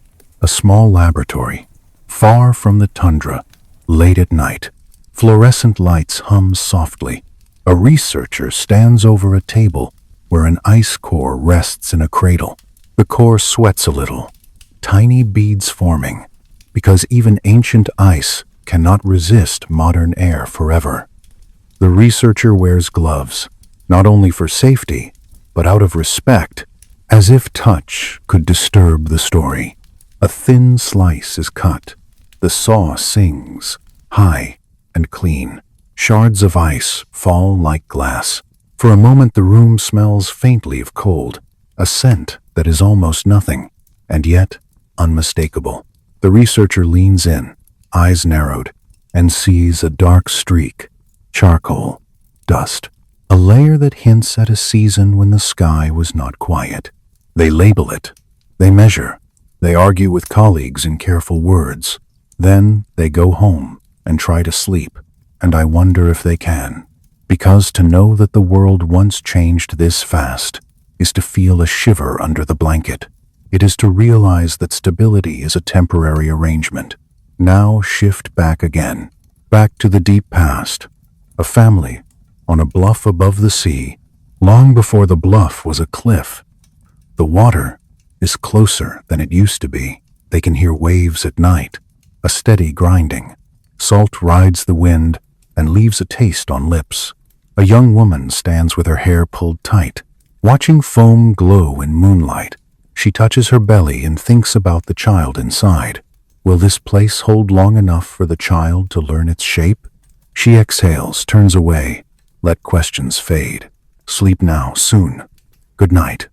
A small laboratory, far from the tundra, late at night. Fluorescent lights hum softly. A researcher stands over a table where an ice core rests in a cradle. The core sweats a little, tiny beads forming, because even ancient ice cannot resist modern air forever. The researcher wears gloves, not only for safety, but out of respect, as if touch could disturb the story. A thin slice is cut. The saw sings, high and clean. Shards of ice fall like glass. For a moment the room smells faintly of cold, a scent that is almost nothing, and yet unmistakable. The researcher leans in, eyes narrowed, and sees a dark streak, charcoal, dust. A layer that hints at a season when the sky was not quiet. They label it. They measure. They argue with colleagues in careful words. Then they go home and try to sleep. And I wonder if they can. Because to know that the world once changed this fast is to feel a shiver under the blanket. It is to realize that stability is a temporary arrangement. Now shift back again. Back to the deep past. A family on a bluff above the sea, long before the bluff was a cliff. The water is closer than it used to be. They can hear waves at night, a steady grinding. Salt rides the wind, and leaves a taste on lips. A young woman stands with her hair pulled tight, watching foam glow in moonlight. She touches her belly and thinks about the child inside. Will this place hold long enough for the child to learn its shape? She exhales, turns away. Let questions fade. Sleep now, soon. Good night.